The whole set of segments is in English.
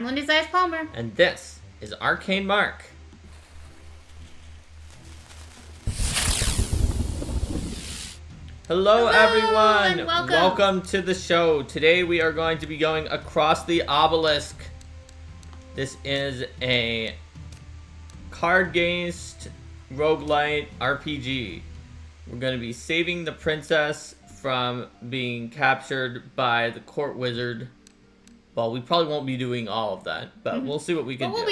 Linda's Eyes Palmer. And this is Arcane Mark. Hello everyone! And welcome. Welcome to the show. Today we are going to be going Across the Obelisk. This is a card-based rogue-lite RPG. We're going to be saving the princess from being captured by the court wizard. Well, we probably won't be doing all of that, but we'll see what we can do. We'll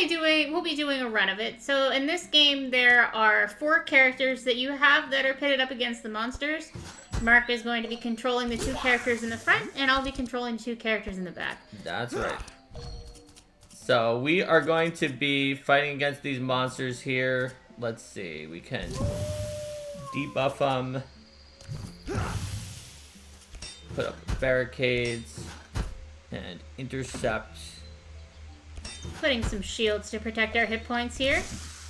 be doing a run of it. So in this game, there are 4 characters that you have that are pitted up against the monsters. Mark is going to be controlling the 2 characters in the front, and I'll be controlling 2 characters in the back. That's right. So we are going to be fighting against these monsters here. Let's see, we can debuff them, put up barricades, and intercept. Putting some shields to protect our hit points here.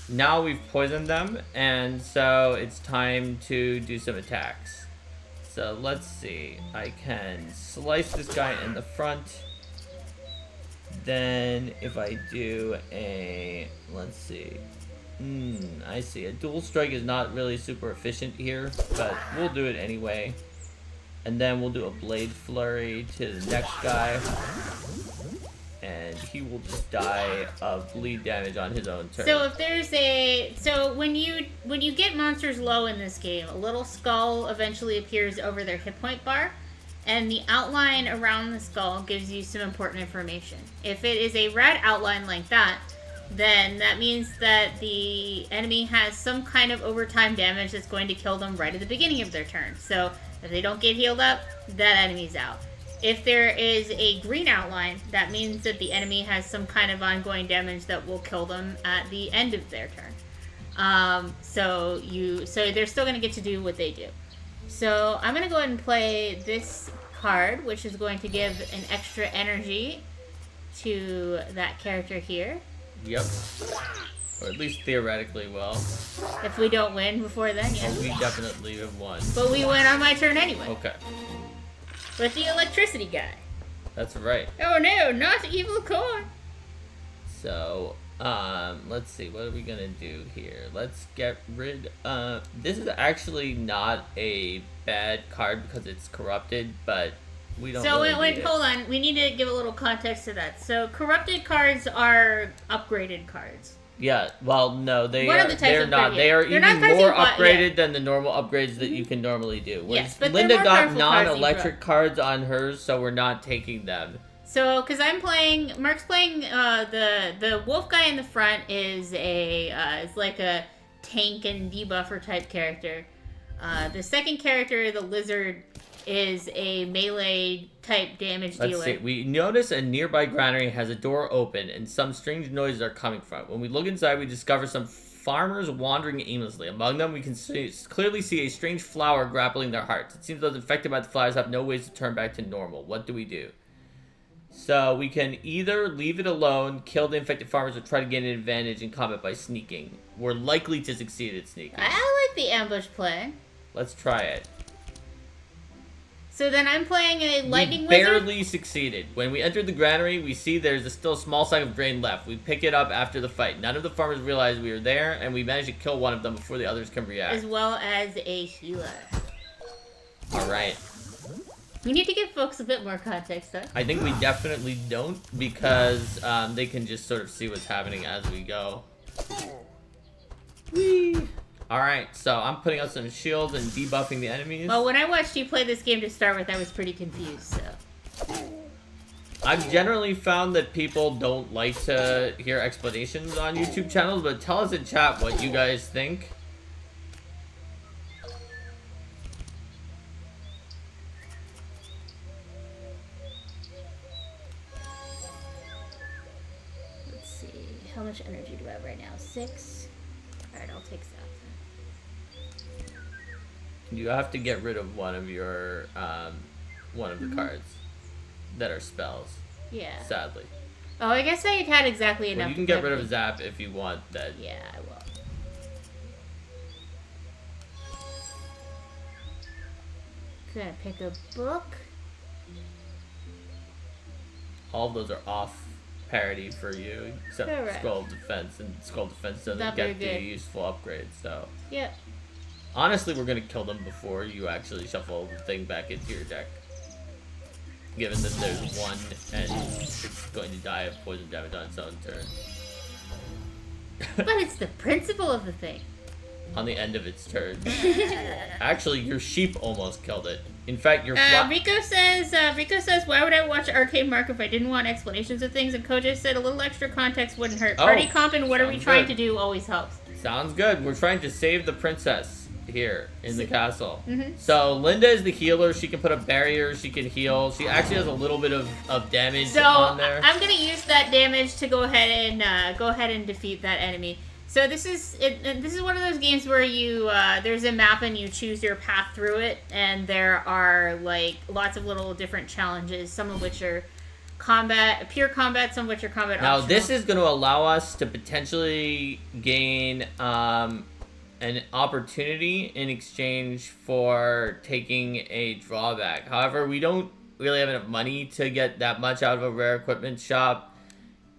Now we've poisoned them, and so it's time to do some attacks. So let's see, I can slice this guy in the front. Then if I do a, let's see, I see, a dual strike is not really super efficient here, but we'll do it anyway. And then we'll do a blade flurry to the next guy, and he will just die of bleed damage on his own turn. So if there's when you get monsters low in this game, a little skull eventually appears over their hit point bar, and the outline around the skull gives you some important information. If it is a red outline like that, then that means that the enemy has some kind of overtime damage that's going to kill them right at the beginning of their turn. So if they don't get healed up, that enemy's out. If there is a green outline, that means that the enemy has some kind of ongoing damage that will kill them at the end of their turn. So they're still going to get to do what they do. So I'm going to go ahead and play this card, which is going to give an extra energy to that character here. Yep. Or at least theoretically will. If we don't win before then, yeah. Oh, we definitely have won. But we win on my turn anyway. Okay. With the electricity guy. That's right. Oh no, not the evil core. So, let's see, what are we gonna do here? Let's get rid this is actually not a bad card because it's corrupted, but we don't hold on, we need to give a little context to that. So corrupted cards are upgraded cards. Yeah, well, no, they're not. They are even more upgraded than the normal upgrades that you can normally do. Yes, but Linda more got non-electric cards on hers, so we're not taking them. So, because Mark's playing, the wolf guy in the front is is like a tank and debuffer type character. The second character, the lizard, is a melee type damage dealer. Let's see. We notice a nearby granary has a door open and some strange noises are coming from it. When we look inside, we discover some farmers wandering aimlessly. Among them, we can clearly see a strange flower grappling their hearts. It seems those infected by the flowers have no ways to turn back to normal. What do we do? So we can either leave it alone, kill the infected farmers, or try to gain an advantage in combat by sneaking. We're likely to succeed at sneaking. I like the ambush play. Let's try it. So then I'm playing a lightning wizard. wizard? Barely succeeded. When we entered the granary, we see there's still a small sack of grain left. We pick it up after the fight. None of the farmers realize we were there, and we managed to kill one of them before the others can react. As well as a healer. Alright. We need to give folks a bit more context, though. I think we definitely don't, because they can just sort of see what's happening as we go. Whee! Alright, so I'm putting out some shields and debuffing the enemies. Well, when I watched you play this game to start with, I was pretty confused, so... I've generally found that people don't like to hear explanations on YouTube channels, but tell us in chat what you guys think. Let's see, how much energy do I have right now? 6? Alright, I'll take that. You have to get rid of one of your, one of the cards that are spells. Yeah. Sadly. Oh, I guess I had exactly enough. Well, you can get rid of Zap if you want that. Yeah, I will. Gonna pick a book. All of those are off parity for you, except Correct. Scroll of Defense, and Scroll of Defense doesn't Not get very the good. useful upgrade, so... Yep. Honestly, we're gonna kill them before you actually shuffle the thing back into your deck. Given that there's one, and it's going to die of poison damage on its own turn. But it's the principle of the thing. On the end of its turn. Actually, your sheep almost killed it. In fact, your Rico says, why would I watch Arcane Mark if I didn't want explanations of things? And Koja said a little extra context wouldn't hurt. Oh, Party comp and what are we sounds trying good. to do always helps. Sounds good. We're trying to save the princess here in the castle. Mm-hmm. So Linda is the healer. She can put up barriers. She can heal. She actually has a little bit of damage So on there. I'm gonna use that damage to go ahead and defeat that enemy. So this is one of those games where you there's a map and you choose your path through it, and there are like lots of little different challenges, some of which are pure combat, some of which are combat Now optional. this is going to allow us to potentially gain an opportunity in exchange for taking a drawback. However, we don't really have enough money to get that much out of a rare equipment shop.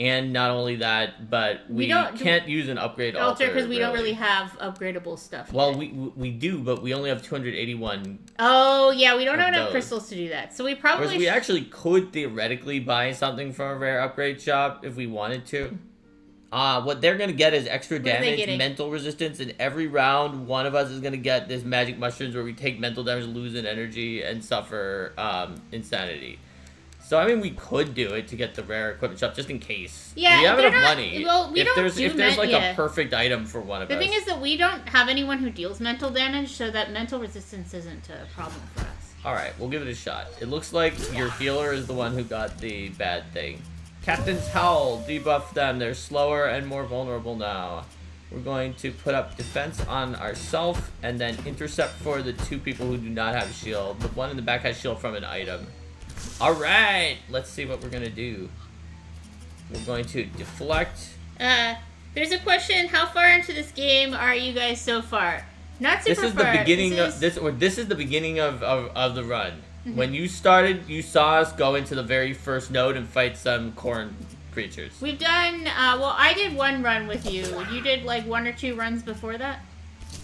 And not only that, but we can't use an upgrade altar because we don't really have upgradable stuff. Well, yet. we do, but we only have 281. Oh yeah, we don't have of enough those. crystals to do that. So we probably Whereas we actually could theoretically buy something from a rare upgrade shop if we wanted to. What they're gonna get is extra What are they damage, getting? mental resistance, and every round one of us is gonna get this magic mushrooms where we take mental damage, lose an energy, and suffer insanity. So I mean, we could do it to get the rare equipment shop just in case. Yeah, we have they're enough not- money. well, we if don't there's do if there's like yeah. a perfect item for one of The us. thing is that we don't have anyone who deals mental damage, so that mental resistance isn't a problem for us. All right, we'll give it a shot. It looks like your healer is the one who got the bad thing. Captain's Howl, debuff them. They're slower and more vulnerable now. We're going to put up defense on ourselves and then intercept for the two people who do not have shield. The one in the back has shield from an item. All right, let's see what we're going to do. We're going to deflect. There's a question: how far into this game are you guys so far? Not super This is far. the beginning This is- this is the beginning of the run. Mm-hmm. When you started, you saw us go into the very first node and fight some corn creatures. We've done. Well, I did one run with you. You did like 1 or 2 runs before that,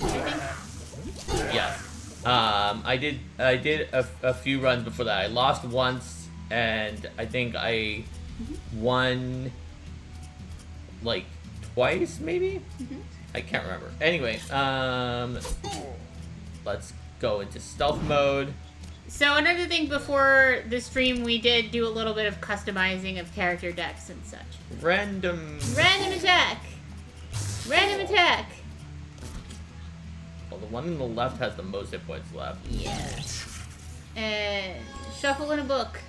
I think. Yes. I did a few runs before that. I lost once, and I think I won like twice, maybe. I can't remember. Anyway, let's go into stealth mode. So another thing, before the stream, we did do a little bit of customizing of character decks and such. Random. Random attack. Random attack. Well, the one on the left has the most hit points left. Yeah. And shuffle in a book.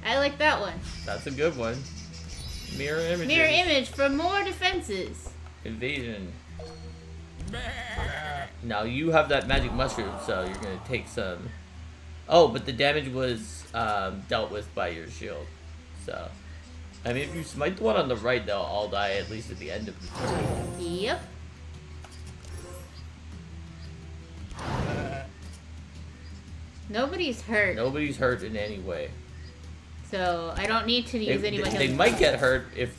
I like that one. That's a good one. Mirror images. Mirror image for more defenses. Evasion. Now you have that magic mushroom, so you're gonna take some. Oh, but the damage was dealt with by your shield. So, I mean, if you smite the one on the right, they'll all die at least at the end of the turn. Yep. Nobody's hurt, Nobody's hurt in any way. so I don't need to use any of my They healing. might get hurt if.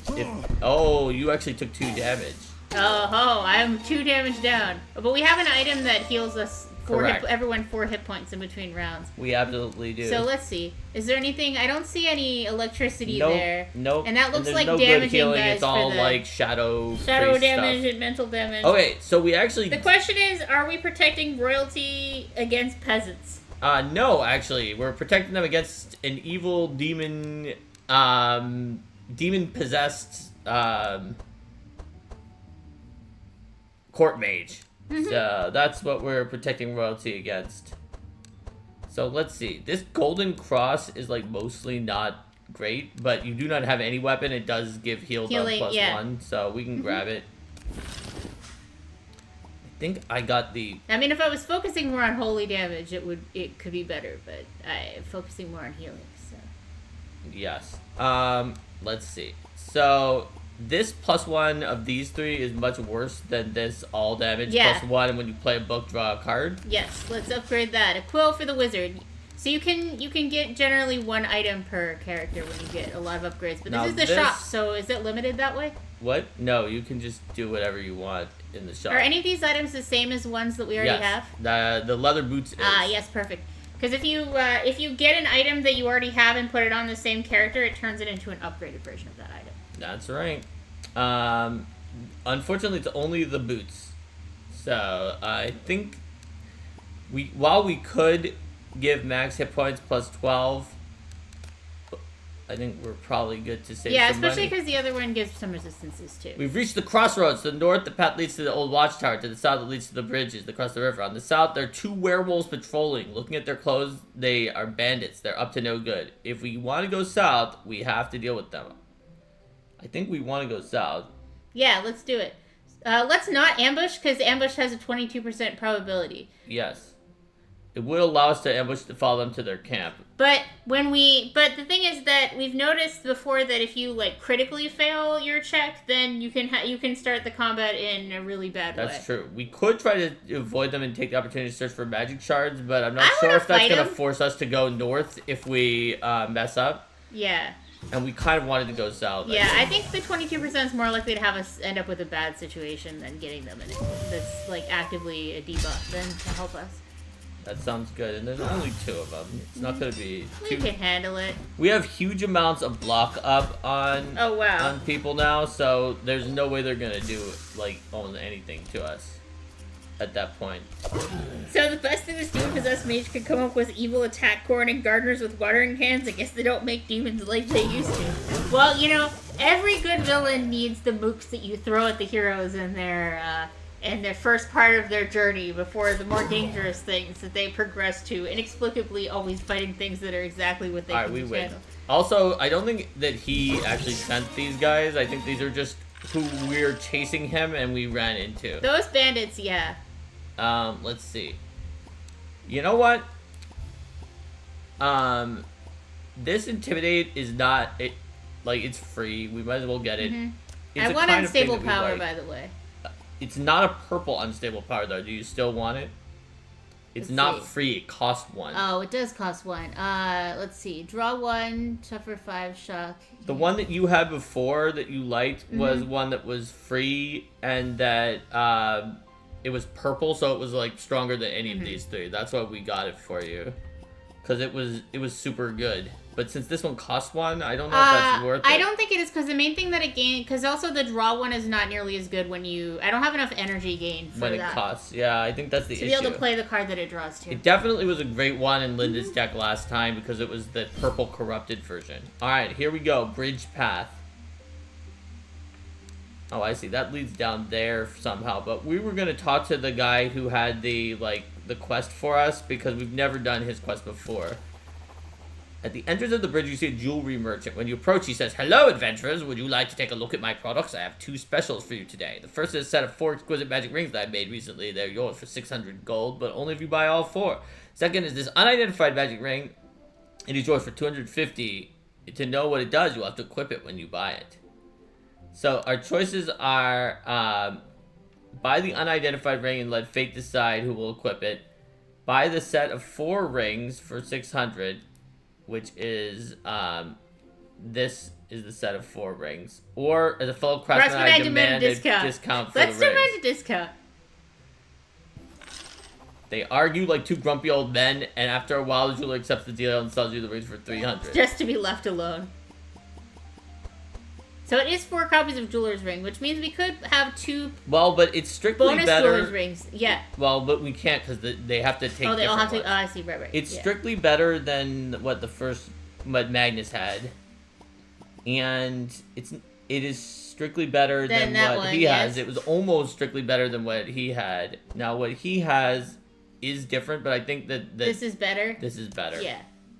Oh, you actually took 2 damage. Oh, I'm 2 damage down. But we have an item that heals us Correct. everyone 4 hit points in between rounds. We absolutely do. So let's see. Is there anything? I don't see any electricity Nope, there. Nope. And that looks there's like no good damaging healing. guys It's all for the like shadow shadow damage stuff. and mental damage. Okay, so we actually. The question is, are we protecting royalty against peasants? No, actually, we're protecting them against an evil demon, demon-possessed, court mage. So that's what we're protecting royalty against. So let's see. This golden cross is like mostly not great, but you do not have any weapon. It does give healed on Healing, yeah. +1, so we can grab it. I think I got the. I mean, if I was focusing more on holy damage, it could be better, but I'm focusing more on healing, so. Yes. Let's see. So this +1 of these 3 is much worse than this all damage Yeah. +1, and when you play a book, draw a card. Yes, let's upgrade that. A quill for the wizard. So you can get generally 1 item per character when you get a lot of upgrades. But Now this is the shop, so is it limited that way? What? No, you can just do whatever you want in the shop. Are any of these items the same as ones that we already have? The leather boots is. Ah, yes, perfect. Because if you get an item that you already have and put it on the same character, it turns it into an upgraded version of that item. That's right. Unfortunately, it's only the boots. So I think while we could give max hit points plus 12, I think we're probably good to save some especially money. because the other one gives some resistances too. We've reached the crossroads. To the north, the path leads to the old watchtower. To the south, it leads to the bridges across the river. On the south, there are 2 werewolves patrolling. Looking at their clothes, they are bandits. They're up to no good. If we want to go south, we have to deal with them. I think we want to go south. Yeah, let's do it. Let's not ambush, because ambush has a 22% probability. Yes. It would allow us to ambush to follow them to their camp. But the thing is that we've noticed before that if you like critically fail your check, then you can start the combat in a really bad way. That's true. We could try to avoid them and take the opportunity to search for magic shards, but I'm not sure if that's going to force us to go north if we mess up. Yeah. And we kind of wanted to go south. Yeah, I think the 22% is more likely to have us end up with a bad situation than getting them in it. That's like actively a debuff than to help us. That sounds good, and there's only 2 of them. It's not going to be We can handle it. We have huge amounts of block up on on people now, so there's no way they're going to do like almost anything to us at that point. So the best thing this demon-possessed mage could come up with evil attack corn and gardeners with watering cans. I guess they don't make demons like they used to. Well, you know, every good villain needs the mooks that you throw at the heroes in their first part of their journey before the more dangerous things that they progress to, inexplicably always fighting things that are exactly what they can we win. handle. Also, I don't think that he actually sent these guys. I think these are just who we're chasing him and we ran into. Those bandits, yeah. Let's see. You know what? This intimidate is not it. Like, it's free. We might as well get it. I want unstable power, by the way. It's not a purple unstable power, though. Do you still want it? It's not free. It costs 1. Oh, it does cost 1. Let's see. Draw 1, suffer 5, shock. The one that you had before that you liked was one that was free and that it was purple, so it was like stronger than any of these 3. That's why we got it for you, because it was super good. But since this one costs 1, I don't know if that's worth it. I don't think it is, because the main thing that it gains, because also the draw one is not nearly as good when I don't have enough energy gain for when that. It costs. Yeah, I think that's the issue. To be able to play the card that it draws to. It definitely was a great one in Linda's deck last time because it was the purple corrupted version. Alright, here we go. Bridge path. Oh, I see. That leads down there somehow. But we were going to talk to the guy who had the quest for us because we've never done his quest before. At the entrance of the bridge, you see a jewelry merchant. When you approach, he says, "Hello, adventurers. Would you like to take a look at my products? I have 2 specials for you today. The first is a set of 4 exquisite magic rings that I made recently. They're yours for 600 gold, but only if you buy all 4. Second is this unidentified magic ring. It is yours for 250. To know what it does, you'll have to equip it when you buy it." So our choices are buy the unidentified ring and let fate decide who will equip it. Buy the set of 4 rings for 600. Which is, this is the set of 4 rings. Or, as a fellow craftsman, I demand a discount for the rings. Let's demand a discount. They argue like 2 grumpy old men, and after a while, the jeweler accepts the deal and sells you the rings for 300. Just to be left alone. So it is 4 copies of Jeweler's Ring, which means we could have 2 well, but it's strictly bonus better. Jeweler's Rings. Yeah. Well, but we can't because they have to take. Oh, they all have to. ones. Oh, I see. Right. It's strictly better than what Magnus had, and it is strictly better than what he has. It was almost strictly better than what he had. Now, what he has is different, but I think that this is better. This is better. Yeah.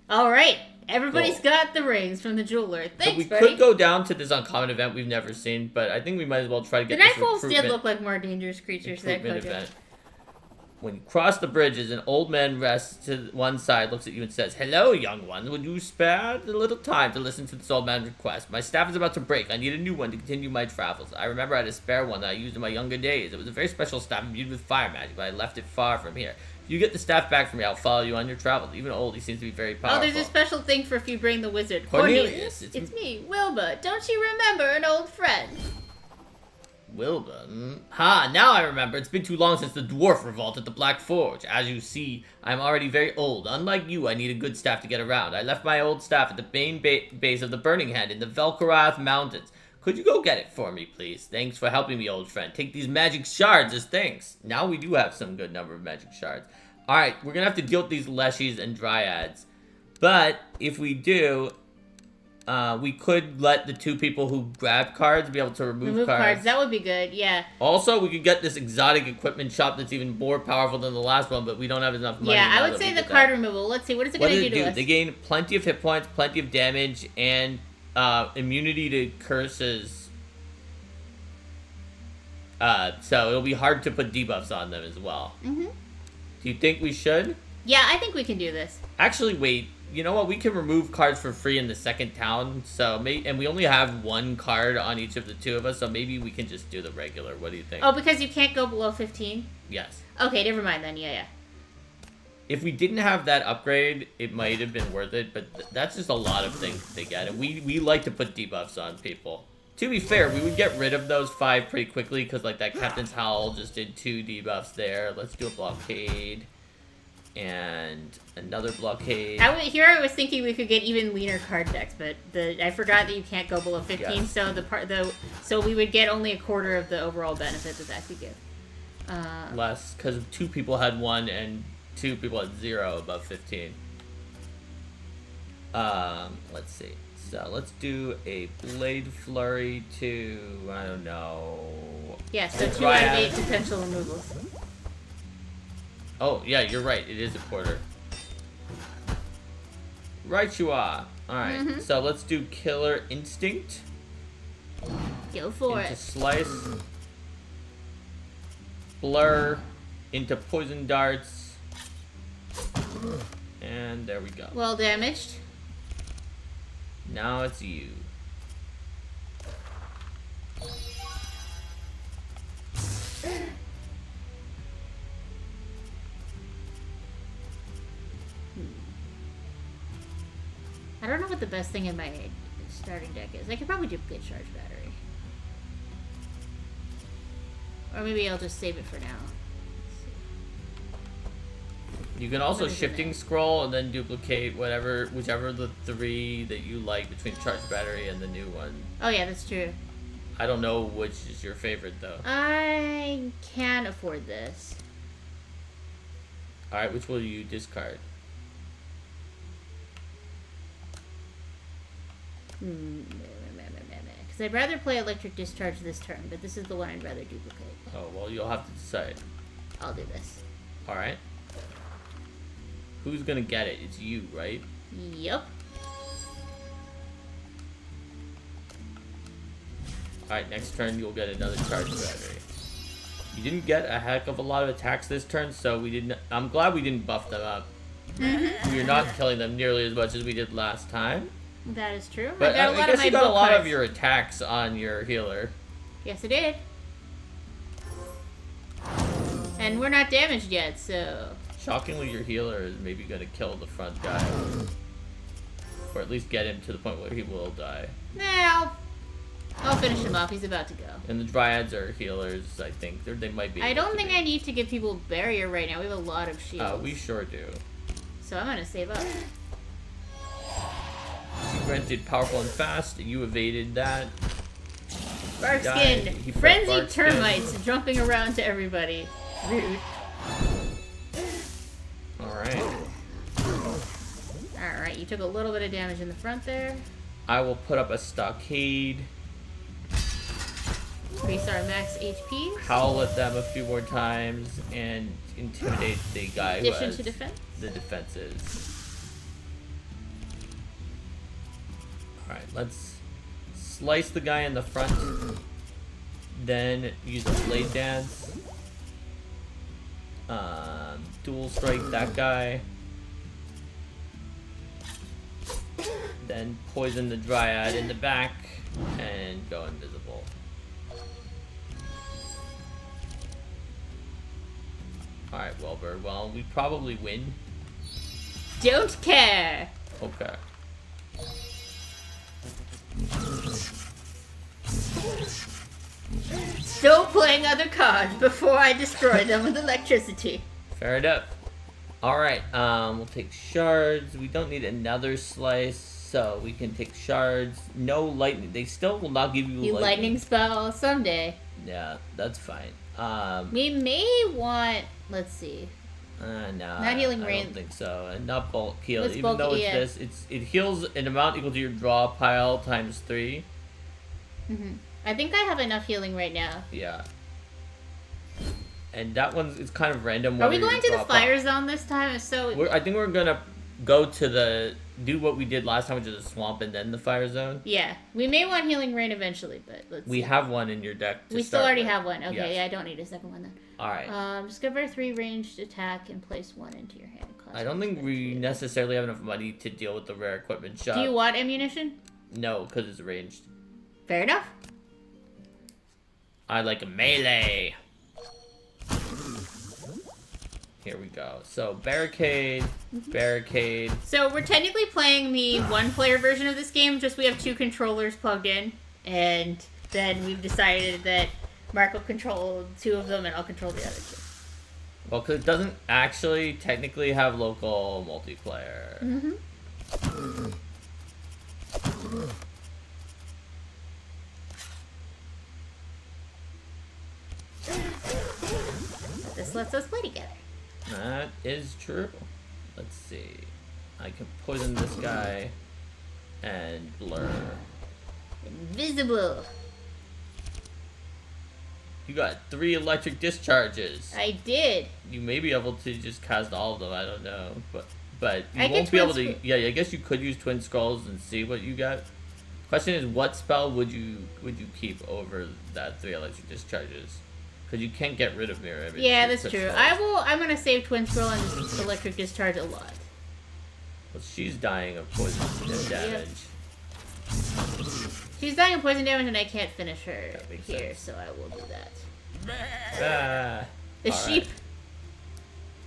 All right. Everybody's got the rings from the jeweler. Thanks, so we buddy. could go down to this uncommon event we've never seen, but I think we might as well try to get the this Night Wolves did look like more dangerous creatures than Kojo. When you cross the bridges, an old man rests to one side, looks at you and says, "Hello, young one. Would you spare a little time to listen to this old man's request? My staff is about to break. I need a new one to continue my travels. I remember I had a spare one that I used in my younger days. It was a very special staff imbued with fire magic, but I left it far from here. If You get the staff back from me. I'll follow you on your travels. Even old, he seems to be very powerful. Oh, there's a special thing for if you bring the wizard. Cornelius. It's me, Wilbur. Don't you remember an old friend? Wilbur? Ha, now I remember. It's been too long since the dwarf revolt at the Black Forge. As you see, I'm already very old. Unlike you, I need a good staff to get around. I left my old staff at the main base of the Burning Hand in the Velkorath Mountains. Could you go get it for me, please? Thanks for helping me, old friend. Take these magic shards as thanks. Now we do have some good number of magic shards. Alright, we're gonna have to deal with these leshies and dryads. But, if we do, we could let the 2 people who grab cards be able to remove cards. That would be good, yeah. Also, we could get this exotic equipment shop that's even more powerful than the last one, but we don't have enough money. Yeah, I would say the card removal. Let's see, what is it going to do to us? They gain plenty of hit points, plenty of damage, and immunity to curses. So it'll be hard to put debuffs on them as well. Mm-hmm. Do you think we should? Yeah, I think we can do this. Actually, wait. You know what? We can remove cards for free in the second town. So and we only have 1 card on each of the 2 of us. So maybe we can just do the regular. What do you think? Oh, because you can't go below 15? Yes. Okay, never mind then. Yeah. If we didn't have that upgrade, it might have been worth it. But that's just a lot of things to get. And we like to put debuffs on people. To be fair, we would get rid of those 5 pretty quickly. Because like that Captain's Howl just did 2 debuffs there. Let's do a blockade. And another blockade. I was thinking we could get even leaner card decks, but I forgot that you can't go below 15. Yes. So we would get only a quarter of the overall benefit that could give. Less, because 2 people had 1 and 2 people had 0 above 15. Let's see. So let's do a Blade Flurry to, I don't know. Yeah, so 2 out of 8 potential removals. Oh, yeah, you're right. It is a quarter. Right you are. Alright, so let's do Killer Instinct. Go for into it. Slice. Blur. Into Poison Darts. And there we go. Well damaged. Now it's you. I don't know what the best thing in my starting deck is. I could probably duplicate Charge Battery. Or maybe I'll just save it for now. You can also Shifting Scroll and then duplicate whichever the 3 that you like between Charge Battery and the new one. Oh yeah, that's true. I don't know which is your favorite though. I can afford this. Alright, which will you discard? Because I'd rather play Electric Discharge this turn, but this is the one I'd rather duplicate. Oh, well, you'll have to decide. I'll do this. Alright. Who's gonna get it? It's you, right? Yup. Alright, next turn you'll get another Charge Battery. You didn't get a heck of a lot of attacks this turn, so we didn't. I'm glad we didn't buff them up. We're not killing them nearly as much as we did last time. That is true. But I guess you got a lot of your attacks on your healer. Yes, I did. And we're not damaged yet, so... Shockingly, your healer is maybe going to kill the front guy. Or at least get him to the point where he will die. Nah, I'll finish him off. He's about to go. And the Dryads are healers, I think. They might be. I don't think I need to give people barrier right now. We have a lot of shields. We sure do. So I'm going to save up. She granted powerful and fast. You evaded that. Barkskin! Frenzied termites jumping around to everybody. Rude. Alright. Alright, you took a little bit of damage in the front there. I will put up a stockade. Increase our max HP. Howl at them a few more times and intimidate the guy who has to defense? The defenses. Alright, let's slice the guy in the front. Then use a blade dance. Dual strike that guy. Then poison the Dryad in the back and go invisible. Alright, Wilbur. Well, we probably win. Don't care. Okay. Still playing other cards before I destroy them with electricity. Fair enough. Alright, we'll take shards. We don't need another slice, so we can take shards. No lightning. They still will not give you lightning spell someday. Yeah, that's fine. We may want... Let's see. No, not healing rain. I don't think so. And not bulk heal. What's Even bulk though EX? it heals an amount equal to your draw pile times 3. Mm-hmm. I think I have enough healing right now. Yeah. And that one's it's kind of random. Are we going to the fire zone this time? I think we're gonna go to do what we did last time, which is the swamp and then the fire zone. Yeah, we may want healing rain eventually, but let's. We have one in your deck. We still already have one. Okay, yes. Yeah, I don't need a second one then. All right. Discover 3 ranged attack and place 1 into your hand. I don't think we necessarily have enough money to deal with the rare equipment shop. Do you want ammunition? No, because it's ranged. Fair enough. I like a melee. Here we go. So, barricade, barricade. So, we're technically playing the one-player version of this game, just we have 2 controllers plugged in, and then we've decided that Mark will control 2 of them, and I'll control the other 2. Well, because it doesn't actually technically have local multiplayer. Mm-hmm. This lets us play together. That is true. Let's see. I can poison this guy and blur. Invisible. You got 3 electric discharges. I did. You may be able to just cast all of them. I don't know, but you I won't be able to. Yeah, I guess you could use Twin Skulls and see what you got. Question is, what spell would you keep over that 3 electric discharges? Because you can't get rid of mirror image. Yeah, that's true. I'm gonna save Twin Scroll and just electric discharge a lot. Well, she's dying of poison damage. Yep. She's dying of poison damage, and I can't finish her here, sense. so I will do that. The All sheep. right.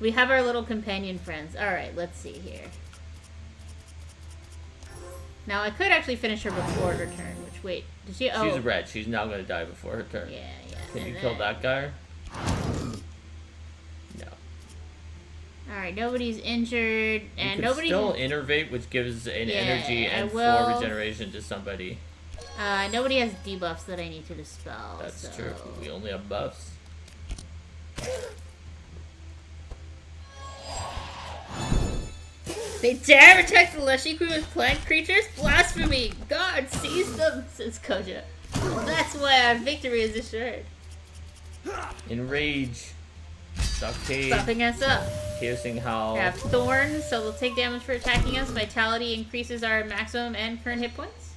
We have our little companion friends. All right, let's see here. Now I could actually finish her before her turn. Which wait, did she? Oh, She's red. She's now gonna die before her turn. Yeah. Can you kill that guy? No. Alright, nobody's injured, and you nobody. Still innervate, which gives an energy and 4 regeneration to somebody. Nobody has debuffs that I need to dispel. That's true. We only have buffs. They dare attack the Leshy Crew with plant creatures? Blasphemy! God, seize them, says Koja. That's why our victory is assured. Enrage. Stockade. Stopping us up. Piercing Howl. We have Thorns, so they'll take damage for attacking us. Vitality increases our maximum and current hit points.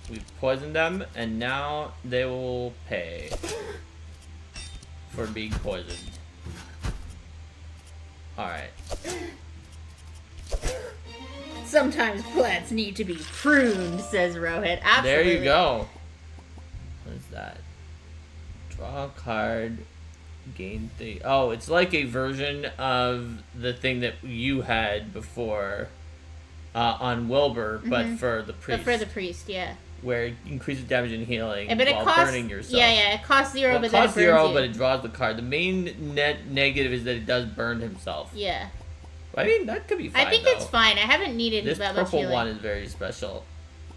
We've poisoned them, and now they will pay for being poisoned. Alright. Sometimes plants need to be pruned, says Rohit. Absolutely. There you go. What is that? Draw a card. Gain thing. Oh, it's like a version of the thing that you had before on Wilbur, but for the priest. But for the priest, yeah. Where it increases damage and healing but while burning yourself. Yeah, it costs 0, well, but it then it costs burns 0, you. but it draws the card. The main net negative is that it does burn himself. Yeah. I mean, that could be fine, I think it's fine. I haven't needed this that much healing. This purple one is very special.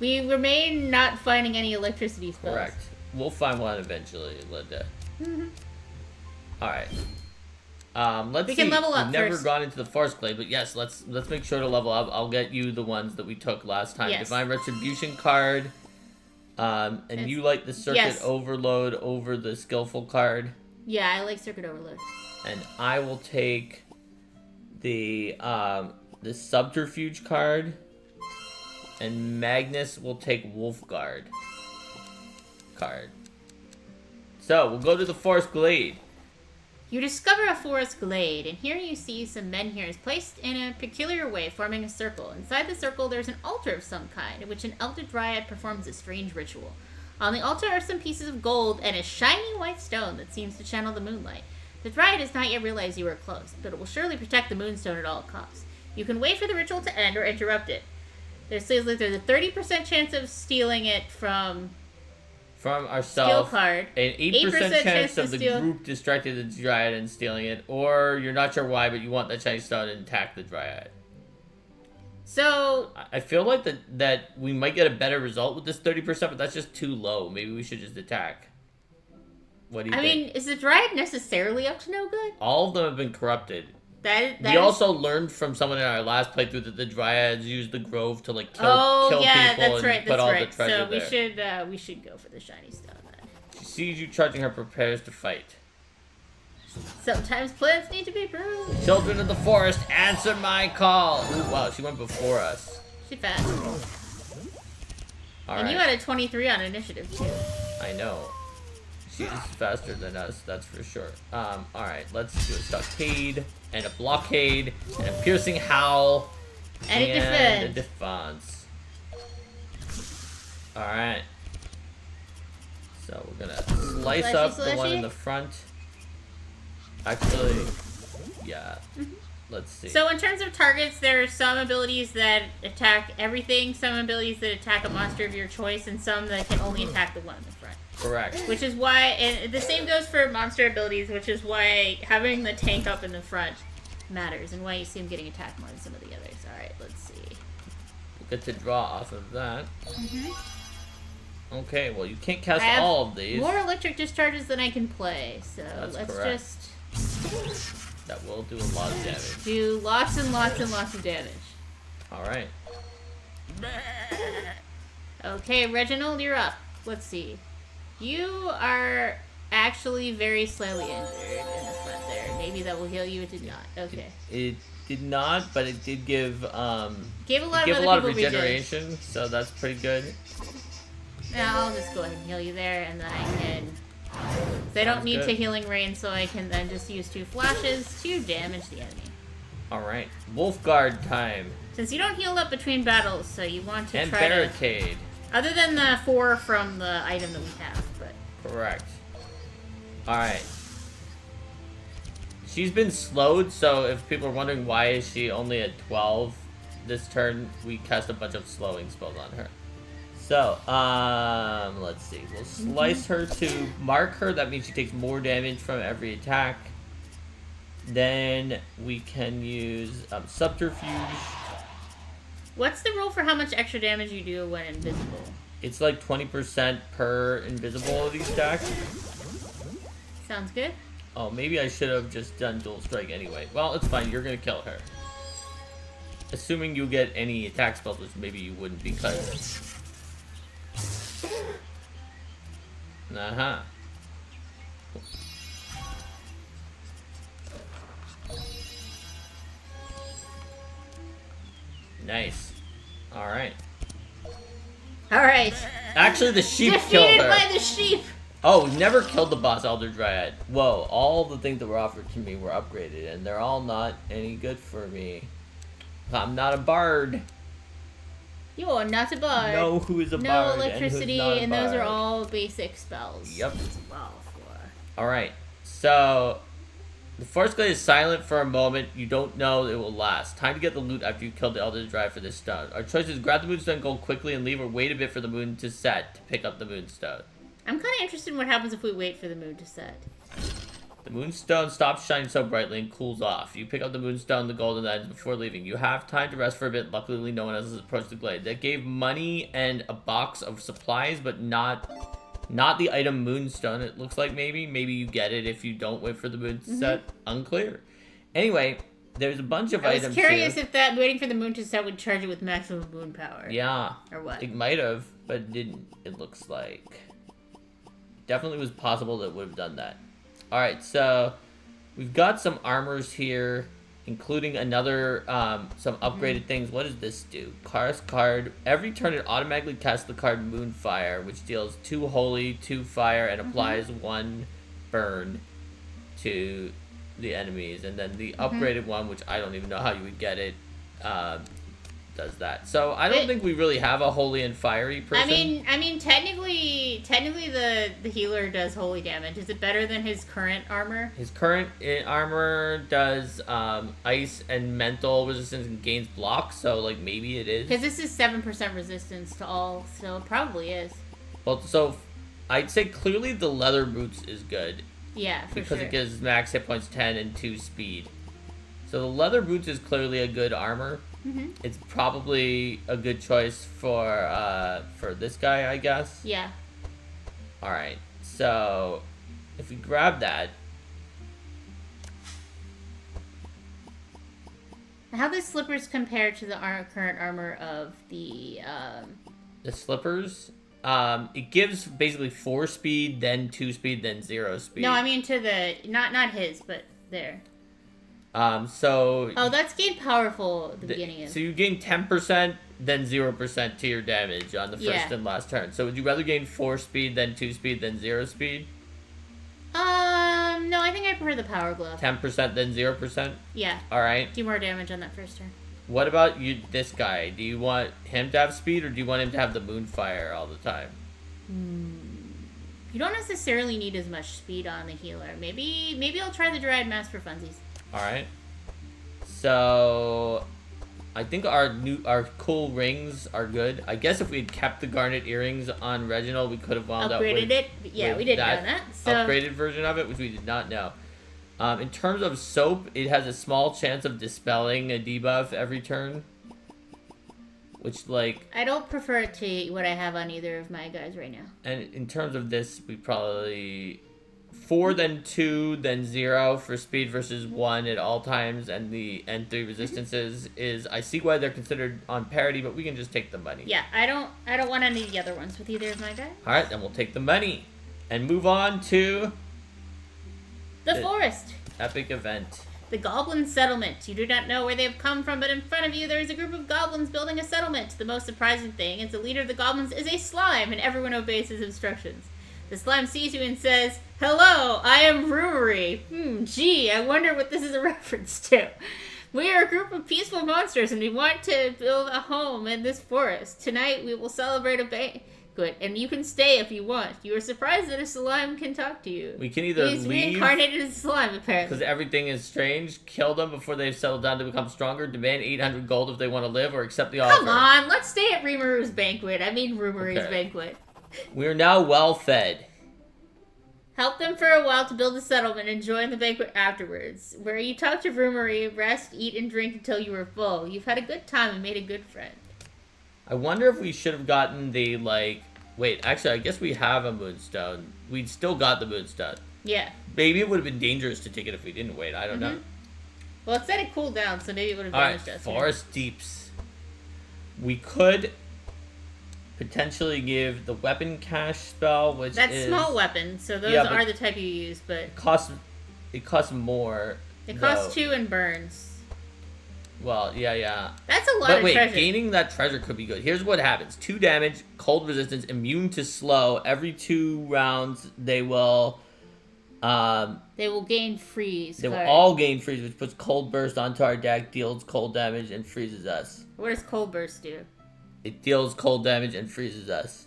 We remain not finding any electricity spells. Correct. We'll find one eventually, Linda. Alright. Let's see. We can level up We've never first. gone into the Forest Glade, but yes, let's make sure to level up. I'll get you the ones that we took last time. Yes. Divine Retribution card. And you like the Circuit Overload over the Skillful card. Yeah, I like Circuit Overload. And I will take the Subterfuge card. And Magnus will take Wolfguard card. So, we'll go to the Forest Glade. You discover a forest glade, and here you see some menhirs placed in a peculiar way, forming a circle. Inside the circle, there's an altar of some kind, in which an elder dryad performs a strange ritual. On the altar are some pieces of gold and a shiny white stone that seems to channel the moonlight. The Dryad has not yet realized you are close, but it will surely protect the Moonstone at all costs. You can wait for the ritual to end or interrupt it. There's a 30% chance of stealing it from ourselves, skill card, an 8% chance of the group distracting the Dryad and stealing it, or you're not sure why, but you want the shiny stone and attack the Dryad. So I feel like that we might get a better result with this 30%, but that's just too low. Maybe we should just attack. What do you think? I mean, is the Dryad necessarily up to no good? All of them have been corrupted. We also learned from someone in our last playthrough that the Dryads use the grove to like kill people that's right, and put all the treasure so there. We should go for the shiny stone then. She sees you charging her, prepares to fight. Sometimes plants need to be pruned. Children of the forest, answer my call. Ooh, wow, she went before us. She fast. All and right. you had a 23 on initiative too. I know. She's faster than us, that's for sure. Alright, let's do a stockade, and a blockade, and a piercing howl, and a defense. Alright. So we're gonna slice up the one in the front. Actually, yeah. Let's see. So in terms of targets, there are some abilities that attack everything, some abilities that attack a monster of your choice, and some that can only attack the one in the front. Correct. Which is why, and the same goes for monster abilities, which is why having the tank up in the front matters, and why you see him getting attacked more than some of the others. Alright, let's see. We'll get to draw off of that. Okay, well you can't cast I have all of these. more electric discharges than I can play, so That's let's correct. just That will do a lot of damage. do lots and lots and lots of damage. Alright. Okay, Reginald, you're up. Let's see. You are actually very slightly injured in the front there. Maybe that will heal you. It did not. Okay. It did not, but it did give Gave a lot give of a other lot of people regeneration, so that's pretty good. Now I'll just go ahead and heal you there, and then I can. They don't need to healing rain, so I can then just use 2 flashes to damage the enemy. Alright. Wolfguard time. Since you don't heal up between battles, so you want to And try barricade. other than the 4 from the item that we have, but. Correct. Alright. She's been slowed, so if people are wondering why is she only at 12 this turn, we cast a bunch of slowing spells on her. So, let's see. We'll slice her to mark her. That means she takes more damage from every attack. Then we can use subterfuge. What's the rule for how much extra damage you do when invisible? It's like 20% per invisibility stack. Sounds good. Oh, maybe I should have just done dual strike anyway. Well, it's fine. You're gonna kill her. Assuming you get any attack spells, which maybe you wouldn't because... Uh-huh. Nice. Alright. Alright. Actually, the sheep killed Defeated her. by the sheep! Oh, we never killed the boss Elder Dryad. Whoa, all the things that were offered to me were upgraded, and they're all not any good for me. I'm not a bard. You are not a bard. No, who is a no bard electricity, and, who's not a and those are bard. all basic spells. Yep. Well, for... Alright, so... The Forest Glade is silent for a moment. You don't know it will last. Time to get the loot after you kill the Elder Dryad for this stone. Our choice is grab the Moonstone, go quickly, and leave, or wait a bit for the moon to set to pick up the Moonstone. I'm kind of interested in what happens if we wait for the moon to set. The Moonstone stops shining so brightly and cools off. You pick up the Moonstone, the golden items before leaving. You have time to rest for a bit. Luckily, no one else has approached the glade. That gave money and a box of supplies, but not the item Moonstone. It looks like maybe you get it if you don't wait for the moon to set. Unclear. Anyway, there's a bunch of items. I was curious if that waiting for the moon to set would charge it with maximum moon power. Yeah. Or what? It might have, but it didn't. It looks like. Definitely was possible that it would have done that. Alright, so we've got some armors here, including another, some upgraded things. What does this do? Cast card. Every turn it automatically casts the card Moonfire, which deals 2 holy, 2 fire, and applies 1 burn to the enemies. And then the upgraded one, which I don't even know how you would get it, does that. So I don't think we really have a holy and fiery person. I mean, technically, the healer does holy damage. Is it better than his current armor? His current armor does ice and mental resistance and gains blocks. So like maybe it is. Because this is 7% resistance to all, so it probably is. Well, so I'd say clearly the leather boots is good. Yeah, for because sure. it gives max hit points 10 and 2 speed. So the leather boots is clearly a good armor. Mm-hmm. It's probably a good choice for this guy, I guess. Yeah. All right. So if we grab that, how do slippers compare to the current armor of the? The slippers, it gives basically 4 speed, then 2 speed, then 0 speed. No, I mean to the not his, but there. So... Oh, that's gain powerful at the beginning of... So you gain 10%, then 0% to your damage on the first and last turn. So would you rather gain 4 speed, then 2 speed, then 0 speed? No, I think I prefer the power glove. 10%, then 0%? Yeah. Alright. Do more damage on that first turn. What about this guy? Do you want him to have speed, or do you want him to have the moonfire all the time? You don't necessarily need as much speed on the healer. Maybe I'll try the Dryad Mask for funsies. Alright. So I think our cool rings are good. I guess if we'd kept the garnet earrings on Reginald, we could have wound up with... Upgraded it? Yeah, we did know that. So... upgraded version of it, which we did not know. In terms of soap, it has a small chance of dispelling a debuff every turn. Which, like... I don't prefer it to what I have on either of my guys right now. And in terms of this, we probably... 4, then 2, then 0 for speed versus 1 at all times, and the N3 resistances is... I see why they're considered on parity, but we can just take the money. Yeah, I don't want any of the other ones with either of my guys. Alright, then we'll take the money. And move on to... The forest. Epic event. The goblin settlement. You do not know where they have come from, but in front of you there is a group of goblins building a settlement. The most surprising thing is the leader of the goblins is a slime, and everyone obeys his instructions. The slime sees you and says, "Hello, I am Rumory. Gee, I wonder what this is a reference to. We are a group of peaceful monsters, and we want to build a home in this forest. Tonight we will celebrate a banquet, and you can stay if you want. You are surprised that a slime can talk to you." We can either He's leave... reincarnated as a slime, apparently. Because everything is strange, kill them before they've settled down to become stronger, demand 800 gold if they want to live, or accept the offer. Come on, let's stay at Rumory's banquet. I mean Rumory's banquet. We are now well fed. Help them for a while to build a settlement and join the banquet afterwards, where you talk to Rumory, rest, eat, and drink until you are full. You've had a good time and made a good friend. I wonder if we should have gotten the, like... Wait, actually, I guess we have a moonstone. We'd still got the moonstone. Yeah. Maybe it would have been dangerous to take it if we didn't wait. I don't know. Well, it said it cooled down, so maybe it would have Alright, damaged us. Forest Deeps. We could potentially give the weapon cache spell, which That's is... small weapon, so those are the type you use, but... It costs more. It costs 2 and burns. Well, yeah. That's a lot of treasure. Gaining that treasure could be good. Here's what happens. 2 damage, cold resistance, immune to slow. Every 2 rounds, they will... they will gain freeze. They will all gain freeze, which puts cold burst onto our deck, deals cold damage, and freezes us. What does cold burst do? It deals cold damage and freezes us.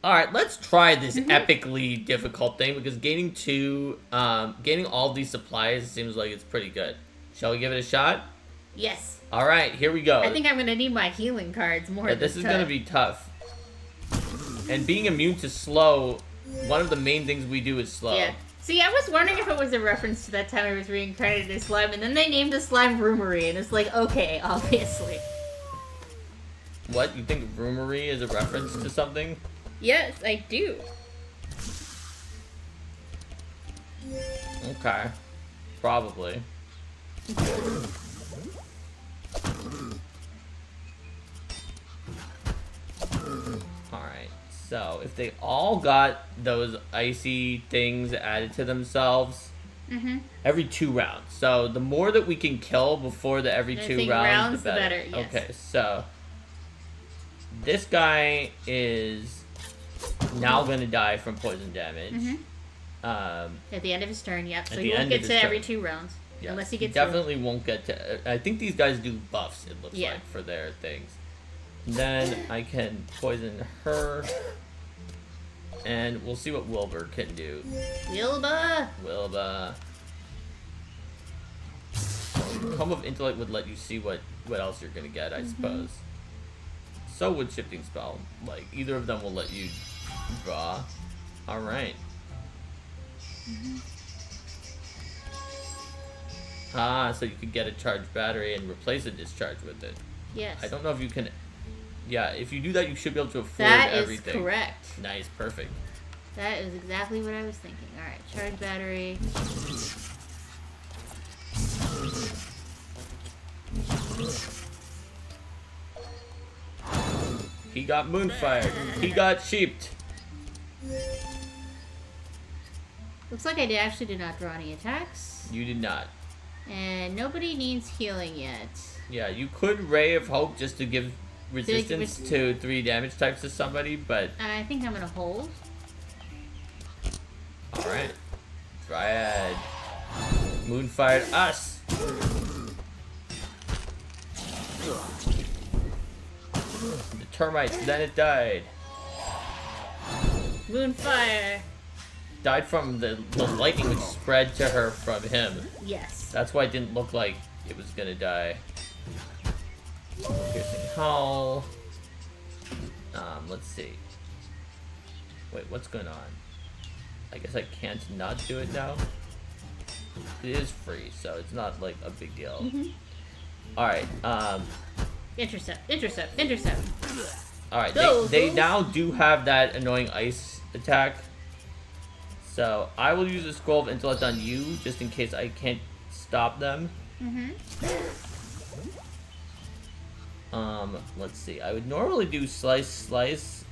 Alright, let's try this epically difficult thing, because gaining all these supplies seems like it's pretty good. Shall we give it a shot? Yes. Alright, here we go. I think I'm going to need my healing cards more this is going to be tough. And being immune to slow, one of the main things we do is slow. Yeah. See, I was wondering if it was a reference to that time I was reincarnated as slime, and then they named the slime Rumory, and it's like, okay, obviously. What? You think Rumory is a reference to something? Yes, I do. Okay. Probably. Alright. So, if they all got those icy things added to themselves every 2 rounds. So, the more that we can kill before the every 2 rounds, the better. Yes. Okay, so this guy is now going to die from poison damage. At the end of his turn, yep. So At he the won't end get of to his every turn. 2 rounds. Yes. Unless he gets definitely won't get to. I think these guys do buffs. It looks like for their things. And then I can poison her, and we'll see what Wilbur can do. Wilbur. Comb of Intellect would let you see what else you're gonna get, I suppose. So would Shifting Spell. Like, either of them will let you draw. Alright. So you could get a charged battery and replace a discharge with it. Yes. I don't know if you can... Yeah, if you do that, you should be able to afford everything. That is correct. Nice, perfect. That is exactly what I was thinking. Alright, charge battery. He got moonfired. He got sheeped. Looks like I actually did not draw any attacks. You did not. And nobody needs healing yet. Yeah, you could Ray of Hope just to give resistance to 3 damage types to somebody, but... I think I'm gonna hold. Alright. Dryad. Moonfired us. The termites, then it died. Moonfire. Died from the lightning which spread to her from him. Yes. That's why it didn't look like it was gonna die. Piercing Howl. Let's see. Wait, what's going on? I guess I can't not do it now. It is free, so it's not like a big deal. Alright, Intercept. Alright, Go, they go. now do have that annoying ice attack. So I will use a Scroll of Intellect on you, just in case I can't stop them. Let's see. I would normally do Slice,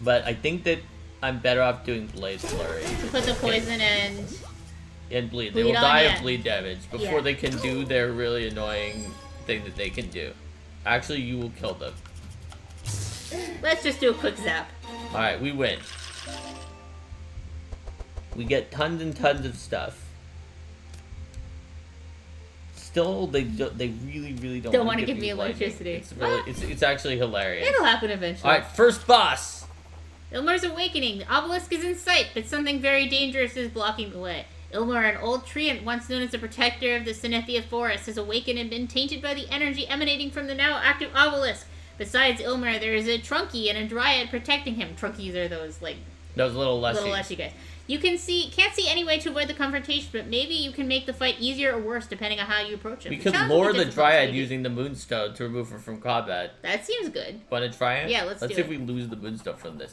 but I think that I'm better off doing Blade Flurry. To put the poison and Bleed. They will die of bleed damage before they can do their really annoying thing that they can do. Actually, you will kill them. Let's just do a quick zap. Alright, we win. We get tons and tons of stuff. Still, they really don't want to give me electricity. It's really, it's actually hilarious. It'll happen eventually. Alright, first boss! Ilmar's awakening. The obelisk is in sight, but something very dangerous is blocking the way. Ilmar, an old tree and once known as the protector of the Sinethia forest, has awakened and been tainted by the energy emanating from the now active obelisk. Besides Ilmar, there is a Trunky and a Dryad protecting him. Trunkies are those, like... Those little Leshies. Little Leshy guys. You can't see any way to avoid the confrontation, but maybe you can make the fight easier or worse depending on how you approach it. We could lure the Dryad using the Moonstone to remove her from combat. That seems good. Want to try it? Yeah, let's see if we lose the Moonstone from this.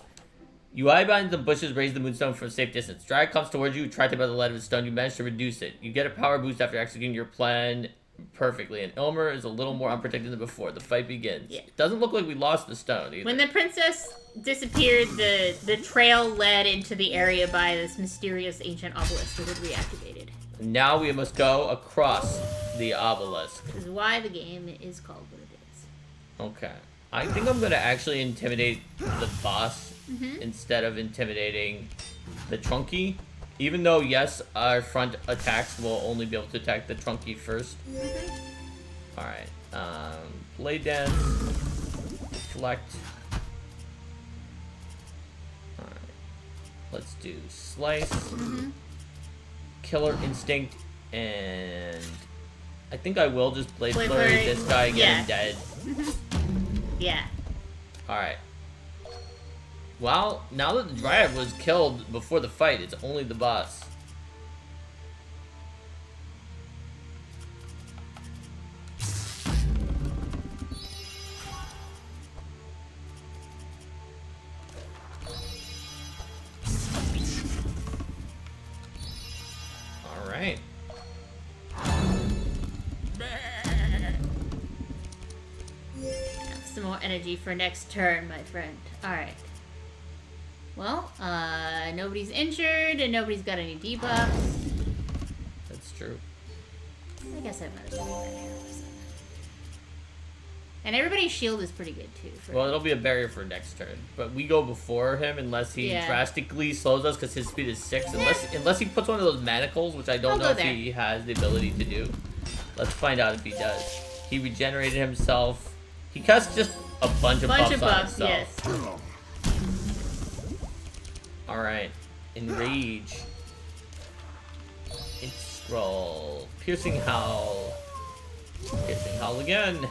You eye behind the bushes, raise the Moonstone from a safe distance. Dryad comes towards you, try to by the light of the stone. You manage to reduce it. You get a power boost after executing your plan perfectly, and Ilmar is a little more unprotected than before. The fight begins. Yeah. It doesn't look like we lost the stone either. When the princess disappeared, the trail led into the area by this mysterious ancient obelisk that had reactivated. Now we must go across the obelisk. This is why the game is called what it is. Okay. I think I'm going to actually intimidate the boss instead of intimidating the Trunky. Even though, yes, our front attacks will only be able to attack the Trunky first. Alright. Blade Dance. Deflect. Alright. Let's do Slice. Killer Instinct. And I think I will just Blade Flurry this guy, get him dead. Yeah. Alright. Well, now that the Dryad was killed before the fight, it's only the boss. Alright. Some more energy for next turn, my friend. Alright. Well, nobody's injured and nobody's got any debuffs. That's true. I guess I might as well. And everybody's shield is pretty good too. Well, it'll be a barrier for next turn, but we go before him unless he drastically slows us because his speed is 6. Unless he puts one of those manacles, which I don't know if he has the ability to do. Let's find out if he does. He regenerated himself. He casts just a bunch of buffs on himself. Yes. All right, enrage. Scroll. Piercing howl. Piercing howl again.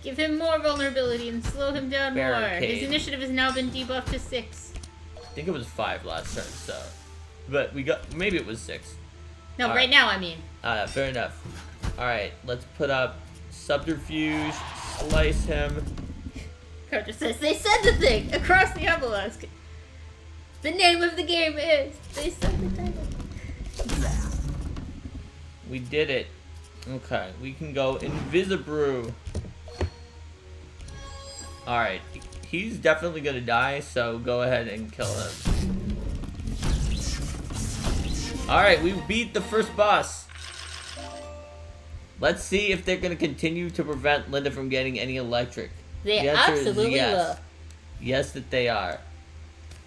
Give him more vulnerability and slow him down Barricade. more. His initiative has now been debuffed to 6. I think it was 5 last turn, so. But we got, maybe it was 6. No, right now, I mean. Fair enough. Alright, let's put up Subterfuge, slice him. Coach says, they said the thing! Across the Obelisk! The name of the game is! They said the title. We did it. Okay, we can go Invisibrew. Alright, he's definitely gonna die, so go ahead and kill him. Alright, we beat the first boss. Let's see if they're gonna continue to prevent Linda from getting any electric. They absolutely will. Yes, that they are.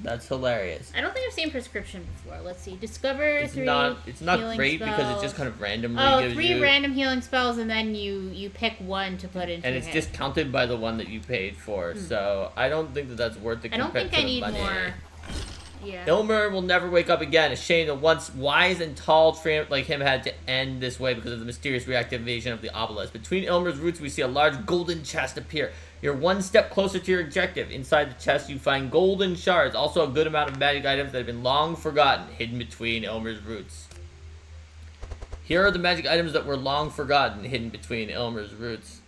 That's hilarious. I don't think I've seen prescription before. Let's see. Discover it's 3 It's not great spells. because it just kind of randomly gives 3 you... random healing spells, and then you pick one to put into and your it's hand. discounted by the one that you paid for, so I don't think that that's worth it. I don't think to I the need money. more. Yeah. Ilmer will never wake up again. A shame that once wise and tall tramp like him had to end this way because of the mysterious reactivation of the obelisk. Between Ilmer's roots, we see a large golden chest appear. You're one step closer to your objective. Inside the chest, you find golden shards, also a good amount of magic items that have been long forgotten, hidden between Ilmer's roots. Here are the magic items that were long forgotten, hidden between Ilmer's roots.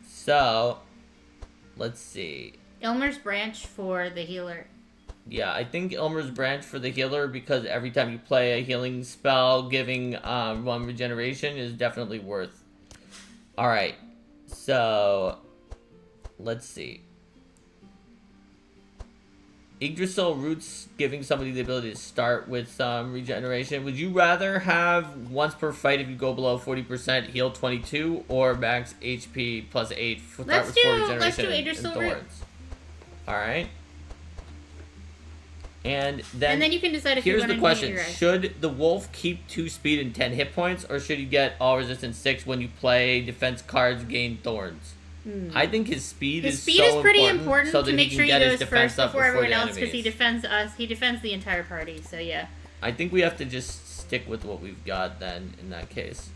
So, let's see. Ilmer's branch for the healer. Yeah, I think Ilmer's branch for the healer, because every time you play a healing spell, giving 1 regeneration is definitely worth. Alright, so let's see. Yggdrasil roots giving somebody the ability to start with some regeneration. Would you rather have once per fight if you go below 40% heal 22 or max HP plus 8 for Let's do regeneration Yggdrasil roots. Alright. And then you can decide if you here's want the to question. meteorize. Should the wolf keep 2 speed and 10 hit points, or should he get all resistance 6 when you play defense cards gain thorns? I think his speed is pretty important so to that make he sure can he get his goes defense first up before everyone the else because he enemies. defends us. He defends the entire party. So yeah. I think we have to just stick with what we've got then in that case.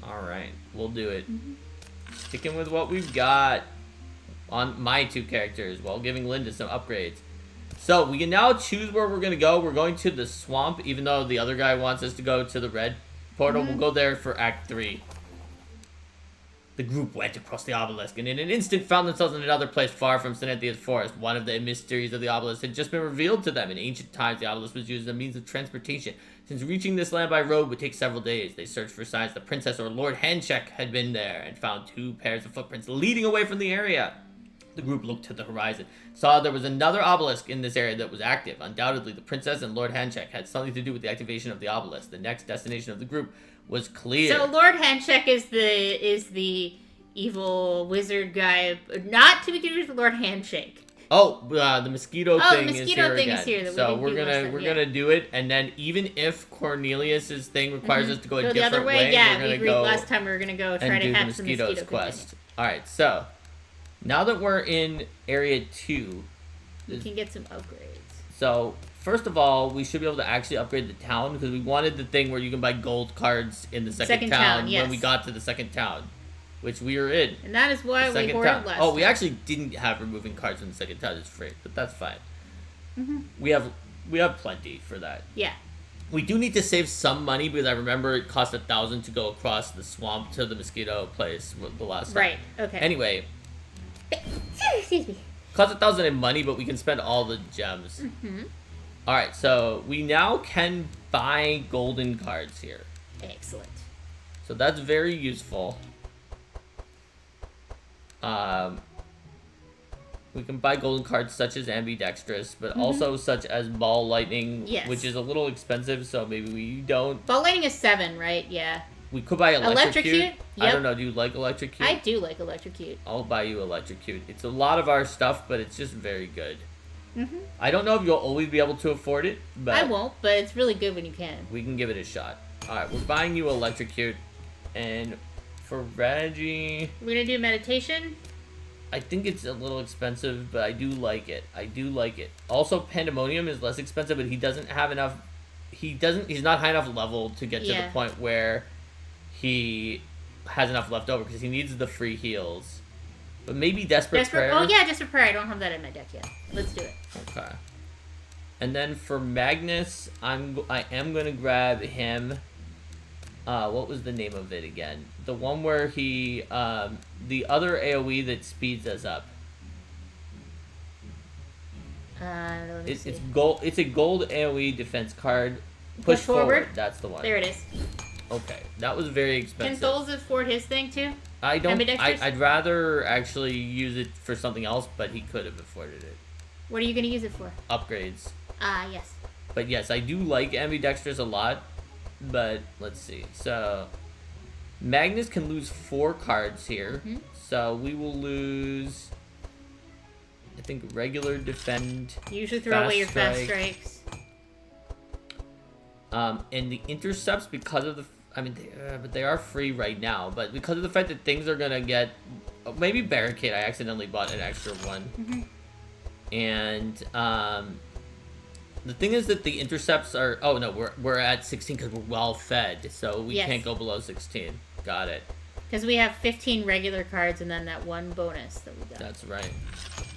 Alright, we'll do it. Sticking with what we've got on my 2 characters while giving Linda some upgrades. So we can now choose where we're going to go. We're going to the swamp, even though the other guy wants us to go to the red portal. We'll go there for Act 3. The group went across the obelisk and in an instant found themselves in another place far from Synanthia's forest. One of the mysteries of the obelisk had just been revealed to them. In ancient times, the obelisk was used as a means of transportation. Since reaching this land by road would take several days, they searched for signs the princess or Lord Handcheck had been there and found 2 pairs of footprints leading away from the area. The group looked to the horizon, saw there was another obelisk in this area that was active. Undoubtedly, the princess and Lord Handcheck had something to do with the activation of the obelisk. The next destination of the group was clear. So Lord Handcheck is the evil wizard guy, not to be confused with Lord Handshake. Oh, the mosquito thing the mosquito is here thing again. is here that So we we're didn't do last time, we're gonna do it, and then even if Cornelius's thing requires us to go a the different other way. we're Yeah, we gonna agreed go last time we were gonna go try and to do the hatch the mosquitoes mosquito quest. All right, so now that we're in area 2, we can get some upgrades. so first of all, we should be able to actually upgrade the town because we wanted the thing where you can buy gold cards in the second town yes. when we got to the second town, which we were in. And that is why we hoarded last Oh, we time. actually didn't have removing cards in the second town. It's free, but that's fine. We have plenty for that. Yeah. We do need to save some money because I remember it cost 1,000 to go across the swamp to the mosquito place the last time. Right. Okay. Anyway, Excuse me. cost 1,000 in money, but we can spend all the gems. All right, so we now can buy golden cards here. Excellent. So that's very useful. We can buy golden cards such as ambidextrous, but also such as ball lightning, Yes. which is a little expensive, so maybe we don't. Ball lightning is 7, right? Yeah. We could buy Electrocute. Electrocute? I Yep. don't know. Do you like Electrocute? I do like Electrocute. I'll buy you Electrocute. It's a lot of our stuff, but it's just very good. Mm-hmm. I don't know if you'll always be able to afford it, but I won't, but it's really good when you can. we can give it a shot. Alright, we're buying you Electrocute. And for Reggie, We're gonna do meditation. I think it's a little expensive, but I do like it. I do like it. Also, Pandemonium is less expensive, but he doesn't have enough. He's not high enough level to get to the point where he has enough left over because he needs the free heals. But maybe Desperate Prayer. Oh yeah, Desperate Prayer. I don't have that in my deck yet. Let's do it. Okay. And then for Magnus, I am gonna grab him. What was the name of it again? The one where he the other AoE that speeds us up. Let me see. It's gold. It's a gold AoE defense card. Push forward. That's the one. There it is. Okay, that was very Can expensive. Souls afford his thing too? I don't. Ambidextrous? I'd rather actually use it for something else, but he could have afforded it. What are you gonna use it for? Upgrades. Yes. But yes, I do like ambidextrous a lot. But let's see. So Magnus can lose 4 cards here. Mm-hmm. So we will lose, I think, regular defend. You usually throw away your fast strike. strikes. And the intercepts, because of the, but they are free right now. But because of the fact that things are gonna get, maybe Barricade. I accidentally bought an extra one. Mm-hmm. And the thing is that the intercepts are... Oh, no, we're at 16 because we're well fed. So we can't go below 16. Got it. Because we have 15 regular cards and then that one bonus that we got. That's right.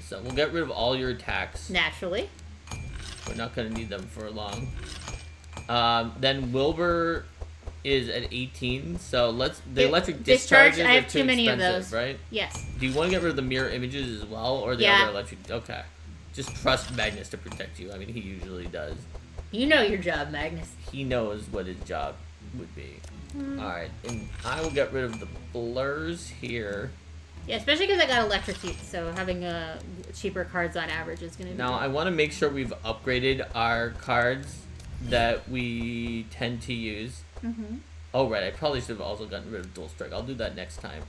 So we'll get rid of all your attacks. Naturally. We're not going to need them for long. Then Wilbur is at 18. So let's... The electric discharges I have are too many of expensive, those. right? Yes. Do you want to get rid of the mirror images as well? Or the other electric... Okay. Just trust Magnus to protect you. I mean, he usually does. You know your job, Magnus. He knows what his job would be. Alright, and I will get rid of the blurs here. Yeah, especially because I got Electrocute, so having cheaper cards on average is going to be Now, good. I want to make sure we've upgraded our cards that we tend to use. Mm-hmm. Oh, right, I probably should have also gotten rid of Dual Strike. I'll do that next time.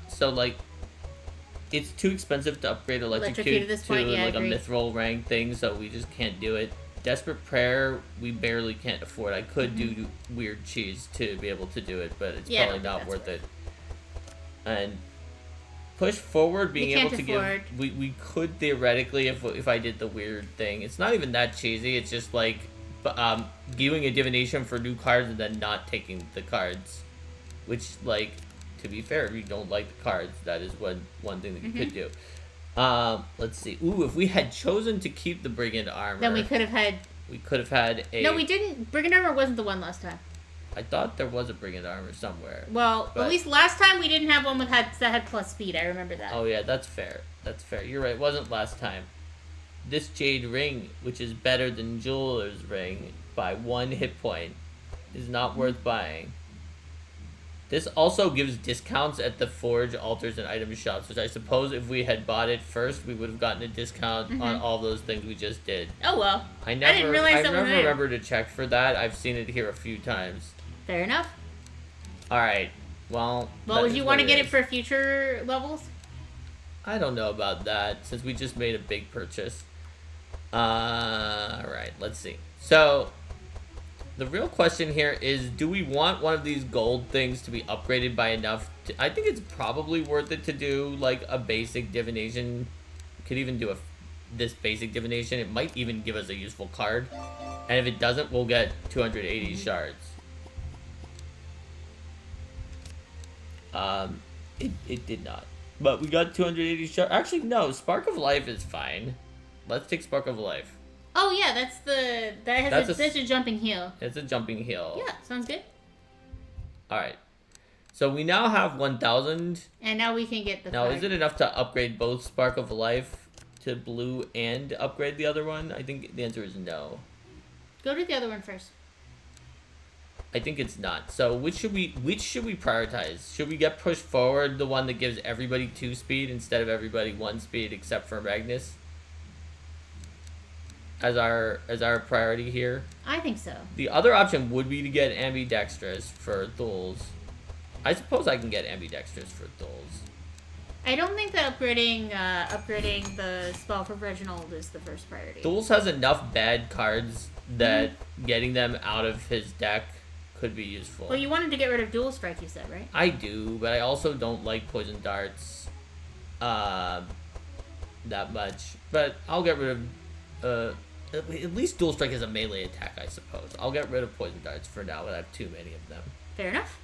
So, like, it's too expensive to upgrade Electrocute at this point, to yeah, like a agreed. mithril rank thing, so we just can't do it. Desperate Prayer, we barely can't afford. I could do Weird Cheese to be able to do it, but it's probably not worth it. And Push Forward, being able to give... We could theoretically, if I did the weird thing. It's not even that cheesy, it's just like giving a divination for new cards and then not taking the cards. Which, like... To be fair, if you don't like the cards, that is one thing that you could do. Let's see. Ooh, if we had chosen to keep the Brigand Armor... Then we could have had... We could have had a... No, we didn't. Brigand Armor wasn't the one last time. I thought there was a Brigand Armor somewhere. Well, at least last time we didn't have one that had plus speed. I remember that. Oh, yeah, that's fair. That's fair. You're right. It wasn't last time. This Jade Ring, which is better than Jeweler's Ring by 1 hit point, is not worth buying. This also gives discounts at the Forge, Altars, and Item shops, which I suppose if we had bought it first, we would have gotten a discount on all those things we just did. Oh, well. I didn't realize that was there. remember to check for that. I've seen it here a few times. Fair enough. Alright, well... Well, would you want to get it for future levels? I don't know about that, since we just made a big purchase. Alright, let's see. So... The real question here is, do we want one of these gold things to be upgraded by enough? I think it's probably worth it to do, like, a basic divination. Could even do this basic divination. It might even give us a useful card. And if it doesn't, we'll get 280 shards. It did not. But we got 280 shards. Actually, no. Spark of Life is fine. Let's take Spark of Life. Oh yeah, that's a jumping heal. It's a jumping heal. Yeah, sounds good. Alright. So we now have 1,000. And now we can get the Now, is it enough to upgrade both Spark of Life to blue and upgrade the other one? I think the answer is no. Go to the other one first. I think it's not. So which should we prioritize? Should we get Push Forward, the one that gives everybody 2 speed instead of everybody 1 speed except for Magnus? as our priority here. I think so. The other option would be to get ambidextrous for Thul's. I suppose I can get ambidextrous for Thul's. I don't think that upgrading the spell for Reginald is the first priority. Thul's has enough bad cards that getting them out of his deck could be useful. Well, you wanted to get rid of Dual Strike, you said, right? I do, but I also don't like poison darts that much. But I'll get rid of... at least Dual Strike is a melee attack, I suppose. I'll get rid of poison darts for now, but I have too many of them. Fair enough.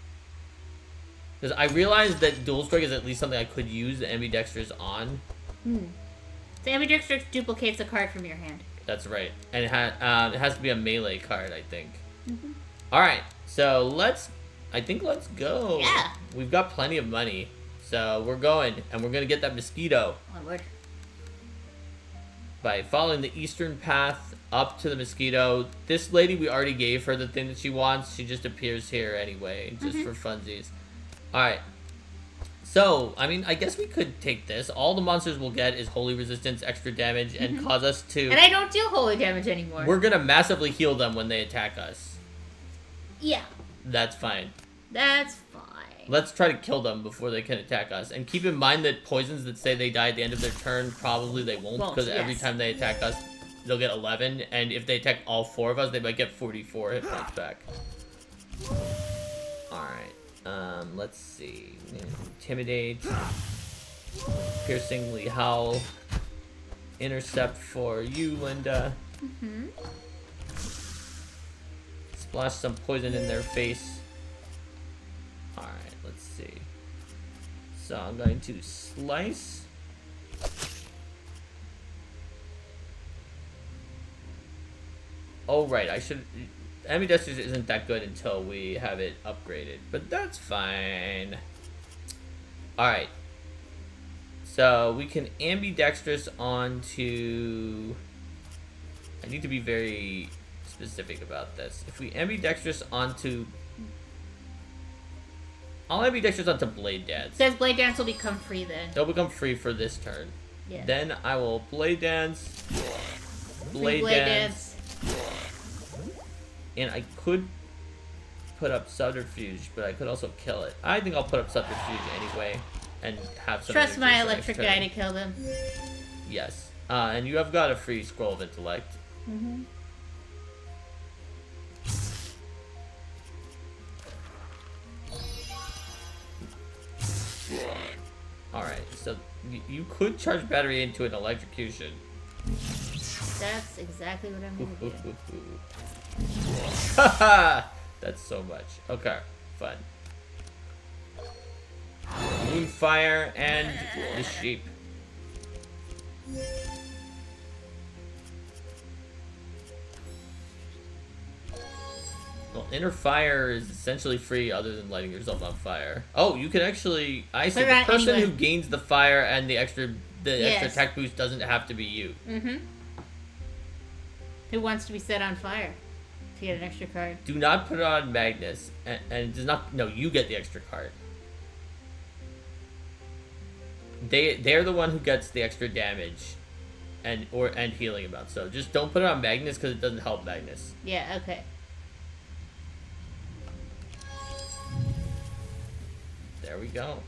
Because I realized that Dual Strike is at least something I could use the ambidextrous on. So ambidextrous duplicates a card from your hand. That's right. And it has to be a melee card, I think. Alright, so let's go. Yeah. We've got plenty of money. So we're going, and we're going to get that mosquito. Onward. By following the eastern path up to the mosquito. This lady, we already gave her the thing that she wants. She just appears here anyway, just for funsies. Alright. So, I mean, I guess we could take this. All the monsters will get is holy resistance, extra damage, and cause us to... And I don't deal holy damage anymore. We're going to massively heal them when they attack us. Yeah. That's fine. That's fine. Let's try to kill them before they can attack us. And keep in mind that poisons that say they die at the end of their turn, probably they won't. Because every time they attack us, they'll get 11. And if they attack all 4 of us, they might get 44 hit points back. Alright. Let's see. Intimidate. Piercingly howl. Intercept for you, Linda. Splash some poison in their face. Alright, let's see. So I'm going to slice. Oh, right, I should... Ambidextrous isn't that good until we have it upgraded, but that's fine. Alright. So we can ambidextrous onto... I need to be very specific about this. If we ambidextrous onto... I'll ambidextrous onto Blade Dance. Says Blade Dance will become free then. They'll become free for this turn. Yeah. Then I will Blade Dance. Blade Dance. And I could put up Subterfuge, but I could also kill it. I think I'll put up Subterfuge anyway and have some... Trust my electric guy to kill them. Yes. And you have got a free Scroll of Intellect. Alright, so you could charge battery into an electrocution. That's exactly what I'm gonna do. Haha! That's so much. Okay, fun. Moonfire and the sheep. Well, inner fire is essentially free other than lighting yourself on fire. Oh, you can actually... I see, the person who gains the fire and the extra attack boost doesn't have to be you. Who wants to be set on fire to get an extra card? Do not put it on Magnus. And it does not... No, you get the extra card. They're the one who gets the extra damage and healing amount. So just don't put it on Magnus because it doesn't help Magnus. Yeah, okay. There we go.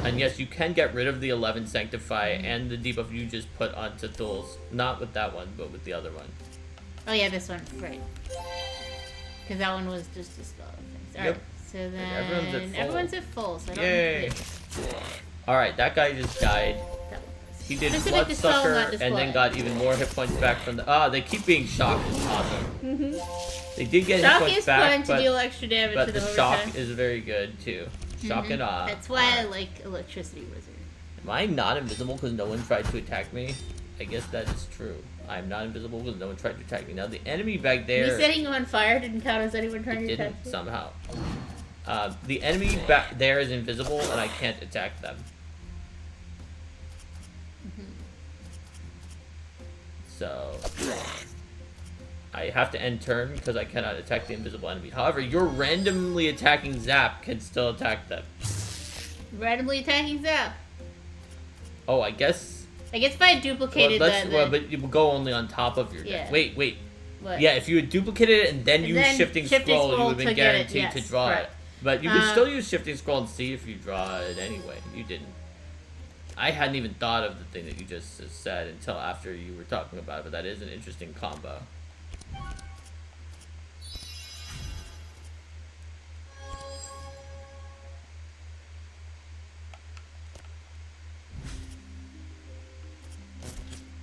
And yes, you can get rid of the 11 Sanctify and the debuff you just put onto Thul's. Not with that one, but with the other one. Oh yeah, this one, right. Because that one was just a spell. Alright, so then everyone's at full, so I don't Yay! Alright, that guy just died. He did Bloodsucker and then got even more hit points back from the... they keep being shocked. It's awesome. They did get hit points back, to deal extra damage but to the shock is very good too. Shock it off. That's why I like Electricity Wizard. Am I not invisible because no one tried to attack me? I guess that is true. I'm not invisible because no one tried to attack me. Now the enemy back there... You setting you on fire didn't count as anyone trying to attack you? It didn't, somehow. The enemy back there is invisible and I can't attack them. So... I have to end turn because I cannot attack the invisible enemy. However, your randomly attacking Zap can still attack them. Randomly attacking Zap? Oh, I guess. I guess if I had duplicated that. But you will go only on top of your deck. Yeah. Wait. What? Yeah, if you had duplicated it and then used shifting scroll, you would have been guaranteed to draw it. But you could still use shifting scroll and see if you draw it anyway. You didn't. I hadn't even thought of the thing that you just said until after you were talking about it, but that is an interesting combo.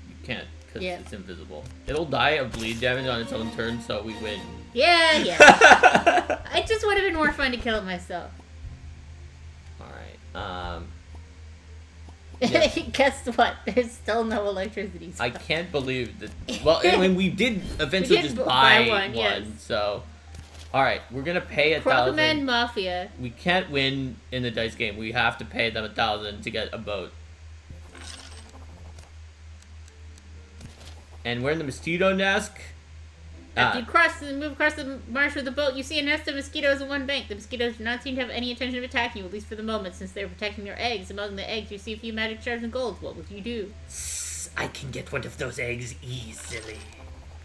You can't, because it's invisible. It'll die of bleed damage on its own turn, so we win. Yeah. It just would have been more fun to kill it myself. Alright, yeah. Guess what? There's still no electricity. I can't believe that. Well, I mean, we did eventually just buy one. Yes. So, all right, we're gonna pay 1,000. Crocomand Mafia. We can't win in the dice game. We have to pay them 1,000 to get a boat. And we're in the mosquito nest. After you move across the marsh with the boat, you see a nest of mosquitoes in one bank. The mosquitoes do not seem to have any intention of attacking you, at least for the moment, since they are protecting your eggs. Among the eggs, you see a few magic shards and gold. What would you do? I can get one of those eggs easily.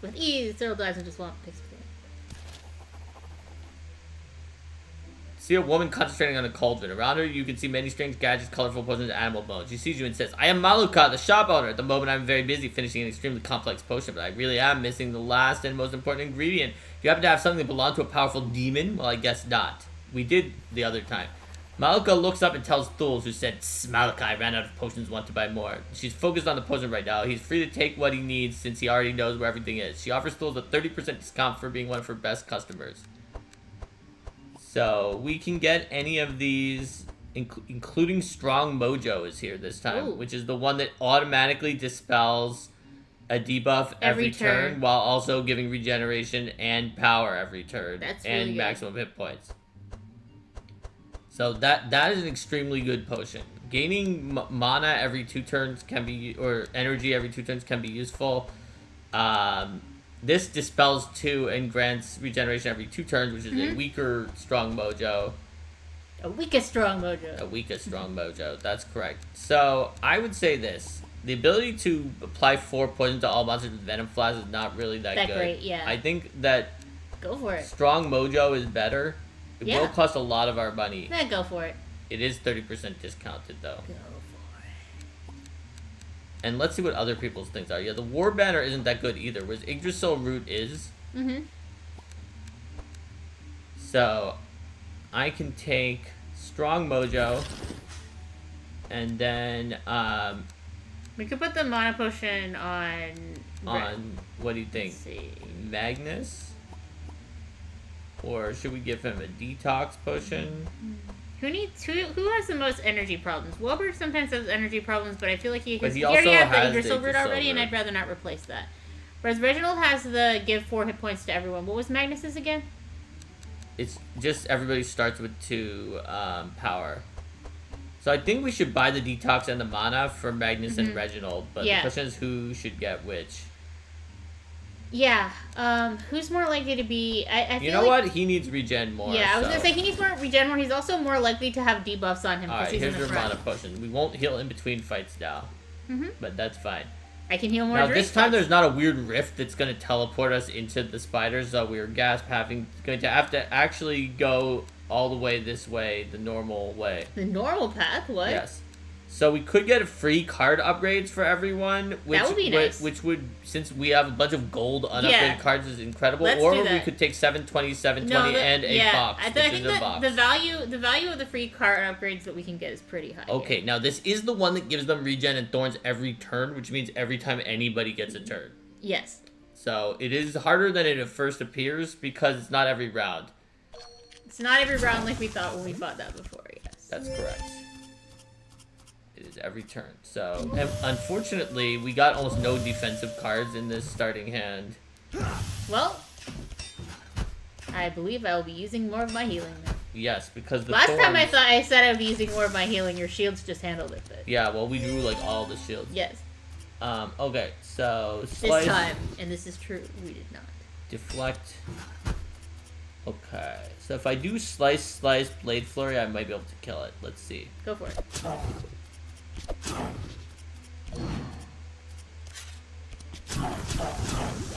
With ease, Cyril dives into swamp picks. See a woman concentrating on a cauldron. Around her, you can see many strange gadgets, colorful potions, and animal bones. She sees you and says, I am Maluka, the shop owner. At the moment, I'm very busy finishing an extremely complex potion, but I really am missing the last and most important ingredient. You happen to have something that belonged to a powerful demon? Well, I guess not. We did the other time. Maluka looks up and tells Thuls, who said, Maluka ran out of potions, want to buy more. She's focused on the potion right now. He's free to take what he needs since he already knows where everything is. She offers Thuls a 30% discount for being one of her best customers. So, we can get any of these, including Strong Mojo is here this time, which is the one that automatically dispels a debuff every turn, while also giving regeneration and power every turn. That's and really maximum hit points. So, that is an extremely good potion. Gaining mana every 2 turns can be, or energy every 2 turns can be useful. This dispels 2 and grants regeneration every 2 turns, which is a weaker Strong Mojo. A weakest Strong Mojo. A weakest Strong Mojo, that's correct. So, I would say this. The ability to apply 4 poison to all monsters with Venom Flask is not really that good. Great, yeah. I think that go for it. Strong Mojo is better. It will cost a lot of our money. Yeah, go for it. It is 30% discounted, though. Go. And let's see what other people's things are. Yeah, the War Banner isn't that good either, whereas Yggdrasil Root is. So, I can take Strong Mojo, and then, we could put the Mana Potion on... what do you think? Let's see. Magnus? Or should we give him a Detox Potion? Who has the most energy problems? Wilbur sometimes has energy problems, but I feel like he already also had the has Yggdrasil Root already, Root. and I'd rather not replace that. Whereas Reginald has the give 4 hit points to everyone. What was Magnus's again? It's just everybody starts with 2 power. So I think we should buy the Detox and the Mana for Magnus and Reginald, but the question is who should get which. Yeah, who's more likely to be... I feel you know like, what? He needs regen more. Yeah, I was going to say he needs more regen more. He's also more likely to have debuffs on him. Alright, he's here's in the your front. Mana Potion. We won't heal in between fights now. But that's fine. I can heal more. Now, this time there's not a weird rift that's going to teleport us into the spiders, so we're going to have to actually go all the way this way, the normal way. The normal path? What? Yes. So we could get free card upgrades for everyone, which that would be nice. Which would, since we have a bunch of gold unupgraded cards, is incredible. Let's or do that. We could take 720, and a box. I think the value of the free card upgrades that we can get is pretty high. Okay, now this is the one that gives them regen and thorns every turn, which means every time anybody gets a turn. Yes. So it is harder than it at first appears because it's not every round. It's not every round like we thought when we fought that before. Yes. That's correct. It is every turn. So, and unfortunately, we got almost no defensive cards in this starting hand. Well, I believe I will be using more of my healing now. Yes, because the last time I said I would be using more of my healing, your shields just handled it. But... Yeah, well, we drew like all the shields. Yes. Okay, so slice. This time, and this is true, we did not. Deflect. Okay, so if I do slice, Blade Flurry, I might be able to kill it. Let's see. Go for it.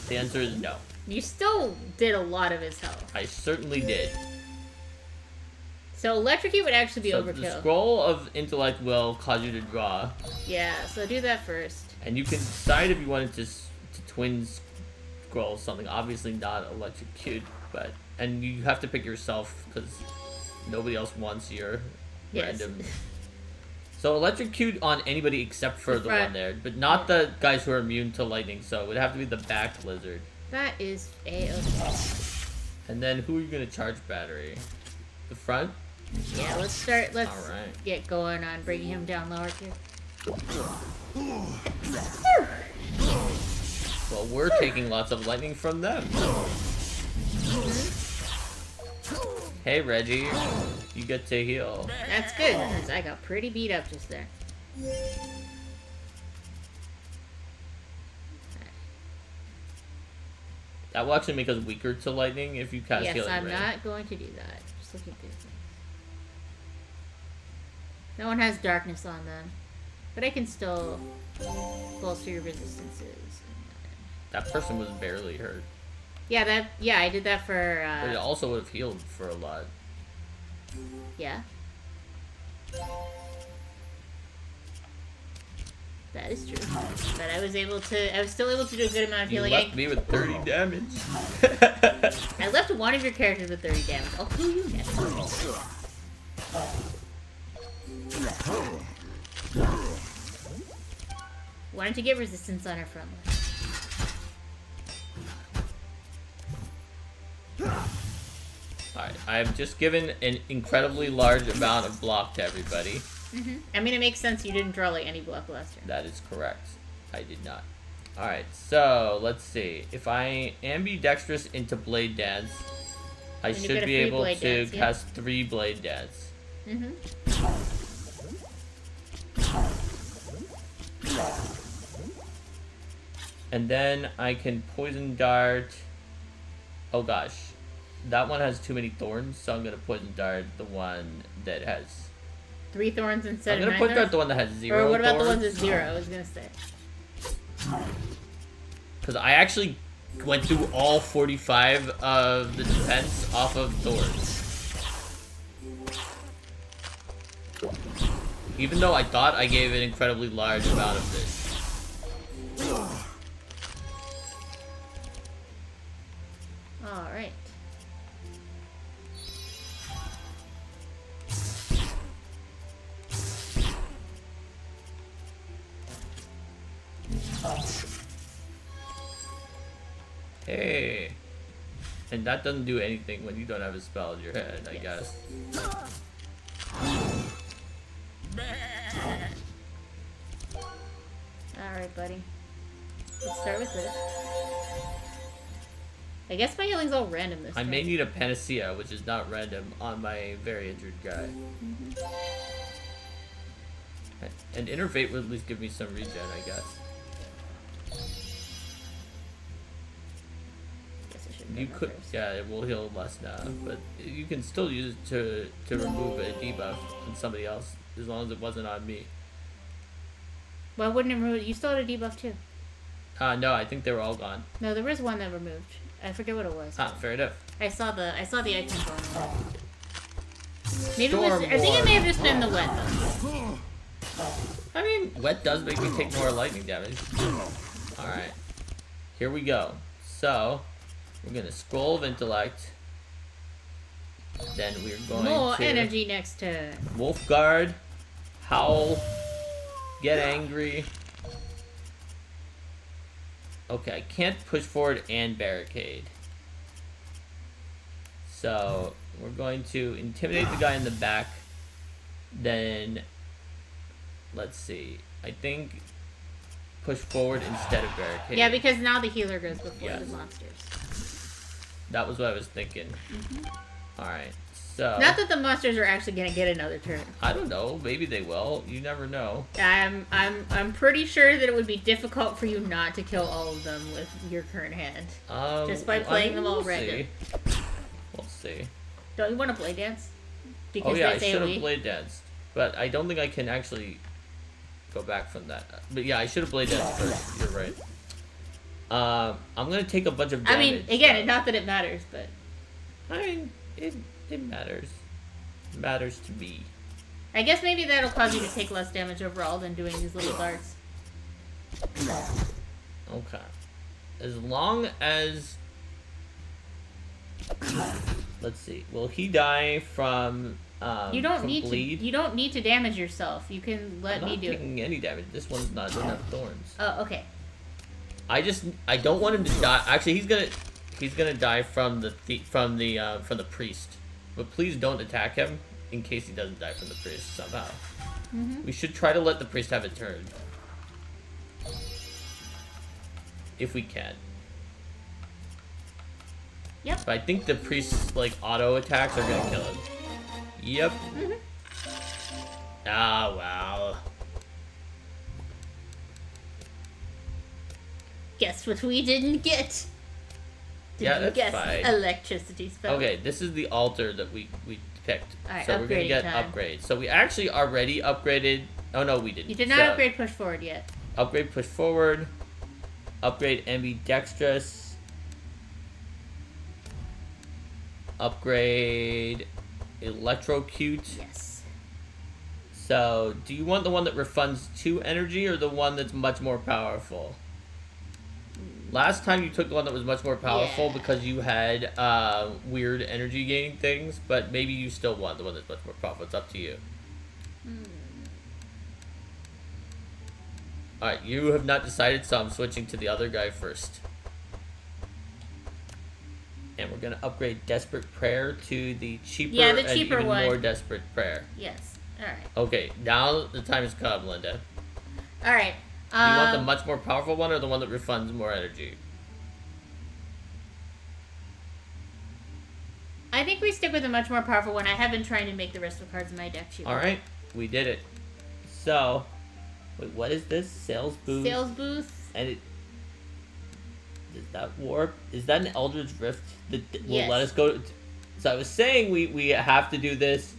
The answer is no. You still did a lot of his health. I certainly did. So electrocute would actually be So overkill. the scroll of intellect will cause you to draw. Yeah, so do that first. And you can decide if you wanted to twin scroll something. Obviously not electrocute, but... And you have to pick yourself, because nobody else wants your random... So electrocute on anybody except for the one there, but not the guys who are immune to lightning, so it would have to be the back lizard. That is A-okay. And then who are you going to charge battery? The front? Yeah, let's get going on bringing him down lower too. Well, we're taking lots of lightning from them. Hey, Reggie. You get to heal. That's good, because I got pretty beat up just there. That will actually make us weaker to lightning if you cast healing. Yes, I'm Ray. not going to do that. Just looking through things. No one has darkness on them. But I can still bolster your resistances. That person was barely hurt. Yeah, I did that for, But it also would have healed for a lot. Yeah. That is true. But I was still able to do a good amount of You healing. left me with 30 damage. I left one of your characters with 30 damage. I'll kill you next. Why don't you get resistance on her front line? Alright, I have just given an incredibly large amount of block to everybody. I mean, it makes sense you didn't draw like any block last turn. That is correct. I did not. Alright, so let's see. If I ambidextrous into Blade Dance, I Then you should get a be free able Blade to Dance, yeah. cast 3 Blade Dance. And then I can Poison Dart. Oh gosh. That one has too many thorns, so I'm going to Poison Dart the one that has... 3 thorns instead I'm of going to 9 Poison Dart thorns? the one that has 0 Or what about the thorns. ones with 0? I was gonna say. Because I actually went through all 45 of the defense off of thorns. Even though I thought I gave an incredibly large amount of this. Alright. Hey. And that doesn't do anything when you don't have a spell in your head, I guess. Alright, buddy. Let's start with this. I guess my healing's all random this I time. may need a Panacea, which is not random, on my very injured guy. And Innervate would at least give me some regen, I guess. Guess I should've You done that could, first. yeah, it will heal less now, but you can still use it to remove a debuff on somebody else, as long as it wasn't on me. Why wouldn't it remove it? You still had a debuff too. No, I think they were all gone. No, there was one that removed. I forget what it was. Fair enough. I saw the icon going on. Maybe it was. I think it may have just been the wet though. I mean, wet does make me take more lightning damage. Alright. Here we go. So, we're gonna Scroll of Intellect. Then we're going More to energy next turn. Wolf Guard, Howl, Get Angry. Okay, I can't push forward and barricade. So, we're going to intimidate the guy in the back. Then, let's see. I think push forward instead of barricade. Yeah, because now the healer goes before Yes. the monsters. That was what I was thinking. Alright, so... Not that the monsters are actually gonna get another turn. I don't know. Maybe they will. You never know. I'm pretty sure that it would be difficult for you not to kill all of them with your current hand. Just by playing them all we'll random. see. We'll see. Don't you want to play dance? Because Oh yeah, I that's should have AoE. blade danced. But I don't think I can actually go back from that. But yeah, I should have blade danced first. You're right. I'm gonna take a bunch of damage. I mean, again, not that it matters, but... I mean, it matters. It matters to me. I guess maybe that'll cause you to take less damage overall than doing these little darts. Okay. As long as... Let's see. Will he die from You don't from need bleed? to. You don't need to damage yourself. You can let me do it. I'm not taking any damage. This one's not. Doesn't have thorns. Oh, okay. I don't want him to die. Actually, he's gonna die from the priest. But please don't attack him in case he doesn't die from the priest somehow. We should try to let the priest have a turn if we can. Yep. But I think the priest's like auto attacks are gonna kill him. Yep. Ah, wow. Guess what we didn't get? Yeah, you that's guess fine. Electricity spell. Okay, this is the altar that we picked. Alright, so we're gonna upgrading get time. upgrades. So we actually already upgraded. Oh no, we didn't. You did not So, upgrade push forward yet. Upgrade push forward. Upgrade ambidextrous. Upgrade electrocute. Yes. So, do you want the one that refunds 2 energy or the one that's much more powerful? Last time you took the one that was much more powerful Yeah. because you had weird energy gaining things, but maybe you still want the one that's much more powerful. It's up to you. Alright, you have not decided, so I'm switching to the other guy first. And we're going to upgrade Desperate Prayer to the cheaper, the and cheaper even one. more Desperate Prayer. Yes. Alright. Okay, now the time has come, Linda. Alright. Do you want the much more powerful one or the one that refunds more energy? I think we stick with the much more powerful one. I have been trying to make the rest of the cards in my deck cheaper. Alright, we did it. So, wait, what is this? Sales booth? Sales booth. And it... Does that warp? Is that an Eldritch Rift that will Yes. let us go... So I was saying we have to do this,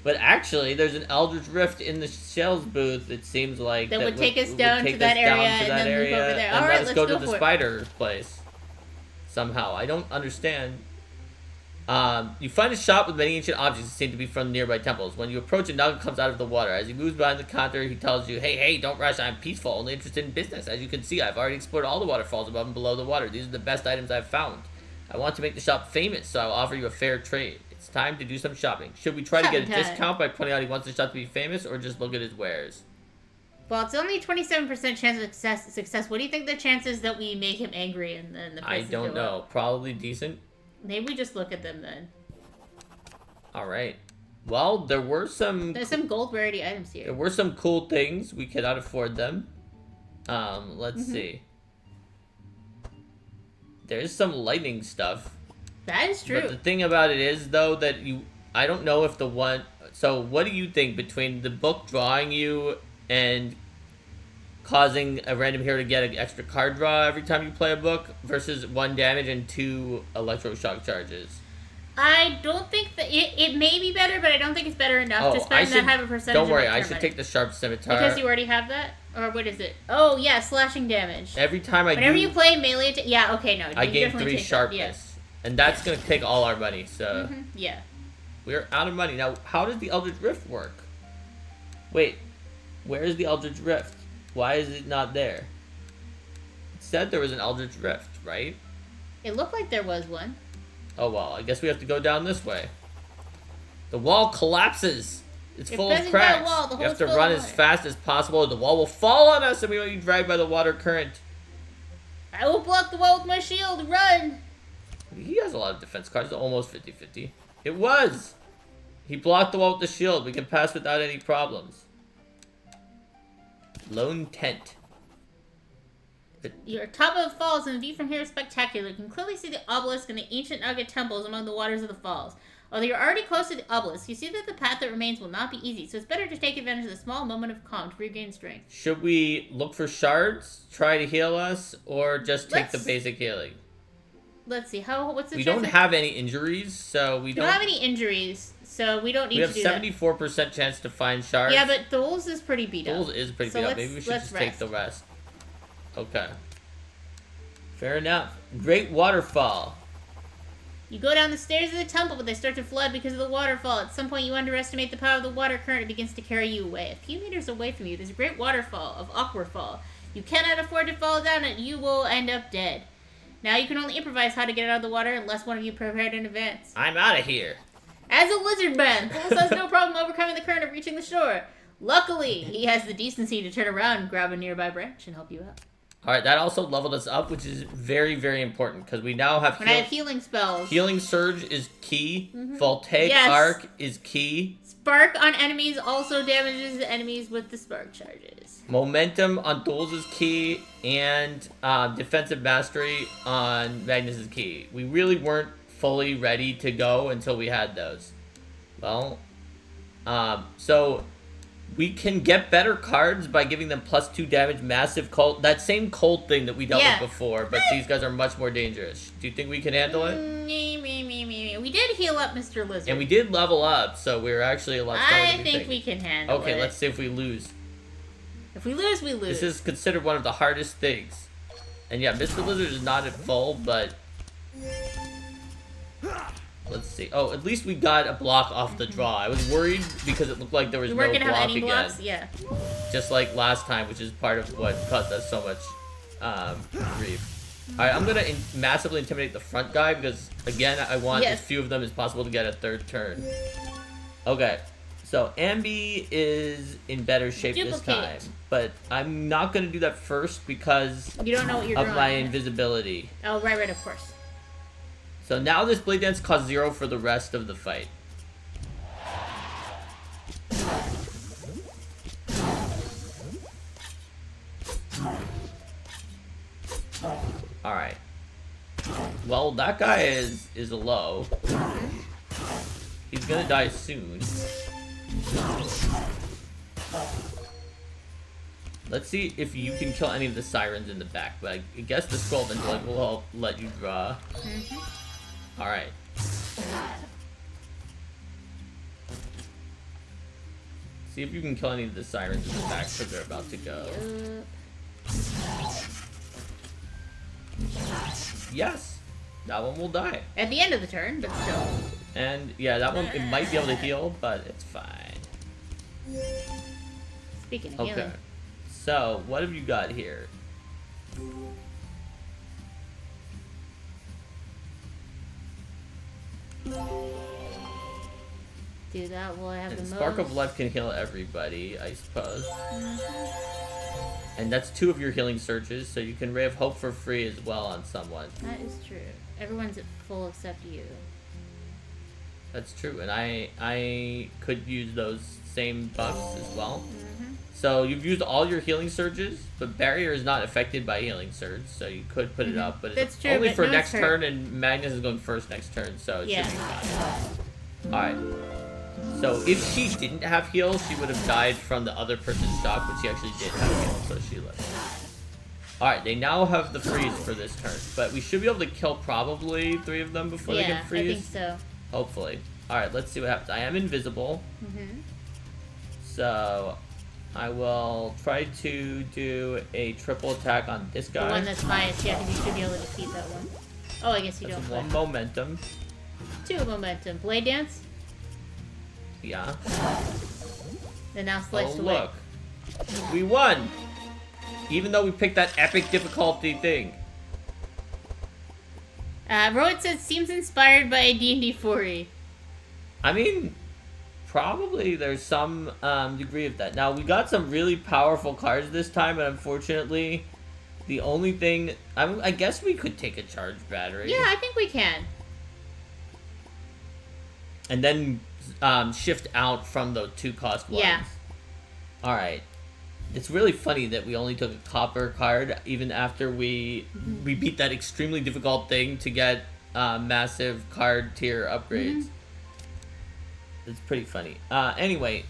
but actually there's an Eldritch Rift in the sales booth, it seems like. That would take us down to that area and then move over there. And Alright, let us let's go go to the for it. spider place. Somehow. I don't understand. You find a shop with many ancient objects that seem to be from nearby temples. When you approach, a nugget comes out of the water. As he moves behind the counter, he tells you, hey, don't rush, I'm peaceful, only interested in business. As you can see, I've already explored all the waterfalls above and below the water. These are the best items I've found. I want to make the shop famous, so I'll offer you a fair trade. It's time to do some shopping. Should we try to get a Shopping time. discount by pointing out he wants the shop to be famous, or just look at his wares? Well, it's only 27% chance of success. What do you think the chances that we make him angry and then the I prices don't go know. up? Probably decent. Maybe we just look at them then. Alright. Well, there were some... There's some gold rarity items There here. were some cool things. We cannot afford them. Let's see. There's some lightning stuff. That is true. But the thing about it is, though, that I don't know if the one... So, what do you think between the book drawing you and causing a random hero to get an extra card draw every time you play a book versus 1 damage and 2 electroshock charges? I don't think that... It may be better, but I don't think it's better enough to spend that high a percentage Don't worry, of my I turn should money. take the sharp scimitar. Because you already have that? Or what is it? Oh, yeah, slashing damage. Every time Whenever you play melee... Yeah, okay, no. I you gain definitely 3 take that, sharpness. yes. And that's going to take all our money, so... Yeah. We're out of money. Now, how does the Eldritch Rift work? Wait, where is the Eldritch Rift? Why is it not there? It said there was an Eldritch Rift, right? It looked like there was one. Oh, well, I guess we have to go down this way. The wall collapses. It's If full there's of a cracks. wall, the You have hole's to full run of as water. fast as possible, or the wall will fall on us, and we will be dragged by the water current. I will block the wall with my shield. Run! He has a lot of defense cards, almost 50-50. It was! He blocked the wall with the shield. We can pass without any problems. Lone tent. Your top of the falls and the view from here is spectacular. You can clearly see the obelisk and the ancient nugget temples among the waters of the falls. Although you're already close to the obelisk, you see that the path that remains will not be easy, so it's better to take advantage of the small moment of calm to regain strength. Should we look for shards, try to heal us, or just take the basic healing? Let's see. What's the We chance don't have any injuries, so we We don't have any injuries, so we don't need We have to do that. 74% chance to find shards. Yeah, but Doles is pretty beat up. Doles is pretty So beat up. let's- Maybe we should let's just take the rest. Okay. Fair enough. Great waterfall. You go down the stairs of the temple, but they start to flood because of the waterfall. At some point, you underestimate the power of the water current. It begins to carry you away. A few meters away from you, there's a great waterfall of awkward fall. You cannot afford to fall down it. You will end up dead. Now you can only improvise how to get out of the water unless one of you prepared in advance. I'm out of here. As a lizard man, Pulse has no problem overcoming the current of reaching the shore. Luckily, he has the decency to turn around and grab a nearby branch and help you out. All right, that also leveled us up, which is very, very important because we now have. When I have healing spells. Healing Surge is key. Voltaic Arc is key. Spark on enemies also damages the enemies with the spark charges. Momentum on duels is key, and defensive mastery on Magnus is key. We really weren't fully ready to go until we had those. Well, so we can get better cards by giving them +2 damage, massive cold. That same cold thing that we dealt with before, but these guys are much more dangerous. Do you think we can handle it? We did heal up Mr. Lizard. And we did level up, so we're actually a lot stronger than I think we can handle it. Okay, let's see if we lose. If we lose, we lose. This is considered one of the hardest things. And yeah, Mr. Lizard is not at full, but... Let's see. Oh, at least we got a block off the draw. I was worried because it looked like there was no block again. We weren't gonna have any blocks? Yeah. Just like last time, which is part of what caused us so much grief. Alright, I'm gonna massively intimidate the front guy because, again, I want as few of them as possible to get a third turn. Okay. So, Ambi is in better shape this time. But I'm not gonna do that first because you don't know what you're of my invisibility. Oh, right, of course. So now this Blade Dance costs 0 for the rest of the fight. Alright. Well, that guy is a low. He's gonna die soon. Let's see if you can kill any of the sirens in the back, but I guess the scroll then will let you draw. Alright. See if you can kill any of the sirens in the back because they're about to go. Yes! That one will die. At the end of the turn, but still. And yeah, that one, it might be able to heal, but it's fine. Speaking of healing. So, what have you got here? Do that while I have the most. Spark of Life can heal everybody, I suppose. And that's 2 of your healing surges, so you can Ray of Hope for free as well on someone. That is true. Everyone's at full except you. That's true, and I could use those same buffs as well. So you've used all your healing surges, but Barrier is not affected by healing surge, so you could put it up, but it's only for next turn, and Magnus is going first next turn, so it should be fine. Alright. So if she didn't have heal, she would have died from the other person's stock, but she actually did have heal, so she lived. Alright, they now have the freeze for this turn, but we should be able to kill probably 3 of them before they get freeze. Yeah, I think so. Hopefully. Alright, let's see what happens. I am invisible. So I will try to do a triple attack on this guy. The one that's biased, yeah, because you should be able to defeat that one. Oh, I guess you don't. 1 momentum. 2 momentum. Blade Dance? Yeah. Then now sliced away. Look. We won! Even though we picked that epic difficulty thing. Rohit says, seems inspired by a D&D 4E. I mean, probably there's some degree of that. Now, we got some really powerful cards this time, but unfortunately, the only thing... I guess we could take a charged battery. Yeah, I think we can. And then shift out from the 2-cost ones. Yeah. Alright. It's really funny that we only took a copper card even after we beat that extremely difficult thing to get massive card tier upgrades. It's pretty funny. Anyway,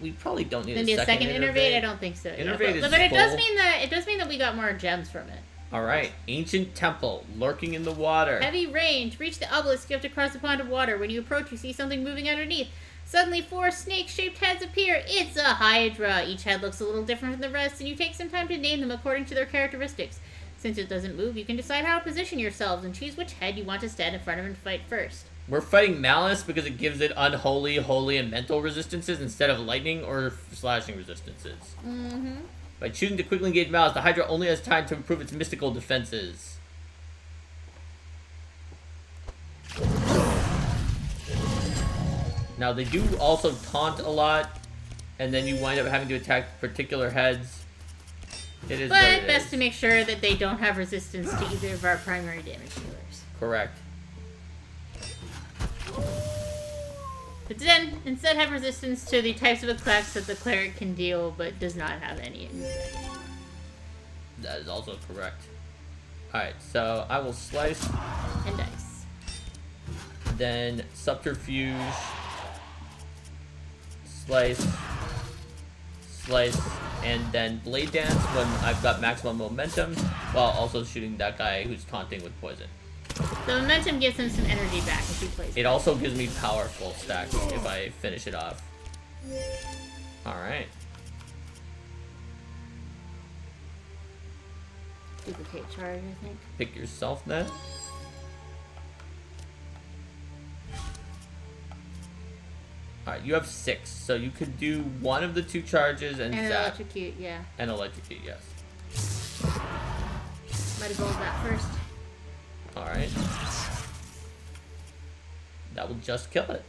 we probably don't need a second innervate. I don't think so. Innervate is but it does mean that we got more gems from it. Alright, Ancient Temple, lurking in the water. Heavy range. Reach the obelisk, you have to cross a pond of water. When you approach, you see something moving underneath. Suddenly, 4 snake-shaped heads appear. It's a hydra. Each head looks a little different from the rest, and you take some time to name them according to their characteristics. Since it doesn't move, you can decide how to position yourselves and choose which head you want to stand in front of and fight first. We're fighting Malice because it gives it unholy, holy, and mental resistances instead of lightning or slashing resistances. Mm-hmm. By choosing to quickly engage Malice, the Hydra only has time to improve its mystical defenses. Now, they do also taunt a lot, and then you wind up having to attack particular heads. It is what it But best is. to make sure that they don't have resistance to either of our primary damage dealers. Correct. But then, instead have resistance to the types of attacks that the cleric can deal, but does not have any instead. That is also correct. Alright, so I will slice, And dice. then subterfuge, slice, slice, and then blade dance when I've got maximum momentum, while also shooting that guy who's taunting with poison. The momentum gives him some energy back as he plays. It also gives me powerful stacks if I finish it off. Alright. Duplicate charge, I think. Pick yourself then. Alright, you have 6, so you could do one of the 2 charges and And zap. electrocute, yeah. And electrocute, yes. Might as well do that first. Alright. That will just kill it.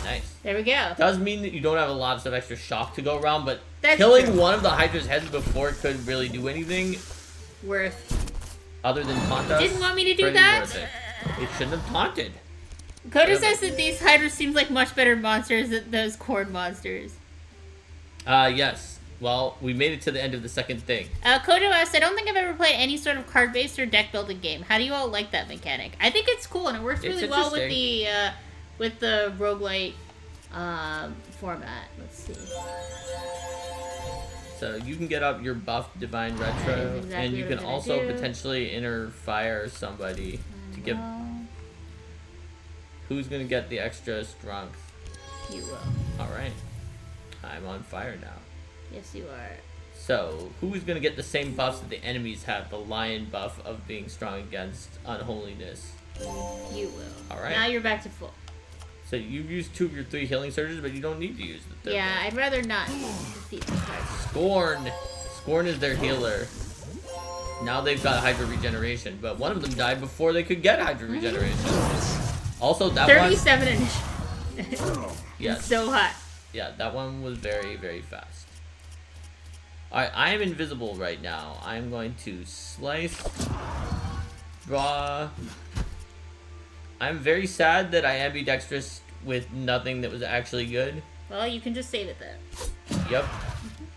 Nice. There we go. Does mean that you don't have a lot of extra shock to go around, but That's killing true. one of the Hydra's heads before it could really do anything Worth. other than taunt us. Didn't want me to do pretty that? worth it. It shouldn't have taunted. Coda Yeah, says but- that these Hydras seems like much better monsters than those Cord monsters. Yes. Well, we made it to the end of the second thing. Kodo asks, I don't think I've ever played any sort of card-based or deck-building game. How do you all like that mechanic? I think it's cool, and it works It's really well interesting. with the roguelite format. Let's see. So you can get up your buff Divine Retro, That is exactly and you what can I'm gonna also do. potentially inner fire somebody to give. Who's gonna get the extra strength? You will. All right, I'm on fire now. Yes, you are. So who's gonna get the same buffs that the enemies have? The lion buff of being strong against unholiness. You will. All right. Now you're back to full. So you've used 2 of your 3 healing surges, but you don't need to use the third Yeah, one. I'd rather not defeat the card. Scorn. Scorn is their healer. Now they've got Hydra regeneration, but one of them died before they could get Hydra regeneration. Also, that 37 one. initiative. Yes. So hot. Yeah, that one was very, very fast. Alright, I am invisible right now. I'm going to slice, draw. I'm very sad that I ambidextrous with nothing that was actually good. Well, you can just save it then. Yep.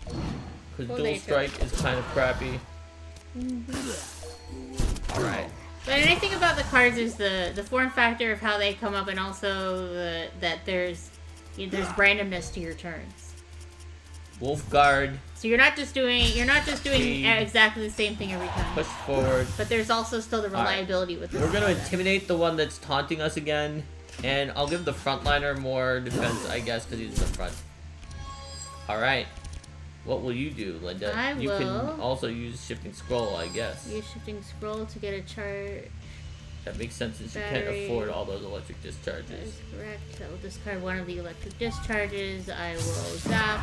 Because Full dual nature. strike is kind of crappy. Alright. But the nice thing about the cards is the form factor of how they come up, and also that there's randomness to your turns. Wolfguard, So you're not just doing Speed. exactly the same thing every time. push forward. But there's also still the Alright. reliability with this. We're going to intimidate the one that's taunting us again. And I'll give the frontliner more defense, I guess, because he's in the front. Alright. What will you do, Linda? I You can will also use Shifting Scroll, I guess. Use shifting scroll to get a charge. That makes sense since you Battery. can't afford all those electric That discharges. is correct. I will discard one of the electric discharges. I will zap.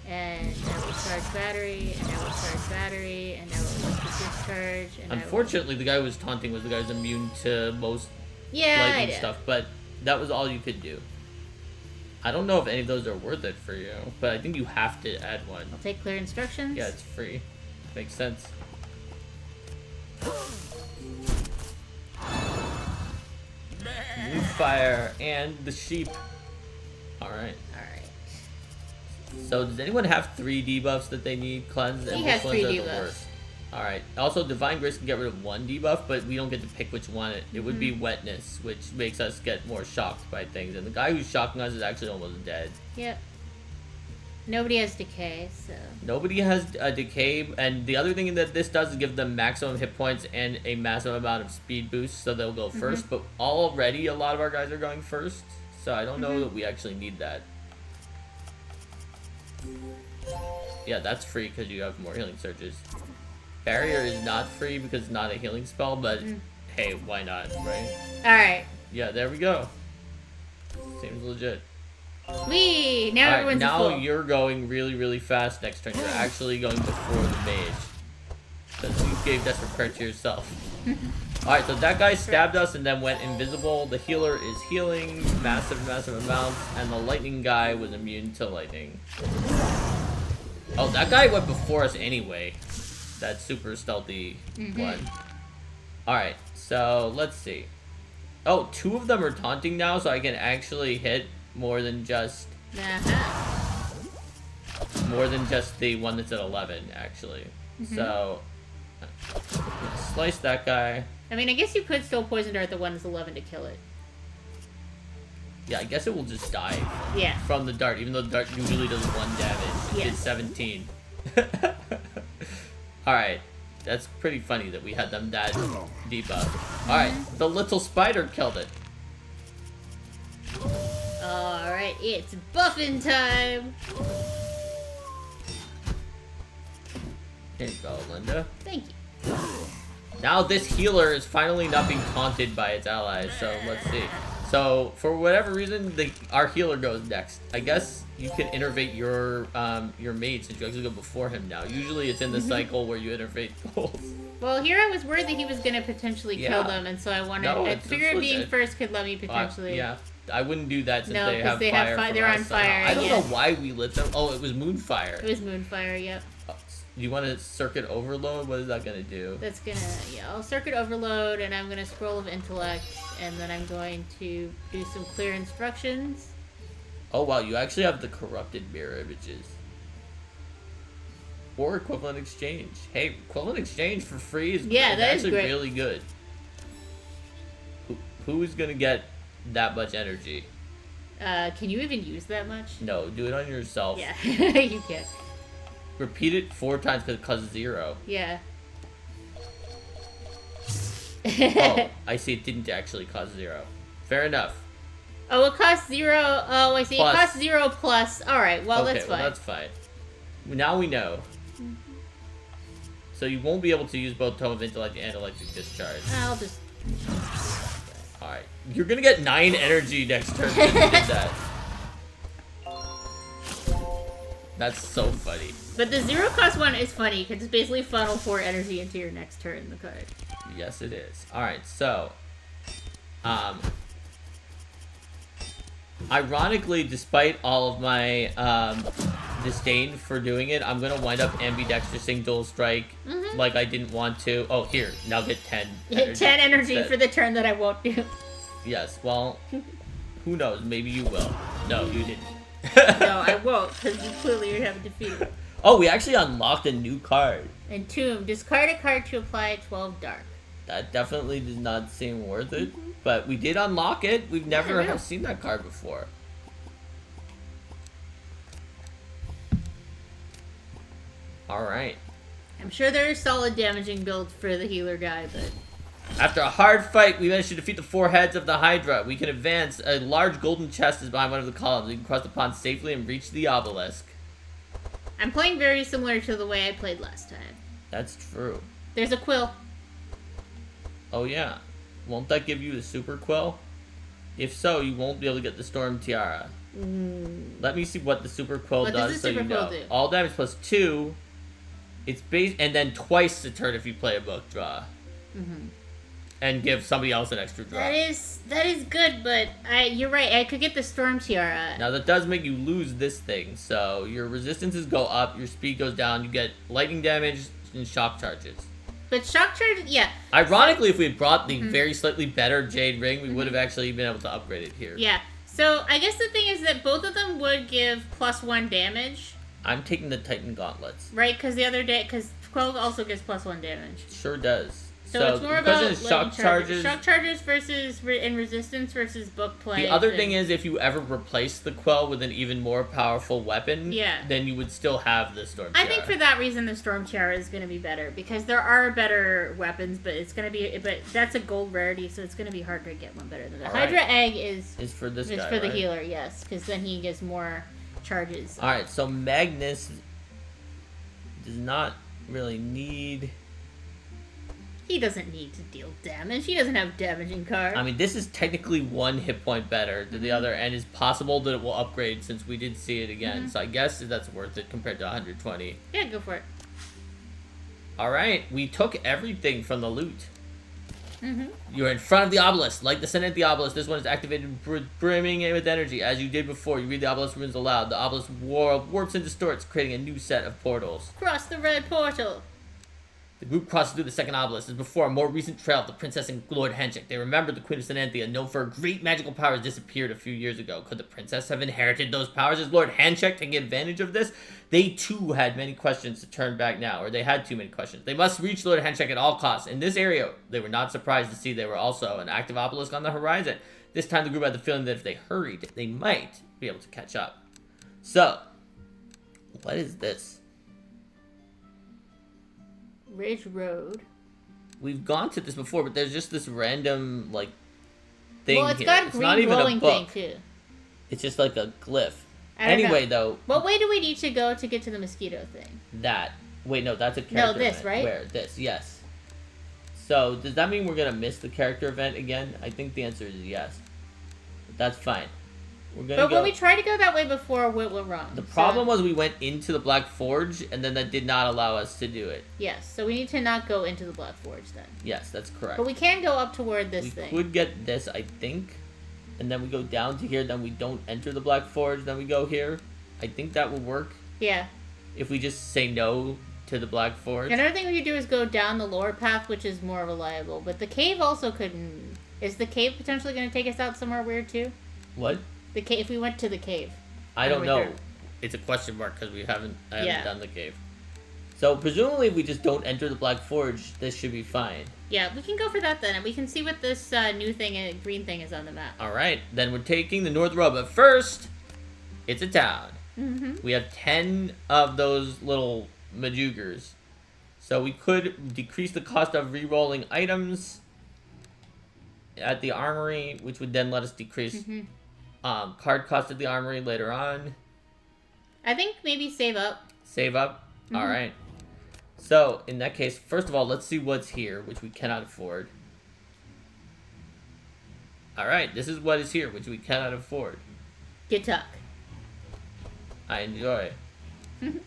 And I will charge battery. And I will charge battery. And I will electric discharge. And Unfortunately, the guy who was taunting was the guy who's immune to most I will... lightning stuff, but that was all you could do. I don't know if any of those are worth it for you, but I think you have to add one. I'll take clear instructions. Yeah, it's free. Makes sense. Blue fire and the sheep. Alright. Alright. So does anyone have 3 debuffs that they need cleansed? And He which has ones 3 are the debuffs. worst? Alright. Also, Divine Grace can get rid of 1 debuff, but we don't get to pick which one. It would be Wetness, which makes us get more shocked by things. And the guy who's shocking us is actually almost dead. Yep. Nobody has decay, so... Nobody has a decay, and the other thing that this does is give them maximum hit points and a massive amount of speed boost, so they'll go first. But already a lot of our guys are going first, so I don't know that we actually need that. Yeah, that's free because you have more healing surges. Barrier is not free because it's not a healing spell, but hey, why not, right? Alright. Yeah, there we go. Seems legit. Whee! Now everyone's now full. you're going really, really fast next turn. You're actually going before the mage. Because you gave Desperate Prayer to yourself. Alright, so that guy stabbed us and then went invisible. The healer is healing massive amounts. And the lightning guy was immune to lightning. Oh, that guy went before us anyway. That super stealthy one. Alright, so let's see. Oh, 2 of them are taunting now, so I can actually hit more than just... More than just the one that's at 11, actually. So, slice that guy. I mean, I guess you could still poison dart the one that's 11 to kill it. Yeah, I guess it will just die. Yeah. From the dart, even though the dart usually does 1 damage. It did 17. Alright. That's pretty funny that we had them that debuff. Alright, the little spider killed it. Alright, it's buffing time! Here you go, Linda. Thank you. Now this healer is finally not being taunted by its allies, so let's see. So, for whatever reason, our healer goes next. I guess you can innervate your mate since you actually go before him now. Usually it's in the cycle where you innervate goals. Well, here I was worried that he was going to potentially kill them, and so I wanted... I figured being first could let me potentially... Yeah, I wouldn't do that since they have fire. They're on fire. I don't know why we lit them. Oh, it was Moonfire. It was Moonfire, yep. You want to Circuit Overload? What is that going to do? That's going to... Yeah, I'll Circuit Overload, and I'm going to Scroll of Intellect, and then I'm going to do some clear instructions. Oh, wow, you actually have the Corrupted Mirror Images. Or Equivalent Exchange. Hey, Equivalent Exchange for free is actually great. Really good. Who's going to get that much energy? Can you even use that much? No, do it on yourself. Yeah, you can. Repeat it 4 times because it costs 0. Yeah. Oh, I see it didn't actually cost 0. Fair enough. Oh, it costs 0. Oh, I see. Plus. It costs 0 plus. Alright, well, that's fine. Well, that's fine. Now we know. So you won't be able to use both Tome of Intellect and Electric Discharge. I'll just... Alright. You're gonna get 9 energy next turn if you did that. That's so funny. But the 0 cost one is funny, because it's basically funnel 4 energy into your next turn, the card. Yes, it is. Alright, so... Ironically, despite all of my disdain for doing it, I'm gonna wind up ambidextrousing Dual Strike like I didn't want to. Oh, here, now get 10 energy. 10 energy for the turn that I won't do. Yes, well, who knows? Maybe you will. No, you didn't. No, I won't, because you clearly have defeated. Oh, we actually unlocked a new card. Entomb. Discard a card to apply 12 dark. That definitely did not seem worth it, but we did unlock it. We've never seen that card before. Alright. I'm sure there are solid damaging builds for the healer guy, but... After a hard fight, we managed to defeat the 4 heads of the Hydra. We can advance. A large golden chest is behind one of the columns. We can cross the pond safely and reach the obelisk. I'm playing very similar to the way I played last time. That's true. There's a quill. Oh yeah. Won't that give you the super quill? If so, you won't be able to get the storm tiara. Let me see what the super quill does so you know. All damage plus 2. It's base and then twice the turn if you play a book draw. And give somebody else an extra draw. That is good, but you're right. I could get the storm tiara. Now that does make you lose this thing. So your resistances go up, your speed goes down. You get lightning damage and shock charges. But shock charge, yeah. Ironically, if we had brought the very slightly better Jade Ring, we would have actually been able to upgrade it here. Yeah. So I guess the thing is that both of them would give +1 damage. I'm taking the Titan Gauntlets. Right, because because Quill also gives +1 damage. Sure does. So it's more about shock charges. Shock charges versus in resistance versus book play. The other thing is, if you ever replace the Quell with an even more powerful weapon, then you would still have the Storm Tiara. I think for that reason, the Storm Tiara is going to be better because there are better weapons, but it's going to be that's a gold rarity, so it's going to be hard to get one better than that. Hydra Egg is for this guy, for the healer, yes, because then he gets more charges. All right, so Magnus does not really need He doesn't need to deal damage. He doesn't have damaging cards. I mean, this is technically 1 hit point better than the other, and it's possible that it will upgrade since we did see it again. So I guess that's worth it compared to 120. Yeah, go for it. Alright, we took everything from the loot. You're in front of the obelisk. Like the Senate of the obelisk, this one is activated, brimming with energy. As you did before, you read the obelisk runes aloud. The obelisk warps and distorts, creating a new set of portals. Cross the red portal. The group crosses through the second obelisk. As before, a more recent trail of the princess and Lord Henchik. They remembered the Queen of Senanthia, known for her great magical powers, disappeared a few years ago. Could the princess have inherited those powers as Lord Henchik to get advantage of this? They too had many questions to turn back now, or they had too many questions. They must reach Lord Henchik at all costs. In this area, they were not surprised to see there were also an active obelisk on the horizon. This time the group had the feeling that if they hurried, they might be able to catch up. So, what is this? Ridge Road. We've gone to this before, but there's just this random, like, thing Well, it's here. got a It's green not even a glowing book. thing, too. It's just like a glyph. I don't Anyway, know. though, What way do we need to go to get to the mosquito thing? that. Wait, no, that's a character this, event. right? Where? This, yes. So, does that mean we're going to miss the character event again? I think the answer is yes. But that's fine. We're going to But go... when we tried to go that way before, we went wrong. The problem was we went into the Black Forge, and then that did not allow us to do it. Yes, so we need to not go into the Black Forge then. Yes, that's correct. But we can go up toward this we thing. could get this, I think. And then we go down to here, then we don't enter the Black Forge, then we go here. I think that will work. Yeah. If we just say no to the Black Forge. Another thing we could do is go down the lore path, which is more reliable. But the cave also couldn't... Is the cave potentially going to take us out somewhere weird too? What? The cave. If we went to the cave. I don't we know. sure? It's a question mark because I haven't Yeah. done the cave. So presumably if we just don't enter the Black Forge, this should be fine. Yeah, we can go for that then. And we can see what this new thing, green thing is on the map. Alright, then we're taking the North Road. But first, it's a town. We have 10 of those little Majugers. So we could decrease the cost of re-rolling items at the armory, which would then let us decrease card cost at the armory later on. I think maybe save up. Save up? Alright. So, in that case, first of all, let's see what's here, which we cannot afford. Alright, this is what is here, which we cannot afford. Gituk. I enjoy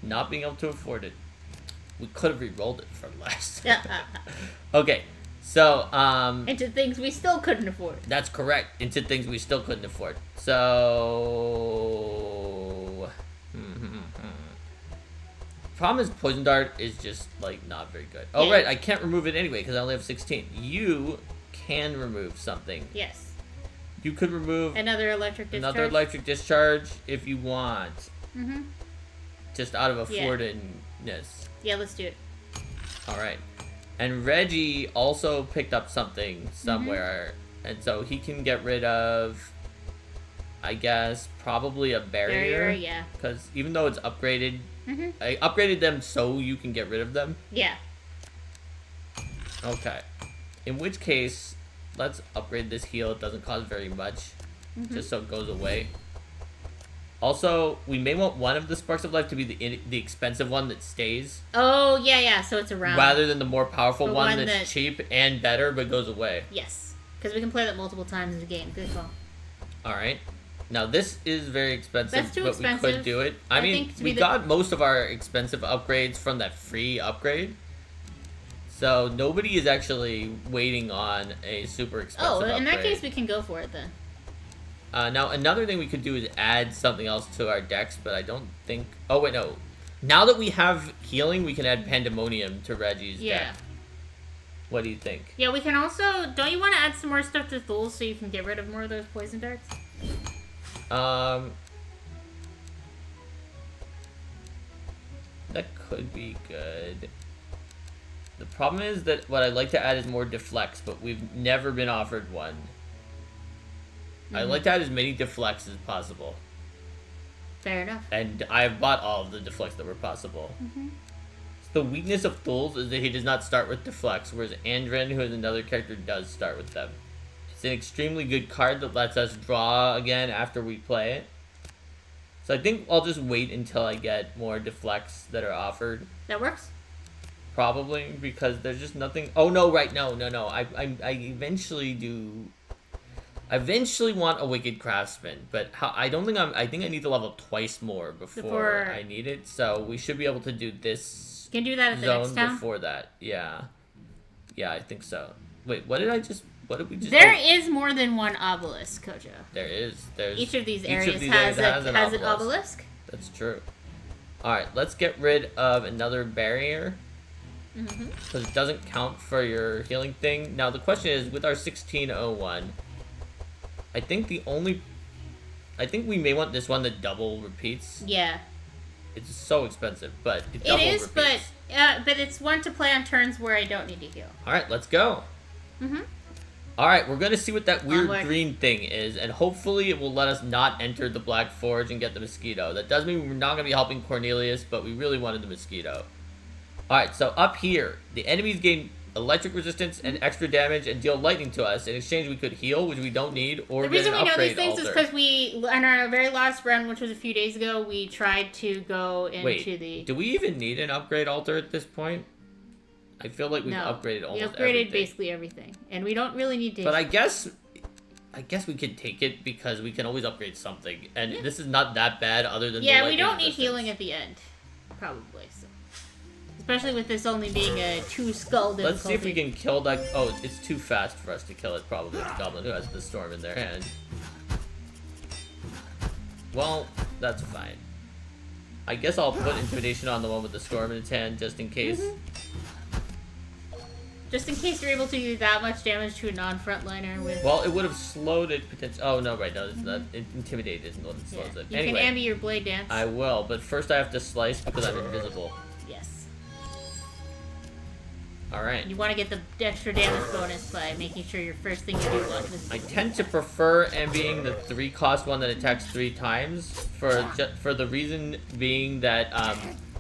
not being able to afford it. We could have re-rolled it for less. Okay, so, Into things we still couldn't afford. that's correct. Into things we still couldn't afford. So... Problem is, Poison Dart is just, like, not very good. Oh, Yeah. right, I can't remove it anyway, because I only have 16. You can remove something. Yes. You could remove Another electric discharge. another electric discharge if you want. Just out of Yeah. affordedness. Yeah, let's do it. Alright. And Reggie also picked up something somewhere. And so he can get rid of, I guess, probably a barrier. Yeah. Because even though it's upgraded, I upgraded them so you can get rid of them. Yeah. Okay. In which case, let's upgrade this heal. It doesn't cost very much. Just so it goes away. Also, we may want one of the Sparks of Life to be the expensive one that stays. Oh, yeah, so it's around. Rather than the more powerful The one one that's that- cheap and better but goes away. Yes. Because we can play that multiple times in the game. Good call. Alright. Now, this is very expensive, That's too but we expensive. could do it. I mean, think to we be the- got most of our expensive upgrades from that free upgrade. So, nobody is actually waiting on a super expensive Oh, in that upgrade. case, we can go for it then. Now, another thing we could do is add something else to our decks, but I don't think... Oh, wait, no. Now that we have healing, we can add Pandemonium to Reggie's deck. What do you think? Yeah, we can also... Don't you want to add some more stuff to Thule so you can get rid of more of those poison darts? That could be good. The problem is that what I'd like to add is more deflects, but we've never been offered one. I'd like to add as many deflects as possible. Fair enough. And I've bought all of the deflects that were possible. The weakness of Thuls is that he does not start with deflects, whereas Andren, who is another character, does start with them. It's an extremely good card that lets us draw again after we play it. So I think I'll just wait until I get more deflects that are offered. That works? probably, because there's just nothing. Oh no, right? No. I eventually do. I eventually want a Wicked Craftsman, but I don't think I think I need to level up twice more before I need it. So we should be able to do this. You can do that at the next town before that. Yeah, I think so. Wait, what did we just? There is more than one obelisk, Kojo. There is. There's each of these areas has an obelisk. That's true. All right, let's get rid of another barrier. Because it doesn't count for your healing thing. Now the question is, with our 1601, I think we may want this one that double repeats. Yeah. It's so expensive, but it is. Repeats. But it's one to play on turns where I don't need to heal. All right, let's go. All right, we're gonna see what that weird green thing is, and hopefully it will let us not enter the Black Forge and get the mosquito. That does mean we're not gonna be helping Cornelius, but we really wanted the mosquito. All right, so up here, the enemies gain electric resistance and extra damage and deal lightning to us. In exchange, we could heal, which we don't need, or the reason get an we know these upgrade things altar. is because we, on our very last run, which was a few days ago, we tried to go into Wait, do we even need an upgrade altar at this point? I feel like we've upgraded almost everything. Basically everything, and we don't really need to. But I guess we could take it because we can always upgrade something, and this is not that bad. Other than we don't need healing at the end, probably. So. Especially with this only being a 2 skull difficulty. Let's see if we can kill that. Oh, it's too fast for us to kill it. Probably the goblin who has the storm in their hand. Well, that's fine. I guess I'll put intimidation on the one with the storm in its hand just in case. Just in case you're able to do that much damage to a non-frontliner with... Well, it would have slowed it potentially. Oh, no, right, no, it's not. Intimidate isn't what slows it. You can ambi your blade dance. I will, but first I have to slice because I'm invisible. Yes. Alright. You want to get the extra damage bonus by making sure your first thing you do is invisible. I tend to prefer ambiing the 3-cost one that attacks 3 times for the reason being that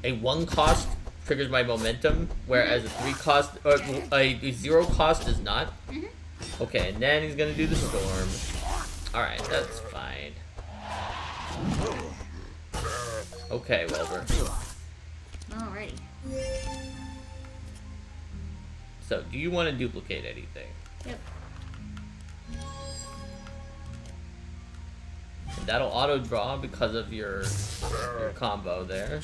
a 1-cost triggers my momentum, whereas a 3-cost or a 0-cost does not. Okay, and then he's gonna do the storm. All right, that's fine. Okay, Wilbur. Alrighty. So, do you want to duplicate anything? Yep. And that'll auto draw because of your combo there.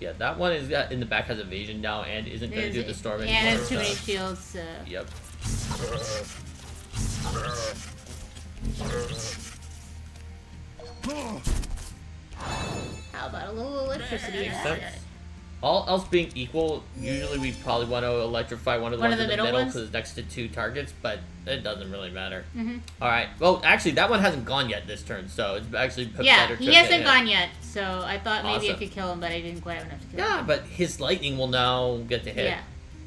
Yeah, that one is in the back has evasion now and isn't going to do the storm anymore. Yeah, it's too many shields. So. Yep. How about a little electricity? All else being equal, usually we probably want to electrify one of the ones in the middle because it's next to 2 targets, but it doesn't really matter. Alright, well, actually, that one hasn't gone yet this turn, so it's actually better to he hasn't gone yet, so I thought maybe I could kill him, but I didn't quite have enough to kill him. Yeah, but his lightning will now get to hit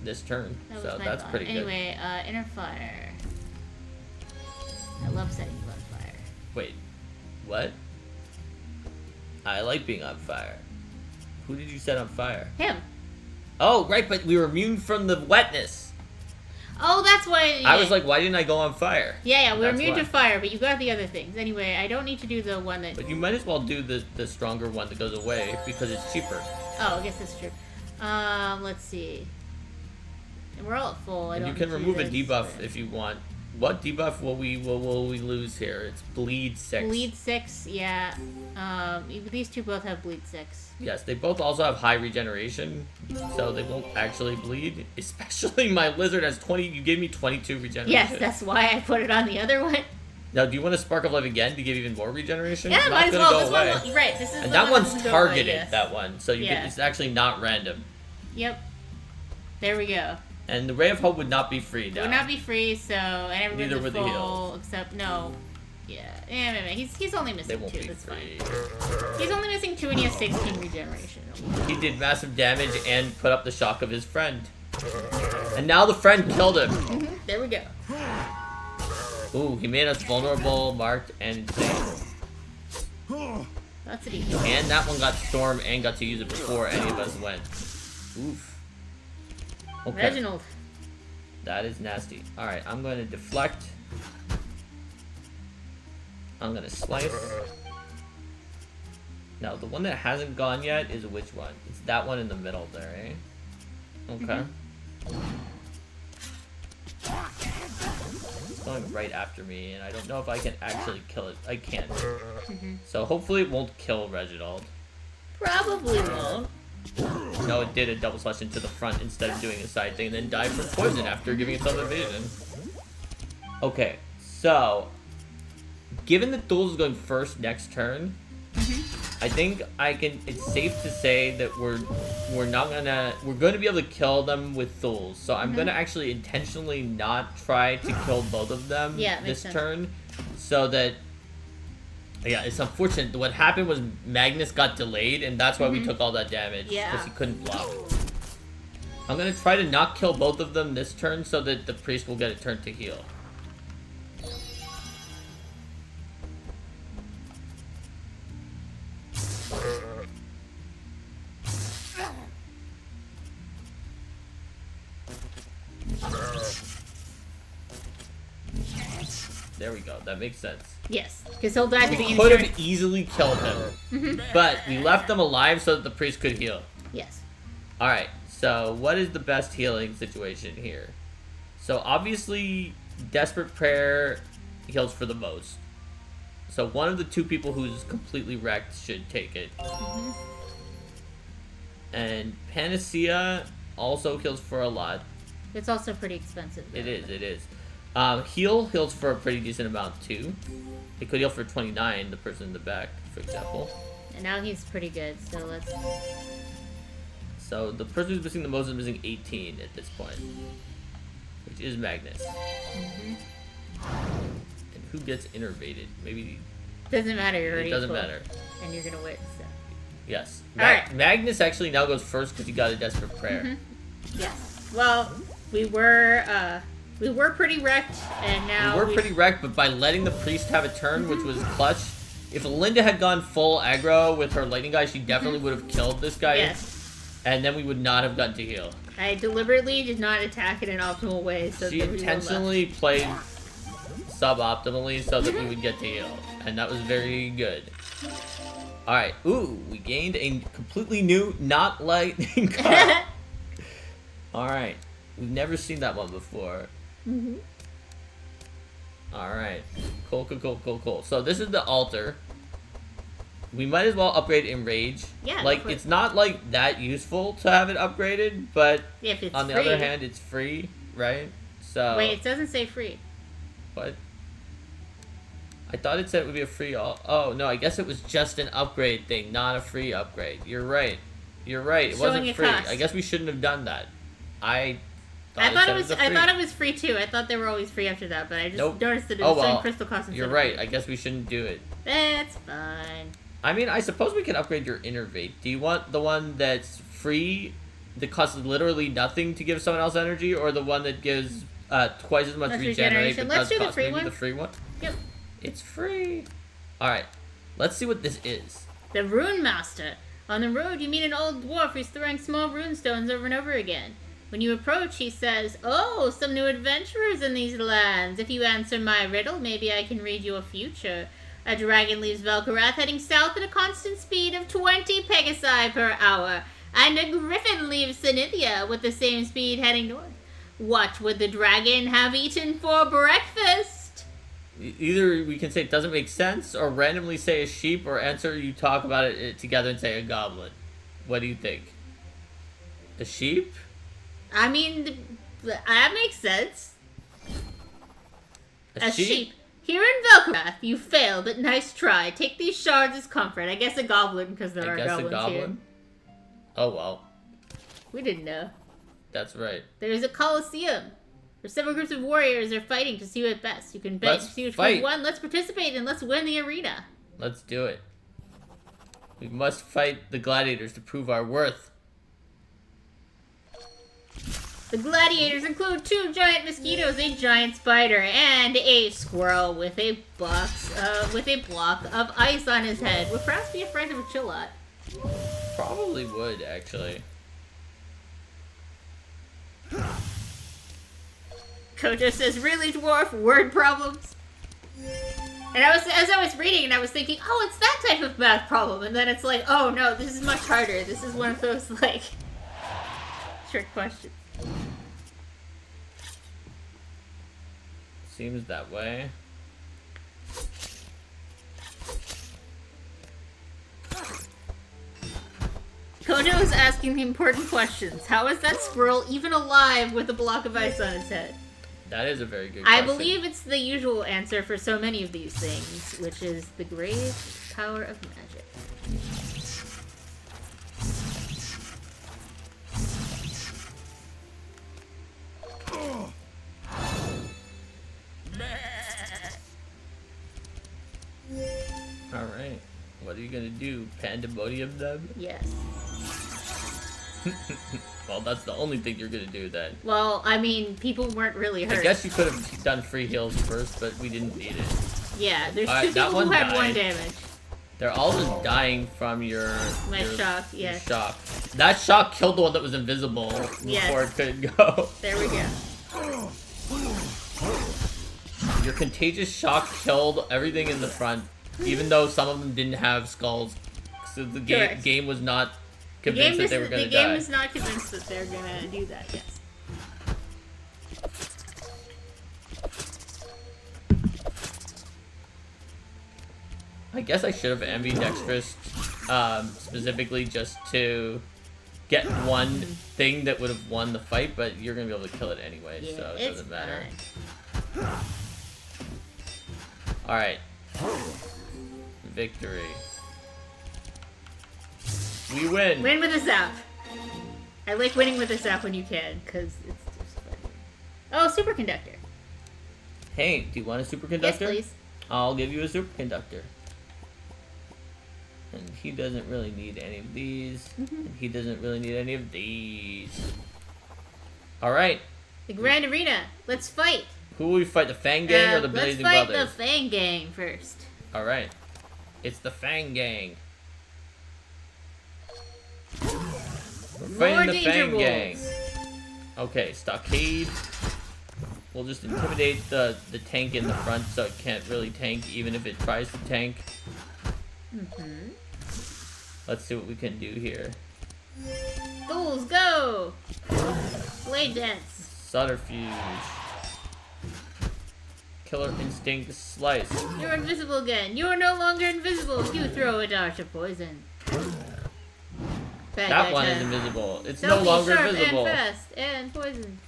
this turn, so that's pretty good. Anyway, inner fire. I love setting you on fire. Wait, what? I like being on fire. Who did you set on fire? Him. Oh, right, but we were immune from the wetness. Oh, that's why... I was like, why didn't I go on fire? Yeah, we're immune to fire, but you got the other things. Anyway, I don't need to do the one that... But you might as well do the stronger one that goes away, because it's cheaper. Oh, I guess that's true. Let's see. And we're all at full. And you can remove a debuff if you want. What debuff will we lose here? It's bleed 6. Bleed 6, yeah. These two both have bleed 6. Yes, they both also have high regeneration, so they won't actually bleed. Especially my lizard has 20. You gave me 22 regeneration. Yes, that's why I put it on the other one. Now, do you want to Spark of Life again to give even more regeneration? Yeah, might as well. This one, right? This is. And that one's targeted. Yes. That one, so it's actually not random. Yep. There we go. And the Ray of Hope would not be free now. It would not be free, so and everyone's neither would the heals. Except no. Yeah, he's only missing 2. They won't be That's free. Fine. He's only missing 2, and he has 16 regeneration. He did massive damage and put up the shock of his friend. And now the friend killed him. There we go. Ooh, he made us vulnerable, marked, and insane. That's it. Easy. And that one got storm and got to use it before any of us went. Oof. Okay. Reginald. That is nasty. Alright, I'm going to deflect. I'm going to slice. Now, the one that hasn't gone yet is which one? It's that one in the middle there, eh? Okay. It's going right after me, and I don't know if I can actually kill it. I can't. So hopefully it won't kill Reginald. Probably won't. No, it did a double slash into the front instead of doing a side thing, and then died from poison after giving itself evasion. Okay, so given that Thule is going first next turn, I think it's safe to say that we're going to be able to kill them with Thules. So I'm going to actually intentionally not try to kill both of them this turn, so that it's unfortunate. What happened was Magnus got delayed, and that's why we took all that damage, because he couldn't block. I'm going to try to not kill both of them this turn so that the priest will get a turn to heal. There we go. That makes sense. Yes, because he'll die at the beginning. We could have easily killed him, but we left him alive so that the priest could heal. Yes. All right. So, what is the best healing situation here? So, obviously, Desperate Prayer heals for the most. So, one of the two people who's completely wrecked should take it. And Panacea also heals for a lot. It's also pretty expensive. It is. Heals for a pretty decent amount too. It could heal for 29, the person in the back, for example. And now he's pretty good, so let's... So the person who's missing the most is missing 18 at this point, which is Magnus. And who gets innervated? Maybe... Doesn't matter, you're already It doesn't full. matter. And you're gonna win, so... Yes. Alright. Magnus actually now goes first because he got a Desperate Prayer. Yes. Well, we were pretty wrecked, and now we were pretty wrecked, but by letting the priest have a turn, which was clutch, if Linda had gone full aggro with her lightning guy, she definitely would have killed this guy. Yes. And then we would not have gotten to heal. I deliberately did not attack in an optimal way, so she intentionally played suboptimally so that we would get to heal, and that was very good. All right. Ooh, we gained a completely new not lightning card. All right. We've never seen that one before. All right. Cool. So this is the altar. We might as well upgrade Enrage. Yeah. Like, it's not, like, that useful to have it upgraded, but if it's on the other hand, it's free, right? So... Wait, it doesn't say free. What? I thought it said it would be a free... Oh, no, I guess it was just an upgrade thing, not a free upgrade. You're right. It wasn't free. I guess we shouldn't have done that. I thought it was free too. I thought they were always free after that, but I just noticed that it was saying crystal cost. You're right. I guess we shouldn't do it. That's fine. I mean, I suppose we can upgrade your Innervate. Do you want the one that's free, that costs literally nothing to give someone else energy, or the one that gives twice as much regeneration? Let's do the free one. The free one. Yep. It's free. All right. Let's see what this is. The Rune Master. On the road, you meet an old dwarf who's throwing small rune stones over and over again. When you approach, he says, "Oh, some new adventurers in these lands. If you answer my riddle, maybe I can read you a future. A dragon leaves Velkorath heading south at a constant speed of 20 pegasi per hour, and a griffin leaves Synithia with the same speed heading north. What would the dragon have eaten for breakfast?" Either we can say it doesn't make sense, or randomly say a sheep, or answer you talk about it together and say a goblin. What do you think? A sheep? I mean, that makes sense. A sheep. Here in Velkorath, you failed, but nice try. Take these shards as comfort. I guess a goblin, because there are goblins here. Oh, well. We didn't know. That's right. There's a coliseum, where several groups of warriors are fighting to see who is best. You can bet to see which one won. Let's participate and let's win the arena. Let's do it. We must fight the gladiators to prove our worth. The gladiators include 2 giant mosquitoes, a giant spider, and a squirrel with a block of ice on his head. Would perhaps be a friend of a Chillot. Probably would, actually. Kojo says, "Really, dwarf? Word problems?" And as I was reading, and I was thinking, oh, it's that type of math problem, and then it's like, oh no, this is much harder. This is one of those like trick questions. Seems that way. Kojo is asking the important questions. How is that squirrel even alive with a block of ice on his head? That is a very good question. I believe it's the usual answer for so many of these things, which is the great power of magic. Alright. What are you gonna do? Pandemonium them? Yes. Well, that's the only thing you're gonna do then. Well, I mean, people weren't really hurt. I guess you could have done free heals first, but we didn't need it. Yeah, there's Alright, two people who had died. 1 damage. They're all just dying from your shock, yes. shock. That shock killed the one that was invisible before it couldn't go. There we go. Your contagious shock killed everything in the front, even though some of them didn't have skulls. So the game was not convinced that they were going to die. The game is not convinced that they're going to do that, yes. I guess I should have ambidextrous specifically just to get one thing that would have won the fight, but you're going to be able to kill it anyway, Yeah, so it it's doesn't matter. fine. Alright. Victory. We win! Win with a zap. I like winning with a zap when you can, because it's just fun. Oh, superconductor. Hey, do you want a superconductor? Yes, please. I'll give you a superconductor. And he doesn't really need any of these. And he doesn't really need any of these. Alright. The Grand Arena. Let's fight. Who will we fight? The Fang Gang or the Blazing Let's fight Brothers? the Fang Gang first. Alright. It's the Fang Gang. We're fighting More the danger Fang wolves. Gang. Okay, stockade. We'll just intimidate the tank in the front so it can't really tank even if it tries to tank. Let's see what we can do here. Ghouls, go! Blade dance. Subterfuge. Killer instinct slice. You're invisible again. You are no longer invisible. You throw a dart of poison. Bad That guy one time. is invisible. It's Stealthy, no longer sharp, invisible. and fast, and poison.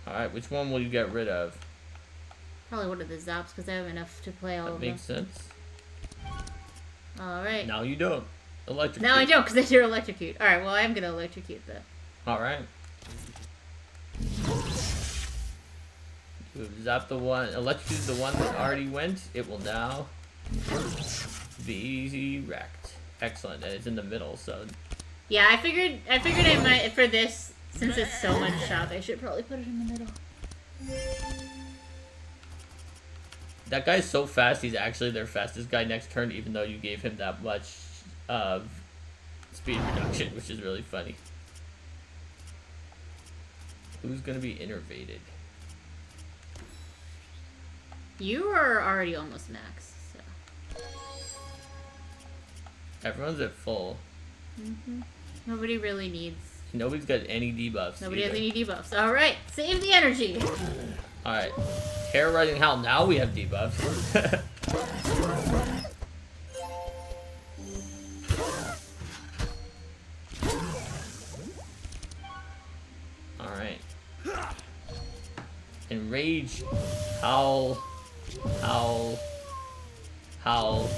Alright, which one will you get rid of? Probably one of the Zops, because I have enough to play all That of them. makes sense. Alright. Now you don't. Electrocute. Now I don't, because I do electrocute. Alright, well, I'm going to electrocute them. Alright. Zap the one, electrocute the one that already went. It will now be wrecked. Excellent, and it's in the middle, so. Yeah, I figured I might, for this, since it's so much shock, I should probably put it in the middle. That guy's so fast, he's actually their fastest guy next turn, even though you gave him that much speed reduction, which is really funny. Who's gonna be innervated? You are already almost max, so. Everyone's at full. Nobody really needs. Nobody's got any debuffs. Nobody has either. any debuffs. Alright, save the energy! Alright. Terrorizing Hell, now we have debuffs. Alright. Enrage. Howl. Howl. Howl.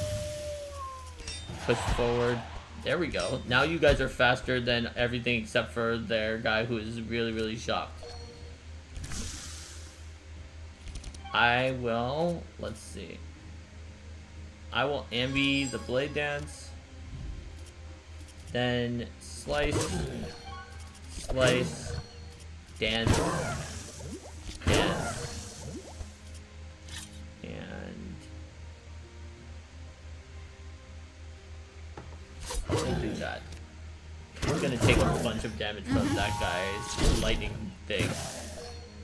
Push forward. There we go. Now you guys are faster than everything except for their guy who is really, really shocked. I will, let's see. I will ambi the blade dance. Then slice, slice, dance, dance, and we'll do that. gonna take a bunch of damage from that guy's lightning thing.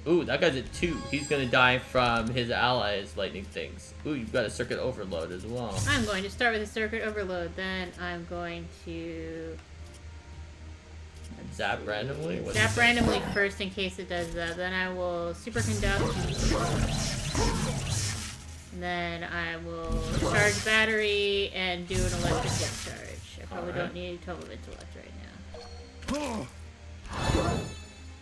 Ooh, that guy's at 2. He's gonna die from his allies' lightning things. Ooh, you've got a circuit overload as well. I'm going to start with a circuit overload. Then I'm going to Zap randomly? zap randomly first in case it does that. Then I will superconduct. And then I will charge battery and do an electric discharge. I probably don't need total intellect right now.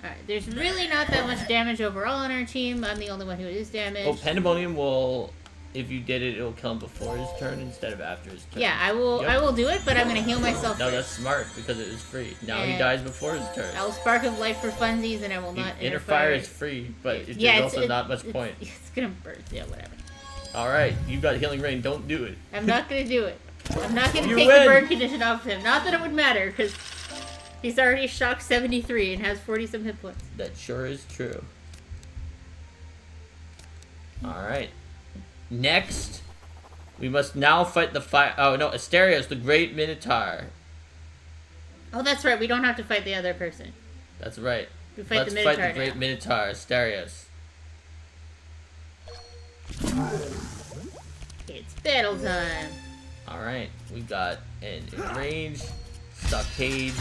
Alright, there's really not that much damage overall on our team. I'm the only one who is damaged. Oh, Pandemonium will, if you did it, it'll kill him before his turn instead of after his turn. Yeah, I will. Yep. I will do it, but I'm gonna heal myself. No, first. that's smart because it is free. Now he And dies before his turn. I will spark of life for funsies, and I will not Inner fire is free, but there's also not much point. It's gonna burst. Yeah, whatever. All right, you've got healing rain. Don't do it. I'm not gonna do it. I'm not gonna You take win. the burn condition off him. Not that it would matter, because he's already shocked 73 and has 40-some hit points. That sure is true. All right. Next, we must now fight the fire. Oh no, Asterios, the Great Minotaur. Oh, that's right. We don't have to fight the other person. That's right. We fight Let's the Minotaur fight the Great now. Minotaur, Asterios. It's battle time. All right, we got an enraged, stockade,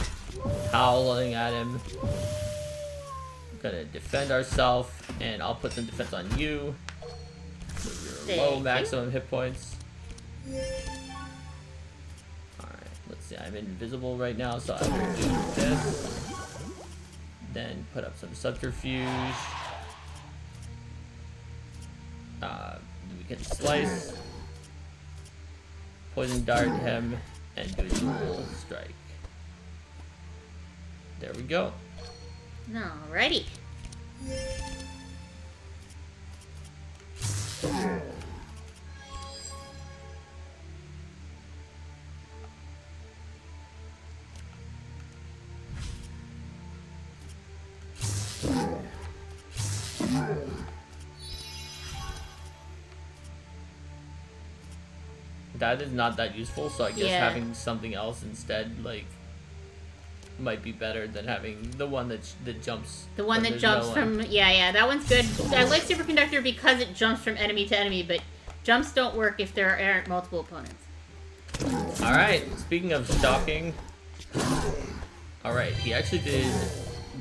howling at him. We're gonna defend ourselves, and I'll put some defense on you. So you're low Thank maximum hit points. All right, let's see. I'm invisible right now, so I will do this. Then put up some subterfuge. We can slice, poison dart him, and do a dual strike. There we go. Alrighty. That is not that useful, so I guess Yeah. having something else instead, like, might be better than having the one that jumps. The one but that there's jumps no from... Yeah, that one's good. I like Superconductor because it jumps from enemy to enemy, but jumps don't work if there aren't multiple opponents. Alright, speaking of stalking. Alright, he actually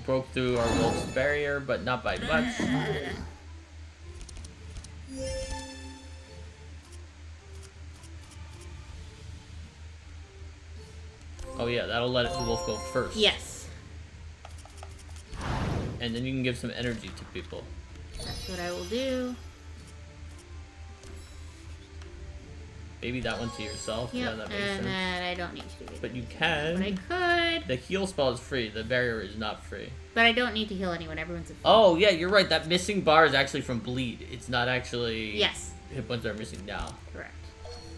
broke through our wolf's barrier, but not by much. Oh yeah, that'll let the wolf go first. Yes. And then you can give some energy to people. That's what I will do. Maybe that one to yourself. Yep, Yeah, that makes and sense. then I don't need to do it. But you But can. I could. The heal spell is free. The barrier is not free. But I don't need to heal anyone. Everyone's a Oh yeah, you're right. That missing bar is actually from bleed. It's not actually. Yes. Hit points are missing now. Correct.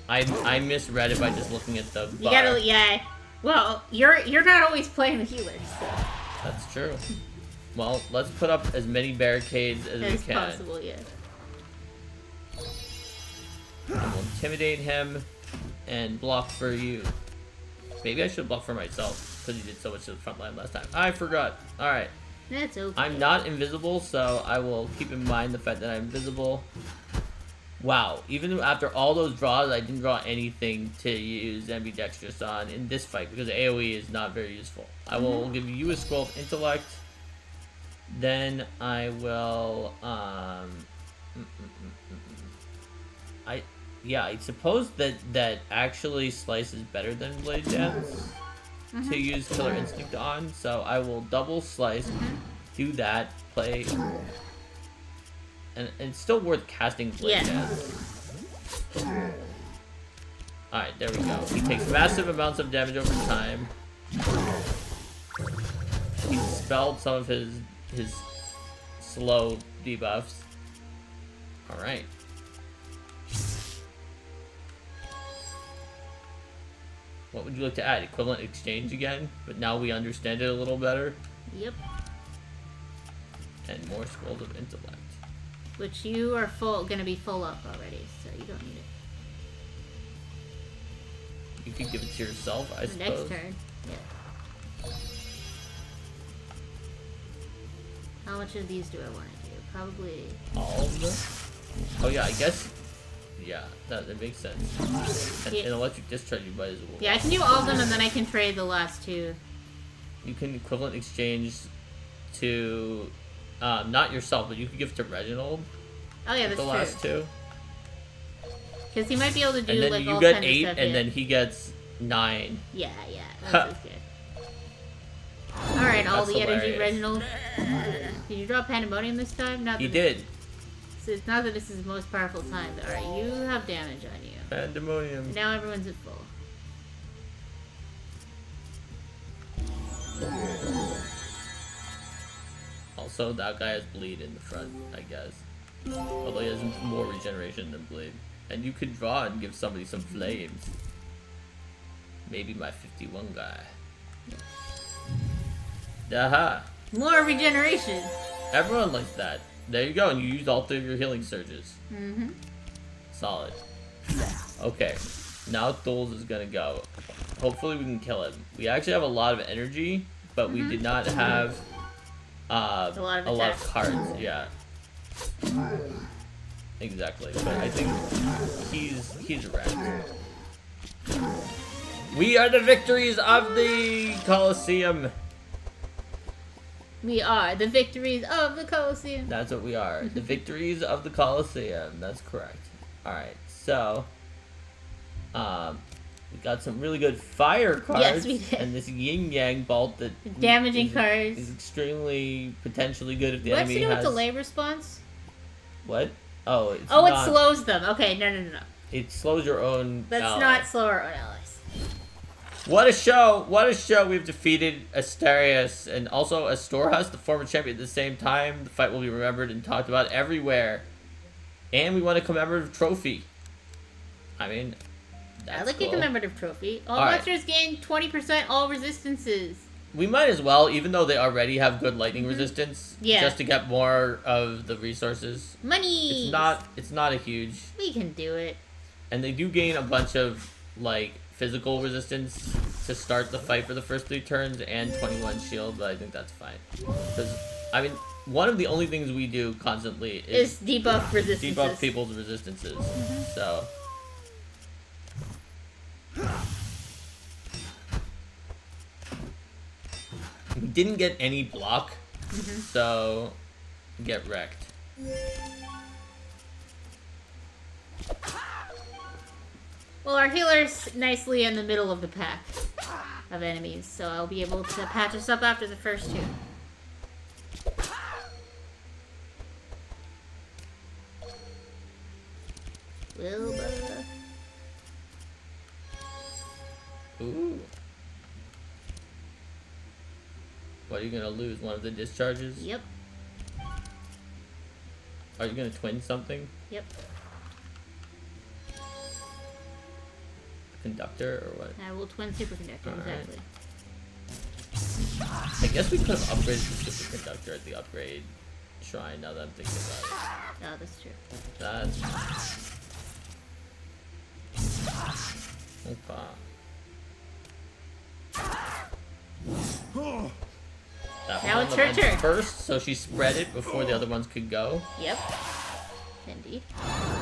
I misread it by just looking at the bar. You gotta, yeah. Well, you're not always playing the healers, so. That's true. Well, let's put up as many barricades as we As can. possible, yeah. And we'll intimidate him and block for you. Maybe I should block for myself because he did so much to the front line last time. I forgot. All right. That's okay. I'm not invisible, so I will keep in mind the fact that I'm invisible. Wow, even after all those draws, I didn't draw anything to use ambidextrous on in this fight because AoE is not very useful. I will give you a scroll of intellect. Then I will, I suppose that actually Slice is better than Blade Dance to use Killer Instinct on. So I will double Slice, do that, play. And it's still worth casting Blade Dance. Alright, there we go. He takes massive amounts of damage over time. He dispelled some of his slow debuffs. Alright. What would you like to add? Equivalent exchange again? But now we understand it a little better. Yep. And more scrolls of intellect. Which you are gonna be full up already, so you don't need it. You could give it to yourself, I The suppose. next turn. Yeah. How much of these do I want to do? Probably... All of them? Oh yeah, I guess... Yeah, that makes sense. And Yeah. an electric discharge you might as well. Yeah, I can do all of them and then I can trade the last two. You can equivalent exchange to... not yourself, but you could give to Reginald. Oh yeah, that's the true. last two. Because he might be able to do And then like you all get kinds 8, of stuff. and yeah. then he gets 9. Yeah, that's good. Alright, all That's the energy, hilarious. Reginald. Did you draw Pandemonium this time? Not He that did. So it's not that this is his most powerful time. Alright, you have damage on you. Pandemonium. Now everyone's at full. Also, that guy has bleed in the front, I guess. Although he has more regeneration than bleed. And you could draw and give somebody some flames. Maybe my 51 guy. Aha! More regeneration! Everyone likes that. There you go, and you used all 3 of your healing surges. Mm-hmm. Solid. Okay, now Thules is gonna go. Hopefully we can kill him. We actually have a lot of energy, but we did not have A lot of attacks. cards. Yeah. Exactly. But I think he's wrecked. We are the victories of the Colosseum. We are the victories of the Colosseum. That's what we are. The victories of the Colosseum. That's correct. Alright, so we got some really good fire cards. Yes, we did. And this yin yang bolt that Damaging is, cards. is extremely potentially good if the What's enemy to do with has delay response? what? Oh, it's Oh, not, it slows them. Okay, no. It slows your own That's ally. not slow our own allies. What a show! What a show! We've defeated Asterius and also Astorhus, the former champion, at the same time. The fight will be remembered and talked about everywhere. And we won a commemorative trophy. I mean, that's I like cool. a commemorative trophy. All Alright. monsters gain 20% all resistances. We might as well, even though they already have good lightning resistance, Yeah. just to get more of the resources. Money! It's not a huge, We can do it. and they do gain a bunch of like physical resistance to start the fight for the first 3 turns and 21 shield, but I think that's fine. Because I mean, one of the only things we do constantly Is debuff resistances. debuff people's resistances. So we didn't get any block, so get wrecked. Well, our healer's nicely in the middle of the pack of enemies, so I'll be able to patch us up after the first 2. Wilbur. Ooh. What, are you gonna lose one of the discharges? Yep. Are you gonna twin something? Yep. Conductor or what? I will twin superconductor, Alright. exactly. I guess we could have upgraded the superconductor at the upgrade shrine now that I'm thinking about Oh, that's true. it. That's okay. That Now one it's her went turn. first, so she spread it before the other ones could go. Yep. Indeed.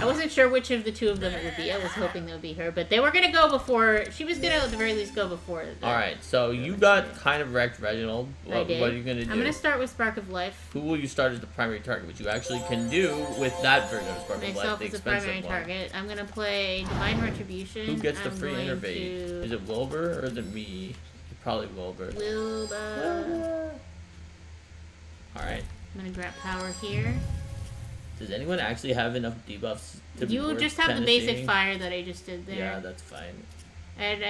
I wasn't sure which of the 2 of them it would be. I was hoping it would be her, but they were gonna go before. She was gonna at the very least go before. Alright, so you got kind of wrecked, Reginald. I What did. are you gonna do? I'm gonna start with Spark of Life. Who will you start as the primary target, which you actually can do with that version of Spark of Life, Myself the as a expensive primary one. target. I'm gonna play Divine Retribution. Who gets the I'm free going innervate? to Is it Wilbur or is it me? Probably Wilbur. Wilbur. Alright. I'm gonna grab power here. Does anyone actually have enough debuffs to be You worth just have the kinda basic seeing? fire that I just did there. Yeah, that's fine. And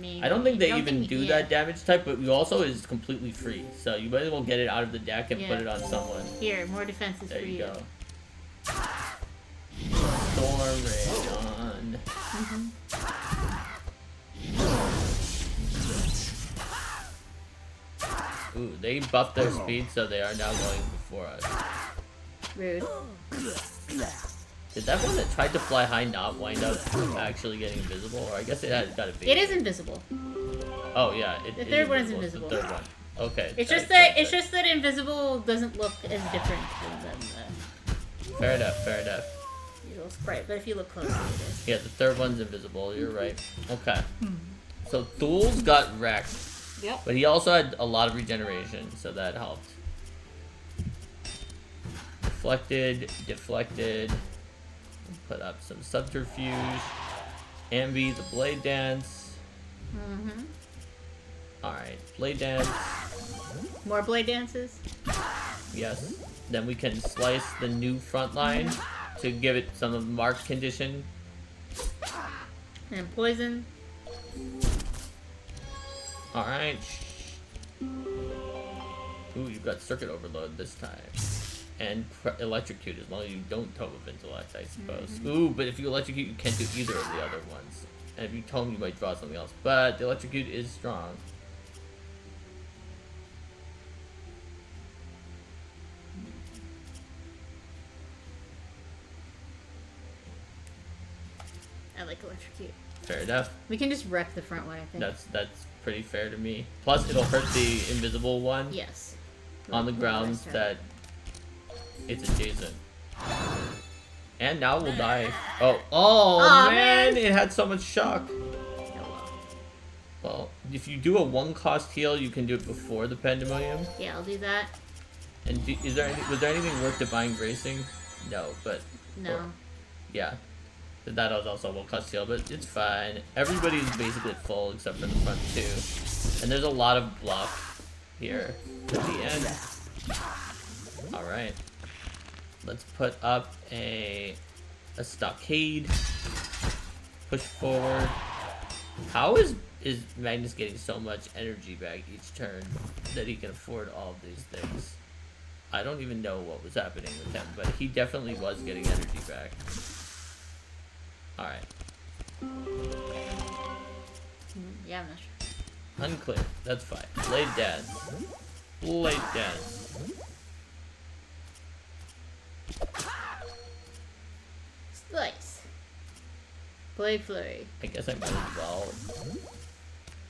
maybe. I don't think they I even think- do yeah. that damage type, but you also is completely free. So you might as well get it out of the deck and Yeah. put it on someone. Here, more defenses There for you you. go. Storm Ray on. Ooh, they buffed their speed, so they are now going before us. Rude. Did that one that tried to fly high not wind up actually getting invisible? Or I guess it had got a bait. It is invisible. Oh yeah, The third one is invisible. The third one. Okay. It's just that invisible doesn't look as different than the Fair enough. Fair enough. usual sprite, but if you look closely, it is. Yeah, the third one's invisible. You're right. Okay. So Thul's got wrecked. Yep. But he also had a lot of regeneration, so that helped. Deflected. Put up some subterfuge. Ambi, the blade dance. Mm-hmm. Alright, blade dance. More blade dances. Yes. Then we can slice the new front line to give it some of the marked condition. And poison. Alright. Ooh, you've got circuit overload this time. And electrocute, as long as you don't tome of intellect, I suppose. Ooh, but if you electrocute, you can't do either of the other ones. And if you tome, you might draw something else. But the electrocute is strong. I like electrocute. Fair enough. We can just wreck the front one, I think. That's pretty fair to me. Plus, it'll hurt the invisible one. Yes. On the grounds that it's adjacent. And now we'll die. Oh, Aw, man! It had so much shock. Hello. Well, if you do a 1-cost heal, you can do it before the Pandemonium. Yeah, I'll do that. And was there anything worth Divine Gracing? No, but... No. Yeah. That was also a 1-cost heal, but it's fine. Everybody's basically full except for the front two. And there's a lot of bluff here at the end. Alright. Let's put up a stockade. Push forward. How is Magnus getting so much energy back each turn that he can afford all of these things? I don't even know what was happening with him, but he definitely was getting energy back. Alright. Yeah, I'm not sure. Unclear. That's fine. Blade dance. Blade dance. Slice. Blade flurry. I guess I might as well.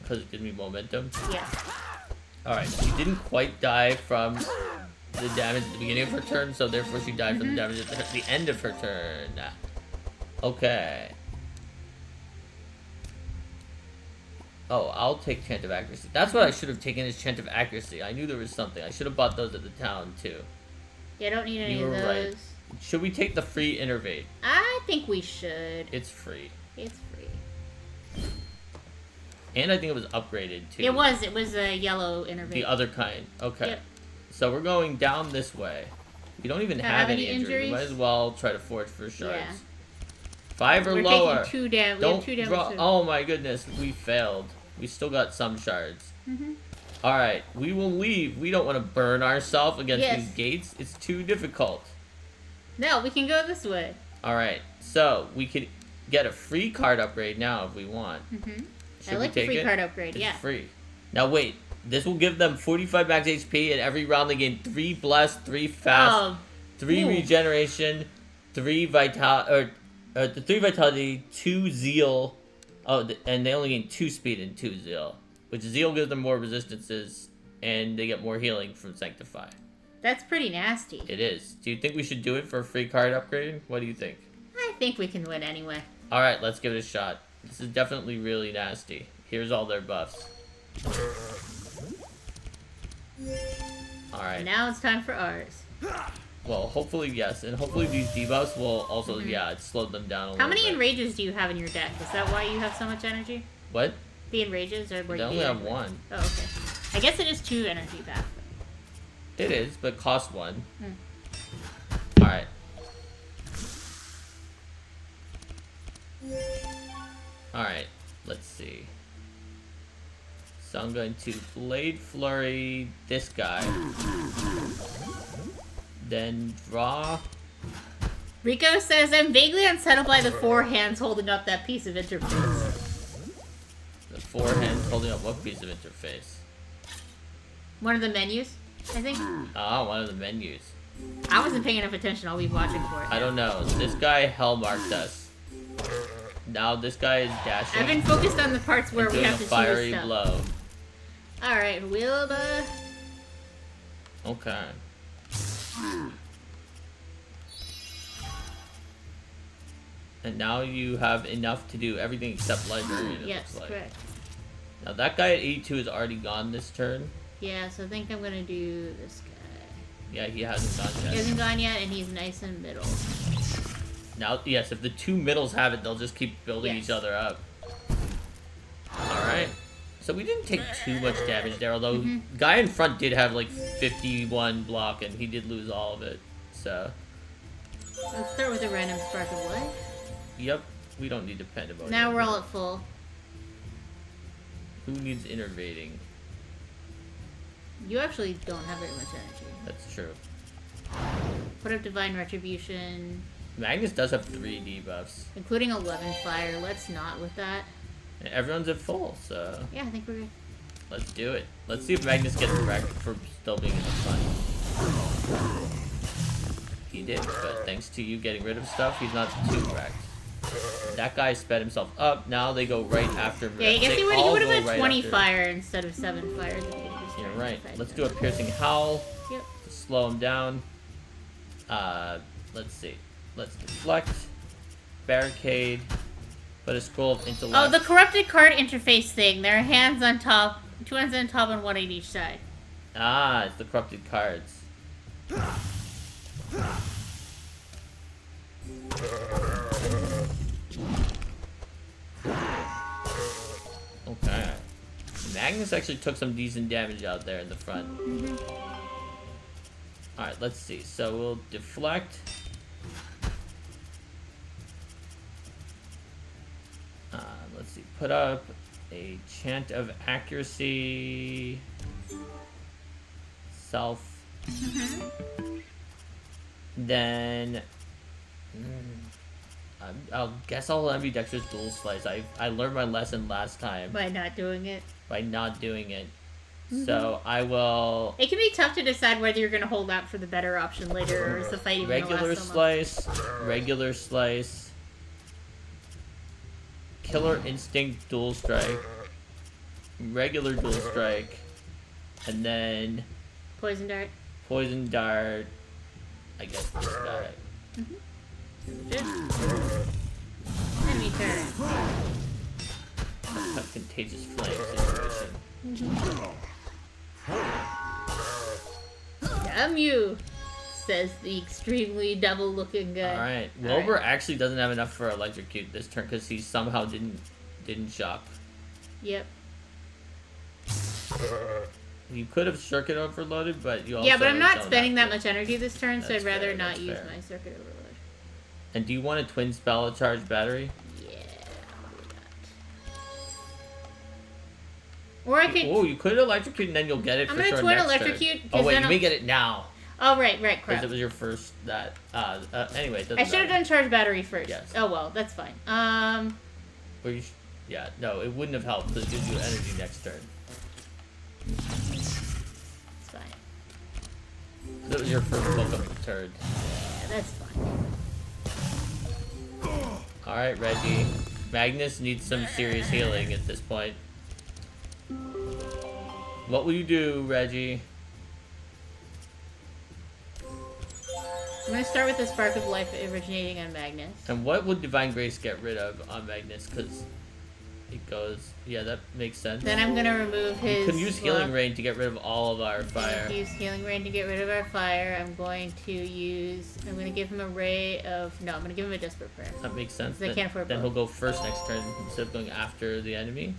Because it gives me momentum. Yeah. Alright, she didn't quite die from the damage at the beginning of her turn, so therefore she died from the damage at the end of her turn. Okay. Oh, I'll take Chant of Accuracy. That's what I should have taken as Chant of Accuracy. I knew there was something. I should have bought those at the town, too. Yeah, I don't need any You of were those. right. Should we take the free Innervate? I think we should. It's free. It's free. And I think it was upgraded, too. It was a yellow innervate. The other kind. Okay. Yep. So we're going down this way. We don't even have any injuries. injuries? We might as well try to forge for shards. Yeah. 5 or We're lower. taking 2 damage. We Don't have 2 damage. draw. too. Oh my goodness, we failed. We still got some shards. Alright, we will leave. We don't want to burn ourselves against these gates. It's too difficult. No, we can go this way. Alright, so we could get a free card upgrade now if we want. Should I like we the take free it? card upgrade, It's yeah. free. Now wait, this will give them 45 max HP, and every round they gain 3 bless, 3 fast, 3 regeneration, 3 vitality, 3 vitality, 2 zeal. Oh, and they only gain 2 speed and 2 zeal, which zeal gives them more resistances, and they get more healing from Sanctify. That's pretty nasty. It is. Do you think we should do it for a free card upgrade? What do you think? I think we can win anyway. All right, let's give it a shot. This is definitely really nasty. Here's all their buffs. All right. Now it's time for ours. Well, hopefully, yes. And hopefully these debuffs will also, yeah, it slowed them down a little bit. How many enrages do you have in your deck? Is that why you have so much energy? What? The enrages? Or They only have 1. Oh, okay. I guess it is 2 energy back. It is, but cost 1. Hmm. Alright. Alright, let's see. So I'm going to Blade Flurry this guy. Then draw. Rico says, I'm vaguely unsettled by the 4 hands holding up that piece of interface. The 4 hands holding up what piece of interface? One of the menus, I think. Ah, one of the menus. I wasn't paying enough attention. I'll be watching for it. I don't know. This guy hell marked us. Now this guy is dashing. I've been focused on the parts where we doing have a to fiery choose stuff. blow. Alright, Wilbur. Okay. And now you have enough to do everything except librarian, it Yes, looks like. correct. Now that guy at 82 is already gone this turn. Yeah, so I think I'm gonna do this guy. Yeah, he hasn't gone He yet. hasn't gone yet, and he's nice in the middle. Now, yes, if the two middles have it, they'll just keep building Yes. each other up. Alright. So we didn't take too much damage there, although guy in front did have like 51 block, and he did lose all of it. So, Let's start with a random spark of life. yep, we don't need to pandemonium. Now we're all at full. Who needs innervating? You actually don't have very much energy. That's true. Put up Divine Retribution, Magnus does have 3 debuffs. including 11 fire. Let's not with that. And everyone's at full, so Yeah, I think we're good. let's do it. Let's see if Magnus gets wrecked for still being in the front. He did, but thanks to you getting rid of stuff, he's not too wrecked. That guy sped himself up. Now they go right after. Yeah, I guess they he all would have go had right 20 after. fire instead of 7 fire. Yeah, right. Let's do a piercing howl Yep. to slow him down. Let's see. Let's deflect, barricade, put a scroll of intellect. Oh, the corrupted card interface thing. There are hands on top, 2 hands on top and 1 at each side. Ah, it's the corrupted cards. Okay. Magnus actually took some decent damage out there in the front. Alright, let's see. So we'll deflect. Let's see. Put up a chant of accuracy. Self. Then I'll guess I'll ambidextrous dual slice. I learned my lesson last time By not doing it. by not doing it. So I will It can be tough to decide whether you're going to hold out for the better option later, or is the fight even going to regular last so long? slice, regular slice, killer instinct dual strike, regular dual strike, and then Poison dart. poison dart. I guess this guy. Enemy turn. Some kind of contagious flame situation. Damn you, says the extremely devil-looking guy. Alright, All Wilbur right. actually doesn't have enough for electrocute this turn because he somehow didn't shock. Yep. You could have circuit overloaded, but you also Yeah, but I'm not don't spending have that to. much energy this turn, so That's I'd rather fair, not that's use fair. my circuit overload. And do you want a twin spell charge battery? Yeah, I'll do that. Or I could. Oh, you could electrocute and then you'll get it I'm for gonna sure twin next electrocute, turn. 'cause Oh wait, then you may I'll- get it now. Oh, right, Because crap. it was your first that. Anyway, it doesn't I should have matter. done charge battery first. Yes. Oh well, that's fine. Or you yeah, no, it wouldn't have helped because it gives you energy next turn. It's fine. That was your first book of the turn. Yeah, that's fine. Alright, Reggie. Magnus needs some serious healing at this point. What will you do, Reggie? I'm gonna start with the spark of life originating on Magnus. And what would Divine Grace get rid of on Magnus? Because it goes... Yeah, that makes sense. Then I'm gonna remove his. You can use Healing Rain to get rid of all of our fire. Use healing rain to get rid of our fire. I'm going to use. I'm gonna give him a ray of. No, I'm gonna give him a desperate prayer. That makes sense. They can't afford then both. he'll go first next turn instead of going after the enemy.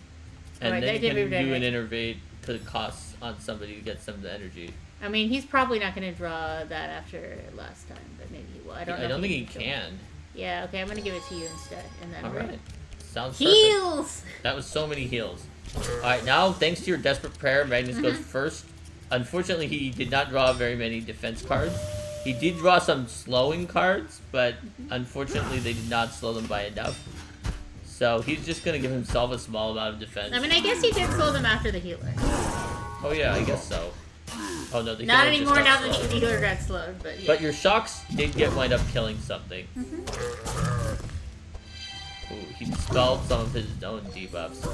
And Alright, then that you did can move do down, an innervate because it costs on somebody to get some of the energy. I mean, he's probably not gonna draw that after last time, but maybe he will. I don't know. I don't if think he draw. can. Yeah. Okay. I'm gonna give it to you instead, and then we're Alright. Sounds perfect. heals. That was so many heals. Alright, now thanks to your desperate prayer, Magnus goes first. Unfortunately, he did not draw very many defense cards. He did draw some slowing cards, but unfortunately they did not slow them by enough. So he's just gonna give himself a small amount of defense. I mean, I guess he did slow them after the healer. Oh yeah, I guess so. Oh no, the Not healer just anymore got now that slowed. the healer got slowed, but yeah. But your shocks did wind up killing something. Ooh, he dispelled some of his own debuffs.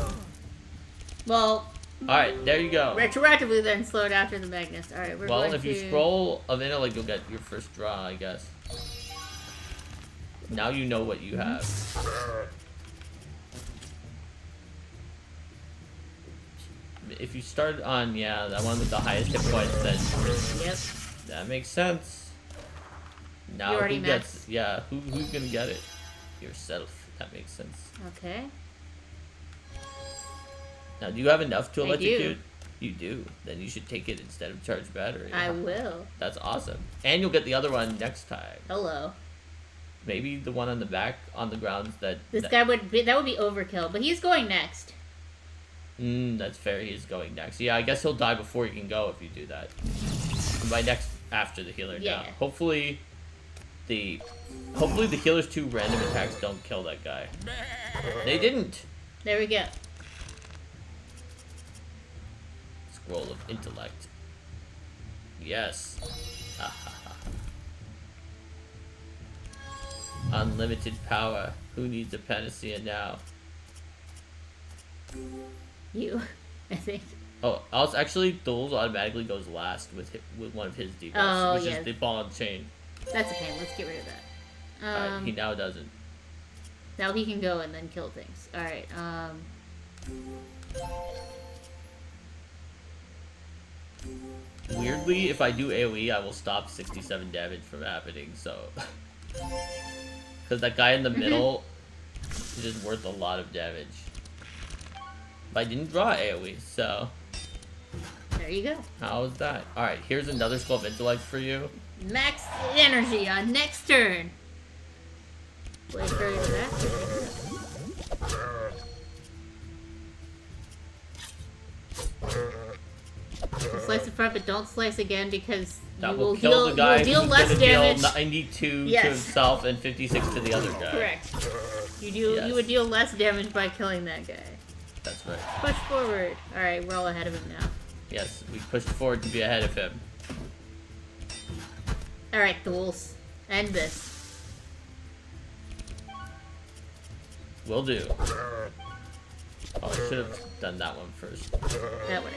Well, Alright, there you go. Retroactively then slowed after the Magnus. Alright, we're Well, going if you to... scroll of intellect, you'll get your first draw, I guess. Now you know what you have. If you start on, yeah, that one with the highest hit points, then... Yep. That makes sense. Now You already who gets... Yeah, who's gonna get it? Yourself. That makes sense. Okay. Now, do you have enough to I electrocute? You do. Then you should take it instead of charge battery. I will. That's awesome. And you'll get the other one next time. Hello. Maybe the one on the back on the grounds that... This guy would be... That would be overkill, but he's going next. That's fair. He's going next. Yeah, I guess he'll die before he can go if you do that. And by next, after the healer. Yeah. Now. Hopefully the healer's 2 random attacks don't kill that guy. They didn't. There we go. Scroll of intellect. Yes. Unlimited power. Who needs a panacea now? You, I think. Oh, also, actually, Doles automatically goes last with one of his debuffs, Oh, which yes. is the ball and chain. That's a pain. Let's get rid of that. Alright, he now doesn't. Now he can go and then kill things. Alright, Weirdly, if I do AoE, I will stop 67 damage from happening, so... Because that guy in the middle is just worth a lot of damage. But I didn't draw AoE, so... There you go. How is that? Alright, here's another Skull of Intellect for you. Max energy on next turn. Wait for that. Slice the front, but don't slice again because That you will kill the guy you'll deal who's less gonna damage. deal 92 Yes. to himself and 56 to the other guy. Correct. Yes. You would deal less damage by killing that guy. That's right. Push forward. All right, we're all ahead of him now. Yes, we pushed forward to be ahead of him. All right, Duels. End this. Will do. Oh, I should have done that one first. Whatever.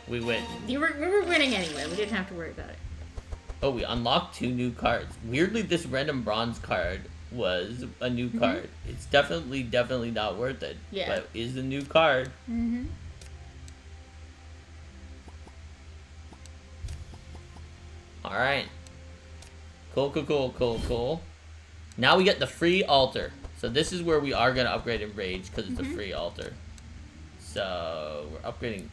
We win. We were winning anyway. We didn't have to worry about it. Oh, we unlocked 2 new cards. Weirdly, this random bronze card was a new card. It's definitely not worth it. Yeah. But it is a new card. Mm-hmm. Alright. Cool. Now we get the free altar. So this is where we are going to upgrade in Rage because it's a free altar. So we're upgrading.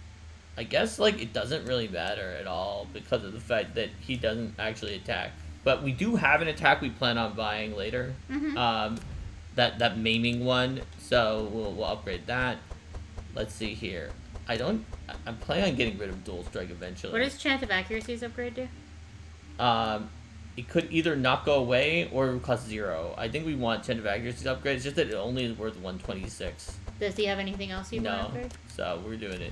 I guess like it doesn't really matter at all because of the fact that he doesn't actually attack. But we do have an attack we plan on buying later. That maiming one. So we'll upgrade that. Let's see here. I'm planning on getting rid of Dual Strike eventually. What does Chant of Accuracy's upgrade do? It could either not go away or cost 0. I think we want Chant of Accuracy upgrade. It's just that it only is worth 126. Does he have anything else you want to upgrade? So we're doing it.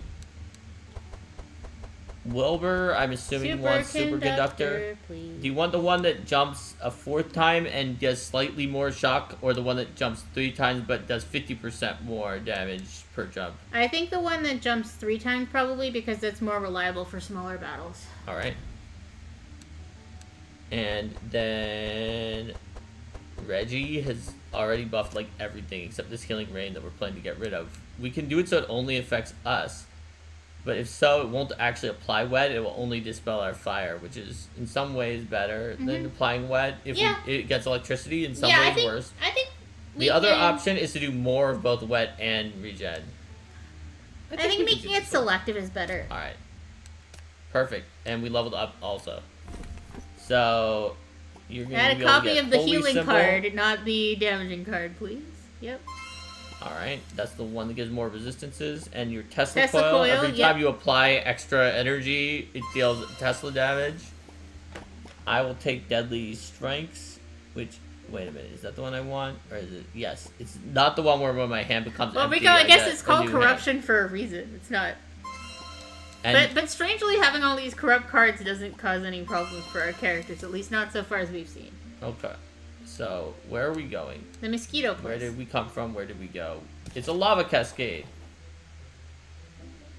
Wilbur, I'm assuming wants Superconductor. Please. Do you want the one that jumps a 4th time and does slightly more shock, or the one that jumps 3 times but does 50% more damage per jump? I think the one that jumps 3 times probably because that's more reliable for smaller battles. Alright. And then Reggie has already buffed like everything except this Healing Rain that we're planning to get rid of. We can do it so it only affects us. But if so, it won't actually apply wet. It will only dispel our fire, which is in some ways better than applying wet. If it gets electricity, in some ways worse. I think the other option is to do more of both wet and regen. I think making it selective is better. Alright. Perfect. And we leveled up also. So you're going to add be a able to copy get of the Holy healing Symbol. card, not the damaging card, please. Yep. Alright, that's the one that gives more resistances. And your Tesla Tesla coil, coil, every time you apply extra energy, it deals Tesla damage. I will take Deadly Strikes, which, wait a minute, is that the one I want? Or is it, yes, it's not the one where my hand becomes Well, empty. Rico, I guess get it's a called new corruption for a reason. It's not. hand. But strangely, having all these corrupt cards doesn't cause any problems for our characters, at least not so far as we've seen. Okay, so where are we going? The mosquito Where place. did we come from? Where did we go? It's a lava cascade.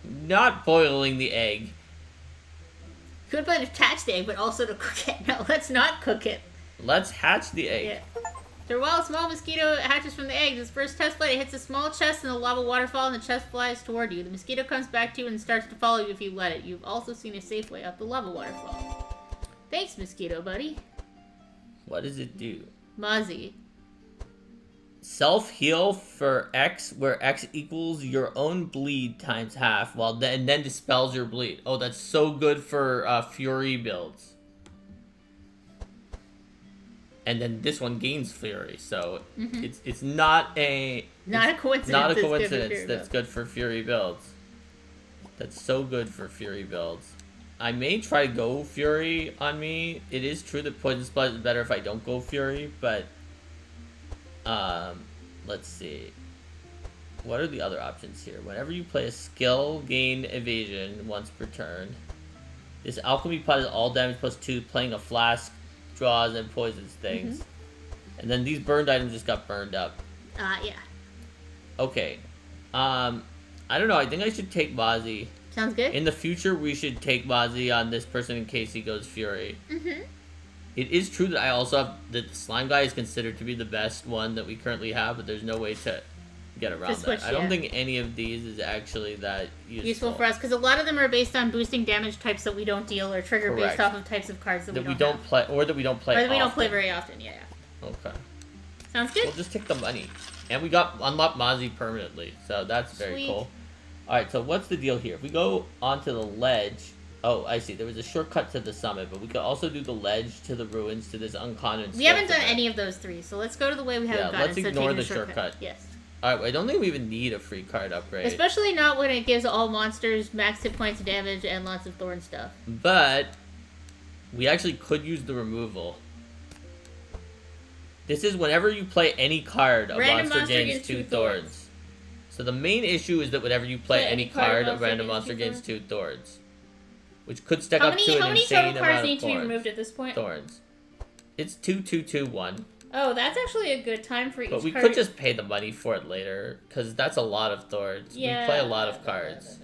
Not boiling the egg. Could have attached the egg, but also to cook it. No, let's not cook it. Let's hatch the egg. Yeah. So while a small mosquito hatches from the egg, its first test flight, it hits a small chest in the lava waterfall, and the chest flies toward you. The mosquito comes back to you and starts to follow you if you let it. You've also seen a safe way up the lava waterfall. Thanks, mosquito buddy. What does it do? Mozzie. Self-heal for X, where X equals your own bleed times half, and then dispels your bleed. Oh, that's so good for Fury builds. And then this one gains Fury, so it's not a coincidence. Not a coincidence that's good for Fury builds. That's so good for Fury builds. I may try go Fury on me. It is true that Poison Splat is better if I don't go Fury, but let's see. What are the other options here? Whenever you play a skill, gain evasion once per turn. This alchemy pot is all damage plus 2, playing a flask, draws, and poisons things. And then these burned items just got burned up. Yeah. Okay. I don't know. I think I should take Mozzie. Sounds good. In the future, we should take Mozzie on this person in case he goes Fury. It is true that I also have that the slime guy is considered to be the best one that we currently have, but there's no way to get around switch, that. I don't think any of these is actually that useful for us, because a lot of them are based on boosting damage types that we don't deal, or trigger based off of types of cards that we don't play, or that we don't play. Or that we don't play very often. Yeah. Okay. Sounds good. We'll just take the money, and we got unlocked Mozzie permanently, so that's very cool. All right, so what's the deal here? If we go onto the ledge. Oh, I see. There was a shortcut to the summit, but we could also do the ledge to the ruins to this uncommon. We haven't done any of those three, so let's go to the way we haven't gotten. Let's ignore the shortcut. Yes. Alright, I don't think we even need a free card upgrade. Especially not when it gives all monsters max hit points of damage and lots of thorn stuff. But we actually could use the removal. This is whenever you play any card, a monster gains 2 thorns. So the main issue is that whenever you play any card, a random monster gains 2 thorns. Which could stack up to an insane amount of How many total cards need to be removed at this point? Thorns. It's 2, 2, 2, 1. Oh, that's actually a good time for each card. But we could just pay the money for it later, because that's a lot of thorns. Yeah. We play a lot of cards.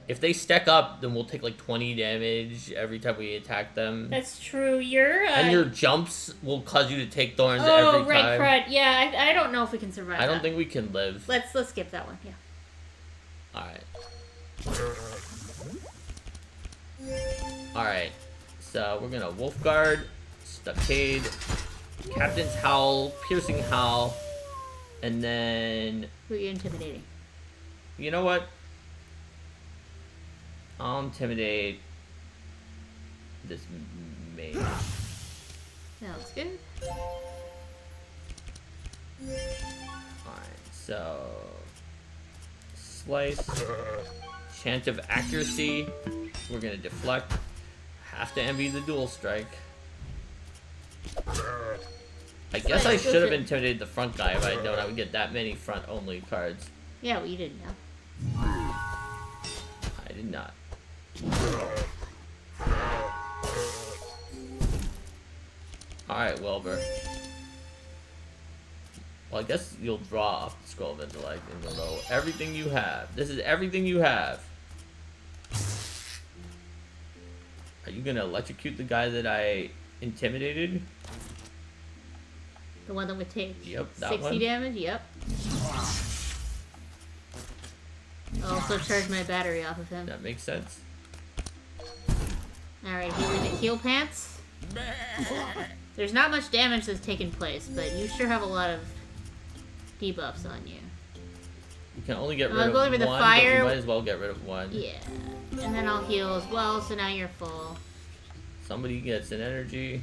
If they stack up, then we'll take like 20 damage every time we attack them. That's true. And your jumps will cause you to take thorns every time. Oh, right, crud. Yeah, I don't know if we can survive I don't think we can live. Let's skip that one, yeah. Alright, so we're gonna Wolfguard, Stockade, Captain's Howl, Piercing Howl, and then... Who are you intimidating? You know what? I'll intimidate this mage. Sounds good. Alright, so... Slice, Chant of Accuracy, we're gonna deflect. Have to envy the dual strike. I guess I should have intimidated the front guy if I had known I would get that many front only cards. Yeah, well, you didn't know. I did not. Alright, Wilbur. Well, I guess you'll draw off the Scroll of Intellect and you'll know everything you have. This is everything you have. Are you gonna electrocute the guy that I intimidated? The one that would take 60 one? Damage? Yep. I'll also charge my battery off of him. That makes sense. Alright, heal pants. There's not much damage that's taken place, but you sure have a lot of debuffs on you. You can only get rid of one, the fire. But you might as well get rid of one. Yeah. And then I'll heal as well, so now you're full. Somebody gets an energy.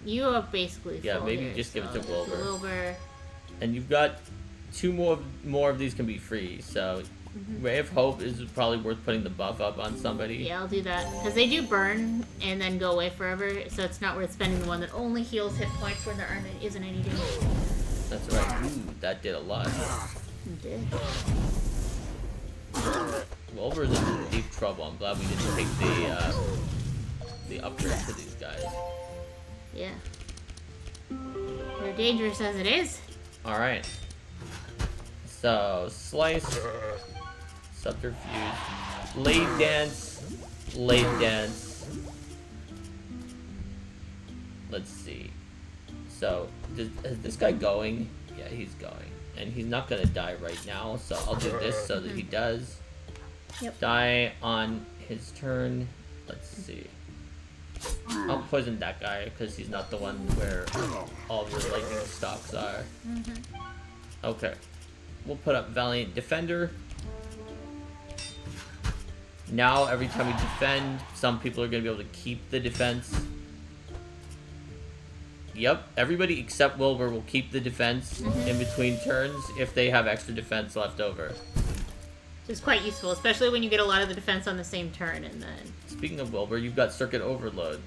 You are basically full. Yeah, maybe you just give it to Wilbur. And you've got 2 more of these can be free, so Ray of Hope is probably worth putting the buff up on somebody. Yeah, I'll do that. Because they do burn and then go away forever, so it's not worth spending the one that only heals hit points when there isn't any damage. That's right. Ooh, that did a lot. It did. Wilbur's in deep trouble. I'm glad we didn't take the upgrade to these guys. Yeah. They're dangerous as it is. Alright. So, Slice, Subterfuge, Blade dance. Blade dance. Let's see. So, is this guy going? Yeah, he's going. And he's not gonna die right now, so I'll do this so that he does. Yep. Die on his turn. Let's see. I'll poison that guy because he's not the one where all of your lightning stocks are. Okay. We'll put up Valiant Defender. Now, every time we defend, some people are going to be able to keep the defense. Yep, everybody except Wilbur will keep the defense in between turns if they have extra defense left over. Which is quite useful, especially when you get a lot of the defense on the same turn, and then... Speaking of Wilbur, you've got Circuit Overload.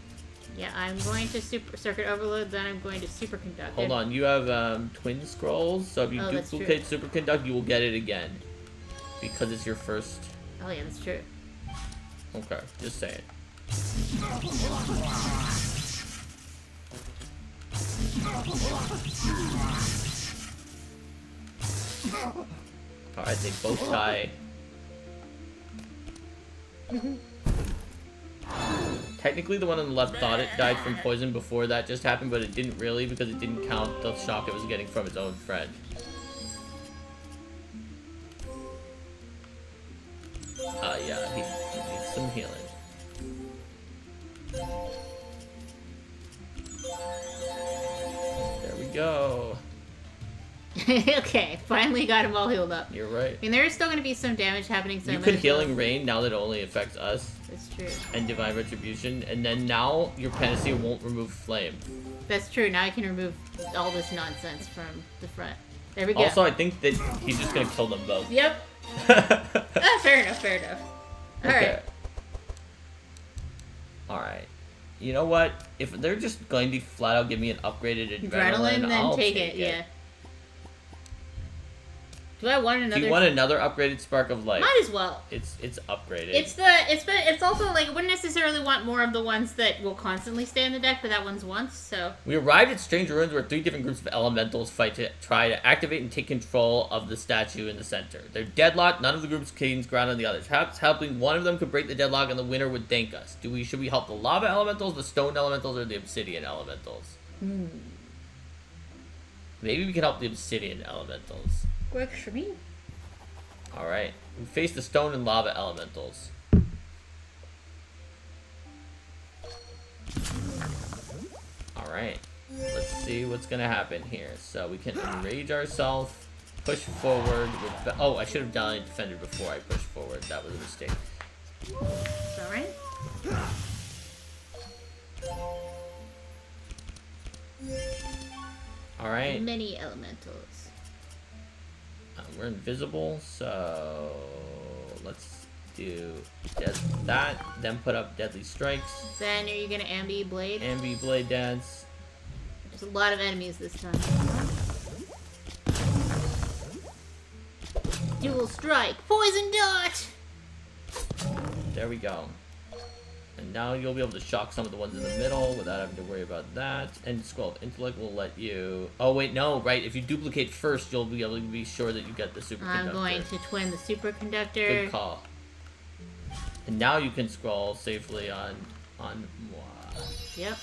Yeah, I'm going to Circuit Overload, then I'm going to Superconduct. Hold on, you have Twin Scrolls, so if you duplicate Superconduct, you will get it again. Because it's your first... Oh yeah, that's true. Okay, just saying. Alright, they both die. Technically, the one on the left thought it died from poison before that just happened, but it didn't really because it didn't count the shock it was getting from its own friend. Yeah, he needs some healing. There we go. Okay, finally got him all healed up. You're right. I mean, there is still going to be some damage happening. So you could Healing Rain now that it only affects us. That's true. And Divine Retribution, and then now your Panacea won't remove Flame. That's true. Now I can remove all this nonsense from the front. There we go. Also, I think that he's just gonna kill them both. Yep. Fair enough. Fair enough. All right. Alright. You know what? If they're just going to flat out give me an upgraded Adrenaline, then I'll take it. Yeah. Do I want another? Do you want another upgraded Spark of Light? Might as well. It's upgraded. It's also like I wouldn't necessarily want more of the ones that will constantly stay in the deck, but that one's once. So we arrived at Strange Ruins where 3 different groups of elementals fight to try to activate and take control of the statue in the center. They're deadlocked. None of the groups gains ground on the others. Perhaps helping one of them could break the deadlock, and the winner would thank us. Should we help the lava elementals, the stone elementals, or the obsidian elementals? Maybe we can help the obsidian elementals. Works for me. Alright. We face the stone and lava elementals. Alright. Let's see what's gonna happen here. So we can enrage ourselves, push forward with... Oh, I should have done defended before I pushed forward. That was a mistake. It's alright. Alright. Many elementals. We're invisible, so let's do that, then put up Deadly Strikes. Then are you gonna Ambi Blade? Ambi Blade Dance. There's a lot of enemies this time. Dual Strike! Poison Dart! There we go. And now you'll be able to shock some of the ones in the middle without having to worry about that. And Scroll of Intellect will let you... Oh, wait, no, right. If you duplicate first, you'll be able to be sure that you get the Superconductor. I'm going to twin the Superconductor. Good call. And now you can scroll safely on moi. Yep.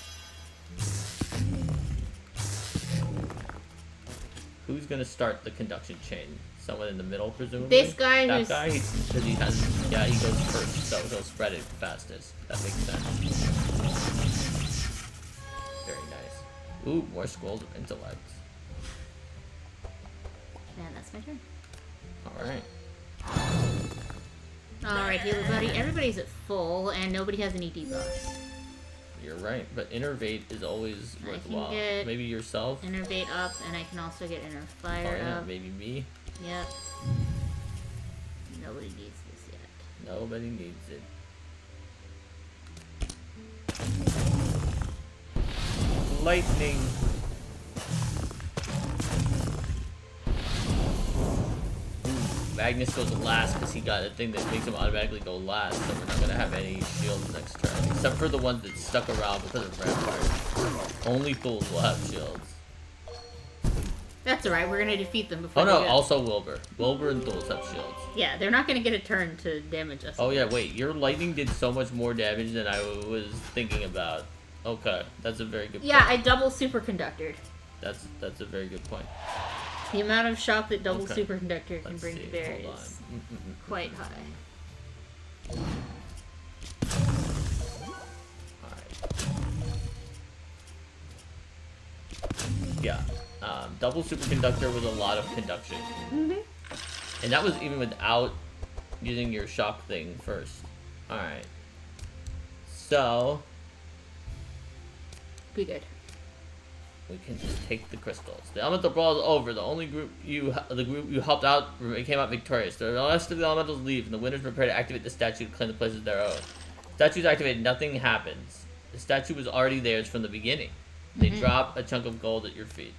Who's going to start the conduction chain? Someone in the middle, presumably? This guy that who's... guy? Because he has... Yeah, he goes first, so he'll spread it fastest. That makes sense. Very nice. Ooh, more Scrolls of Intellect. And that's my turn. Alright. Alright, healer buddy. Everybody's at full, and nobody has any debuffs. You're right, but Innervate is always worthwhile. Maybe yourself? Innervate up, and I can also get Inner Fire up. Maybe me? Yep. Nobody needs this yet. Nobody needs it. Lightning! Magnus goes last because he got a thing that makes him automatically go last, so we're not going to have any shields next turn. Except for the ones that stuck around because of Rampart. Only fools will have shields. That's alright, we're gonna defeat them before Oh they no, go. also Wilbur. Wilbur and Thuls have shields. Yeah, they're not gonna get a turn to damage us. Oh yeah, wait, your lightning did so much more damage than I was thinking about. Okay, that's a very good point. Yeah, I double superconducted. That's a very good point. The amount of shock that double Okay. superconductor can Let's bring see, to bear hold is on. quite high. Alright. Yeah. Double superconductor with a lot of conduction. And that was even without using your shock thing first. Alright. So Be good. we can just take the crystals. The elemental brawl is over. The group you helped out came out victorious. The rest of the elementals leave, and the winners prepare to activate the statue to claim the place as their own. Statue's activated, nothing happens. The statue was already theirs from the beginning. They drop a chunk of gold at your feet.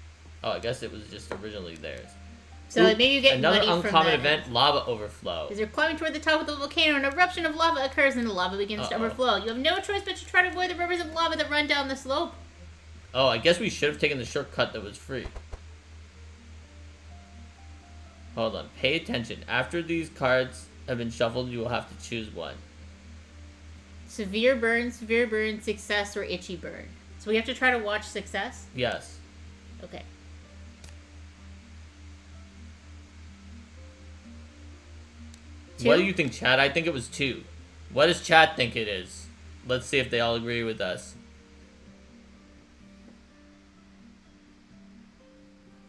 Oh, I guess it was just originally theirs. So maybe you get another money uncommon from that. event: lava overflow. As you're climbing toward the top of the volcano, an eruption of lava occurs and the lava begins to overflow. You have no choice but to try to avoid the rivers of lava that run down the slope. Oh, I guess we should have taken the shortcut that was free. Hold on. Pay attention. After these cards have been shuffled, you will have to choose one. Severe burn, success, or itchy burn. So we have to try to watch success? Yes. Okay. What do you think, Chad? I think it was 2. What does Chad think it is? Let's see if they all agree with us.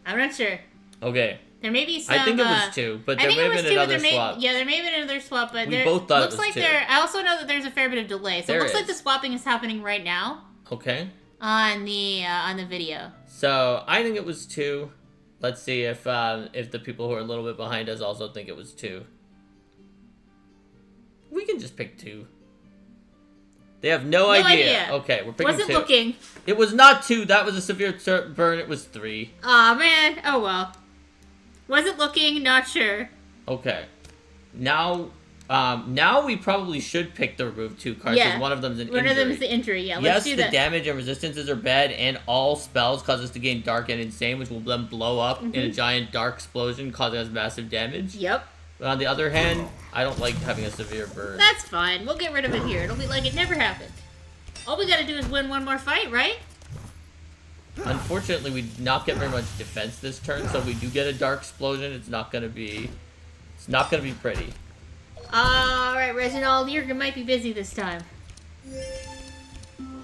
I'm not sure. Okay. There may be some. I think it was 2, but there may have been another swap. Yeah, there may have been another swap, but We both thought it looks was like 2. there. I also know that there's a fair bit of delay, so There it looks like is. the swapping is happening right now Okay. on the video. So I think it was 2. Let's see if the people who are a little bit behind us also think it was 2. We can just pick 2. They have no idea. Okay, we're picking 2. Wasn't looking. It was not 2. That was a severe burn. It was 3. Aw, man. Oh, well. Wasn't looking, not sure. Okay. Now we probably should pick the remove 2 cards because one of them's an injury. One of them is the injury, yeah. Yes, Let's do that. the damage and resistances are bad, and all spells cause us to gain dark and insane, which will then blow up in a giant dark explosion, causing us massive damage. Yep. But on the other hand, I don't like having a severe burn. That's fine. We'll get rid of it here. It'll be like it never happened. All we gotta do is win one more fight, right? Unfortunately, we did not get very much defense this turn, so if we do get a dark explosion, it's not gonna be pretty. Alright, Reginald, you might be busy this time.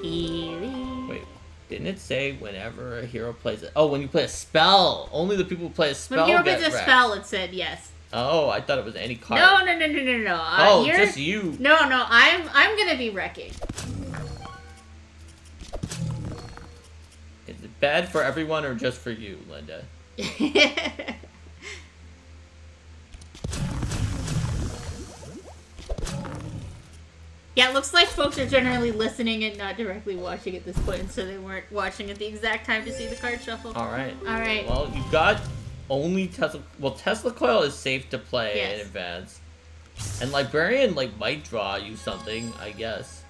Wait, didn't it say whenever a hero plays it? Oh, when you play a spell! Only the people who play a spell When a hero get plays a wrecked. spell, it said yes. Oh, I thought it was any card. No. Just you. No, I'm gonna be wrecking. Is it bad for everyone or just for you, Linda? Yeah, it looks like folks are generally listening and not directly watching at this point, so they weren't watching at the exact time to see the card shuffle. Alright. Alright. Well, you've got only Tesla... Well, Tesla Coil is safe to play Yes. in advance. And Librarian, might draw you something, I guess.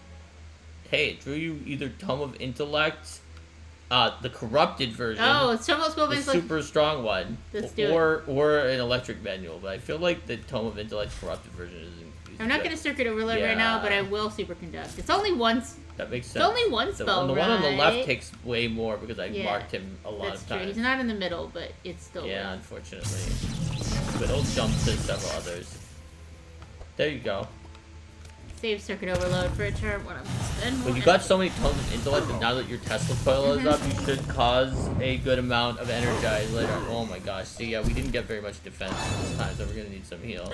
Hey, it drew you either Tome of Intellect, the corrupted version. Oh, it's almost the moving like... super strong one. Let's do or an electric manual, but I feel like the Tome of Intellect corrupted version is I'm not good. gonna circuit overload right now, but I will superconduct. It's only once. That makes sense. It's only one spell, The one on the right? left takes way more because I Yeah, marked him a lot That's of true. times. He's not in the middle, but it's still... Yeah, unfortunately. But it'll jump to several others. There you go. Save circuit overload for a turn when I'm spend more When you got so many tones of intellect, and now that your Tesla coil is up, you should cause a good amount of energize later. Oh my gosh. See, yeah, we didn't get very much defense this time, so we're gonna need some heal.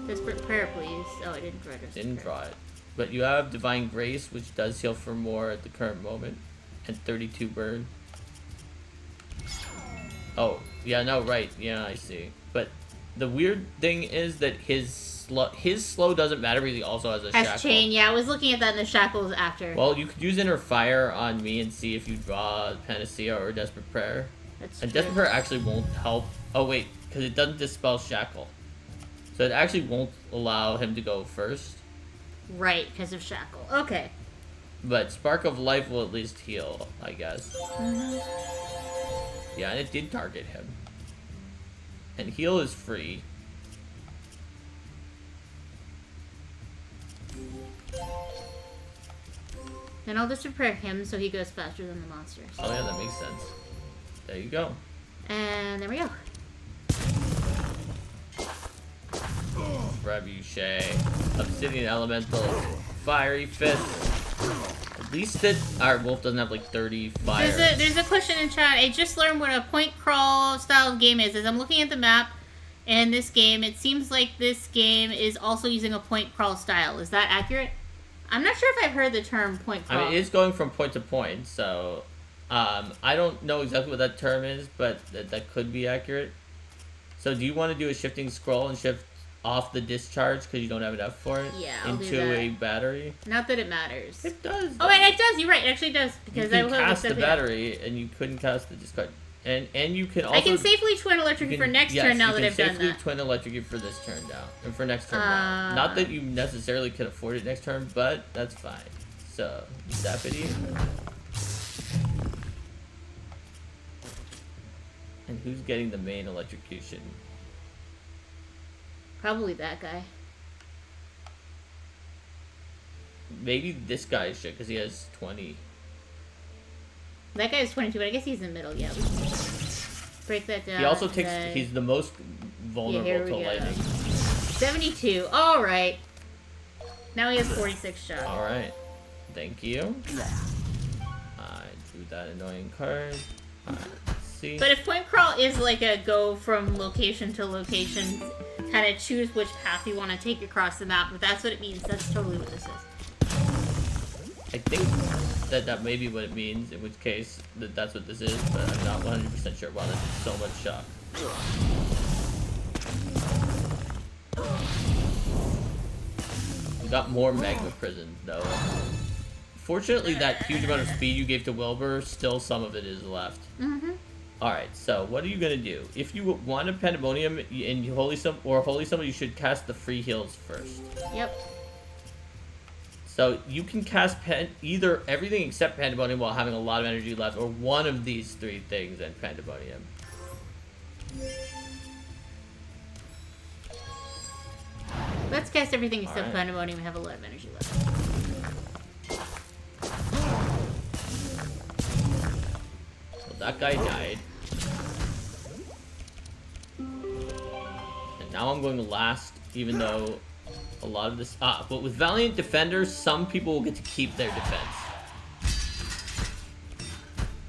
Desperate prayer, please. Oh, I didn't draw it. Didn't draw it. But you have Divine Grace, which does heal for more at the current moment. And 32 burn. Oh, yeah, no, right. Yeah, I see. But the weird thing is that his slow doesn't matter because he also has a shackle. Has chain, yeah. I was looking at that in the shackles after. Well, you could use Inner Fire on me and see if you draw Panacea or Desperate Prayer. That's And true. Desperate Prayer actually won't help. Oh, wait, because it doesn't dispel Shackle. So it actually won't allow him to go first. Right, because of shackle. Okay. But Spark of Life will at least heal, I guess. Yeah, and it did target him. And heal is free. And I'll just prepare him so he goes faster than the monsters. Oh yeah, that makes sense. There you go. And there we go. Grab you, Shay. Obsidian Elemental. Fiery Fist. At least that our wolf doesn't have like 30 fire. There's a question in chat. I just learned what a point crawl style of game is. As I'm looking at the map in this game, it seems like this game is also using a point crawl style. Is that accurate? I'm not sure if I've heard the term point crawl. I mean, it is going from point to point, so I don't know exactly what that term is, but that could be accurate. So do you want to do a shifting scroll and shift off the discharge because you don't have enough for it? Yeah, I'll do into that. a battery? Not that it matters. It does. Oh wait, it does. You're right. It actually does because you I can will cast the battery and you couldn't cast the discard. And you can also... I can safely twin electrocute for next turn now that I've done that. you can safely twin electrocute for this turn now. And for next turn now. Not that you necessarily can afford it next turn, but that's fine. So, Deputy. And who's getting the main electrocution? Probably that guy. Maybe this guy should, because he has 20. That guy is 22, but I guess he's in the middle. Yeah, we can break that down. He also takes... He's the most vulnerable to lightning. 72. All right. Now he has 46 shots. All right. Thank you. I drew that annoying card. Alright, let's see. But if point crawl is like a go from location to location, kind of choose which path you want to take across the map, if that's what it means, that's totally what this is. I think that may be what it means, in which case that's what this is, but I'm not 100% sure. Wow, this is so much shock. We got more magma prison, though. Fortunately, that huge amount of speed you gave to Wilbur, still some of it is left. Mm-hmm. Alright, so what are you going to do? If you want a Pandemonium in Holy Summon, you should cast the free heals first. Yep. So you can cast either everything except Pandemonium while having a lot of energy left, or one of these three things and Pandemonium. Let's cast everything except Alright. Pandemonium and have a lot of energy left. Well, that guy died. And now I'm going last, even though a lot of this... but with Valiant Defenders, some people will get to keep their defense.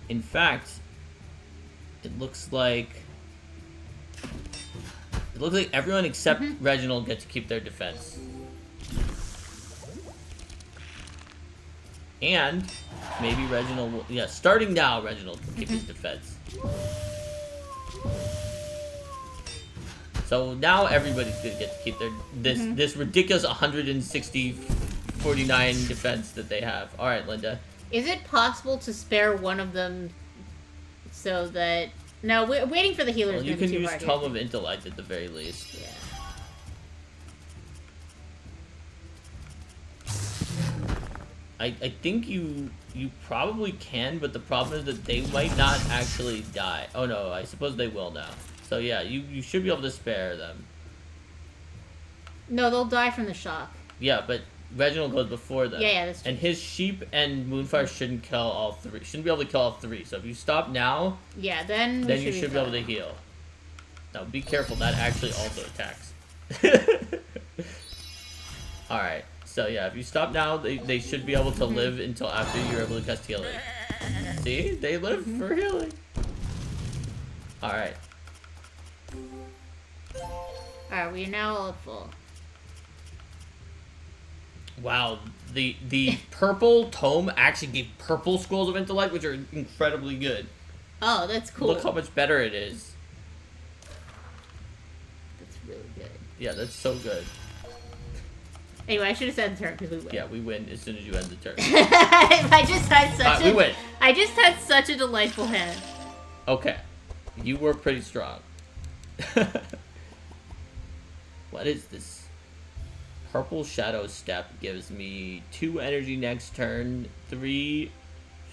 In fact, it looks like everyone except Reginald gets to keep their defense. And maybe Reginald will... Yeah, starting now, Reginald will keep his defense. So now everybody's gonna get to keep their... This ridiculous 160-49 defense that they have. Alright, Linda. Is it possible to spare one of them so that... No, we're waiting for the healers. Well, you can use Tome of Intellect at the very least. Yeah. I think you probably can, but the problem is that they might not actually die. Oh no, I suppose they will now. So yeah, you should be able to spare them. No, they'll die from the shock. Yeah, but Reginald goes before them. Yeah, that's true. And his sheep and Moonfire shouldn't kill all three. Shouldn't be able to kill all three. So if you stop now, yeah, then you should be able to heal. Now be careful, that actually also attacks. Alright, so yeah, if you stop now, they should be able to live until after you're able to cast healing. See? They live for healing. Alright. Alright, we are now all at full. Wow, the purple tome actually gave purple scrolls of intellect, which are incredibly good. Oh, that's cool. Look how much better it is. That's really good. Yeah, that's so good. Anyway, I should have said turn because we win. Yeah, we win as soon as you end the turn. I just had such we win. I just had such a delightful hand. Okay, you were pretty strong. What is this? purple shadow step gives me 2 energy next turn, 3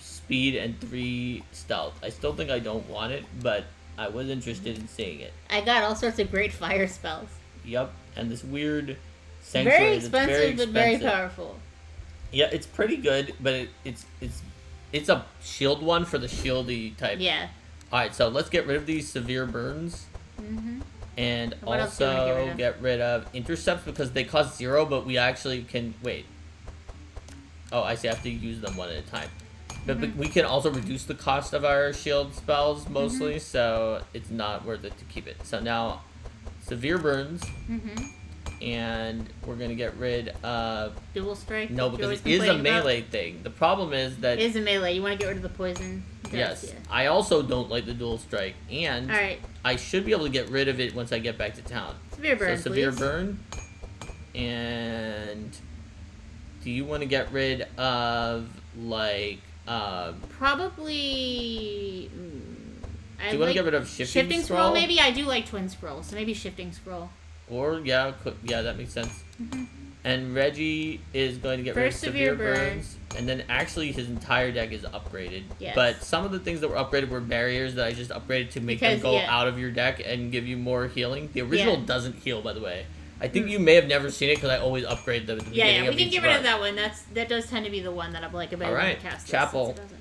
speed, and 3 stealth. I still think I don't want it, but I was interested in seeing it. I got all sorts of great fire spells. Yep, and this weird sanctuary Very expensive, that's very but very powerful. Yeah, it's pretty good, but it's a shield one for the shieldy type. Yeah. Alright, so let's get rid of these severe burns. Mm-hmm. And What else do you wanna also get rid of intercepts because they cost 0, but we actually can... Wait. Oh, I see. I have to use them one at a time. But we can also reduce the cost of our shield spells, mostly, so it's not worth it to keep it. So now, severe burns, and we're going to get rid of... Dual strike? No, because it is a melee thing. The problem is that... It is a melee. You want to get rid of the poison. Yes. Yeah. I also don't like the dual strike, and Alright. I should be able to get rid of it once I get back to town. Severe burn, So severe please. burn, and do you want to get rid of, like, Probably... do you want to get rid of shifting scroll? Maybe? I do like twin scroll, so maybe shifting scroll. Or, yeah, that makes sense. And Reggie is going to get rid of First severe severe burn. burns, and then actually his entire deck is upgraded. Yes. But some of the things that were upgraded were barriers that I just upgraded to make Because, them go yeah. out of your deck and give you more healing. The original Yeah. doesn't heal, by the way. I think you may have never seen it because I always upgrade them at the beginning Yeah, of we can each get rid run. of that one. That does tend to be the one that I'm like a better Alright, to cast. Chapel. Since it doesn't.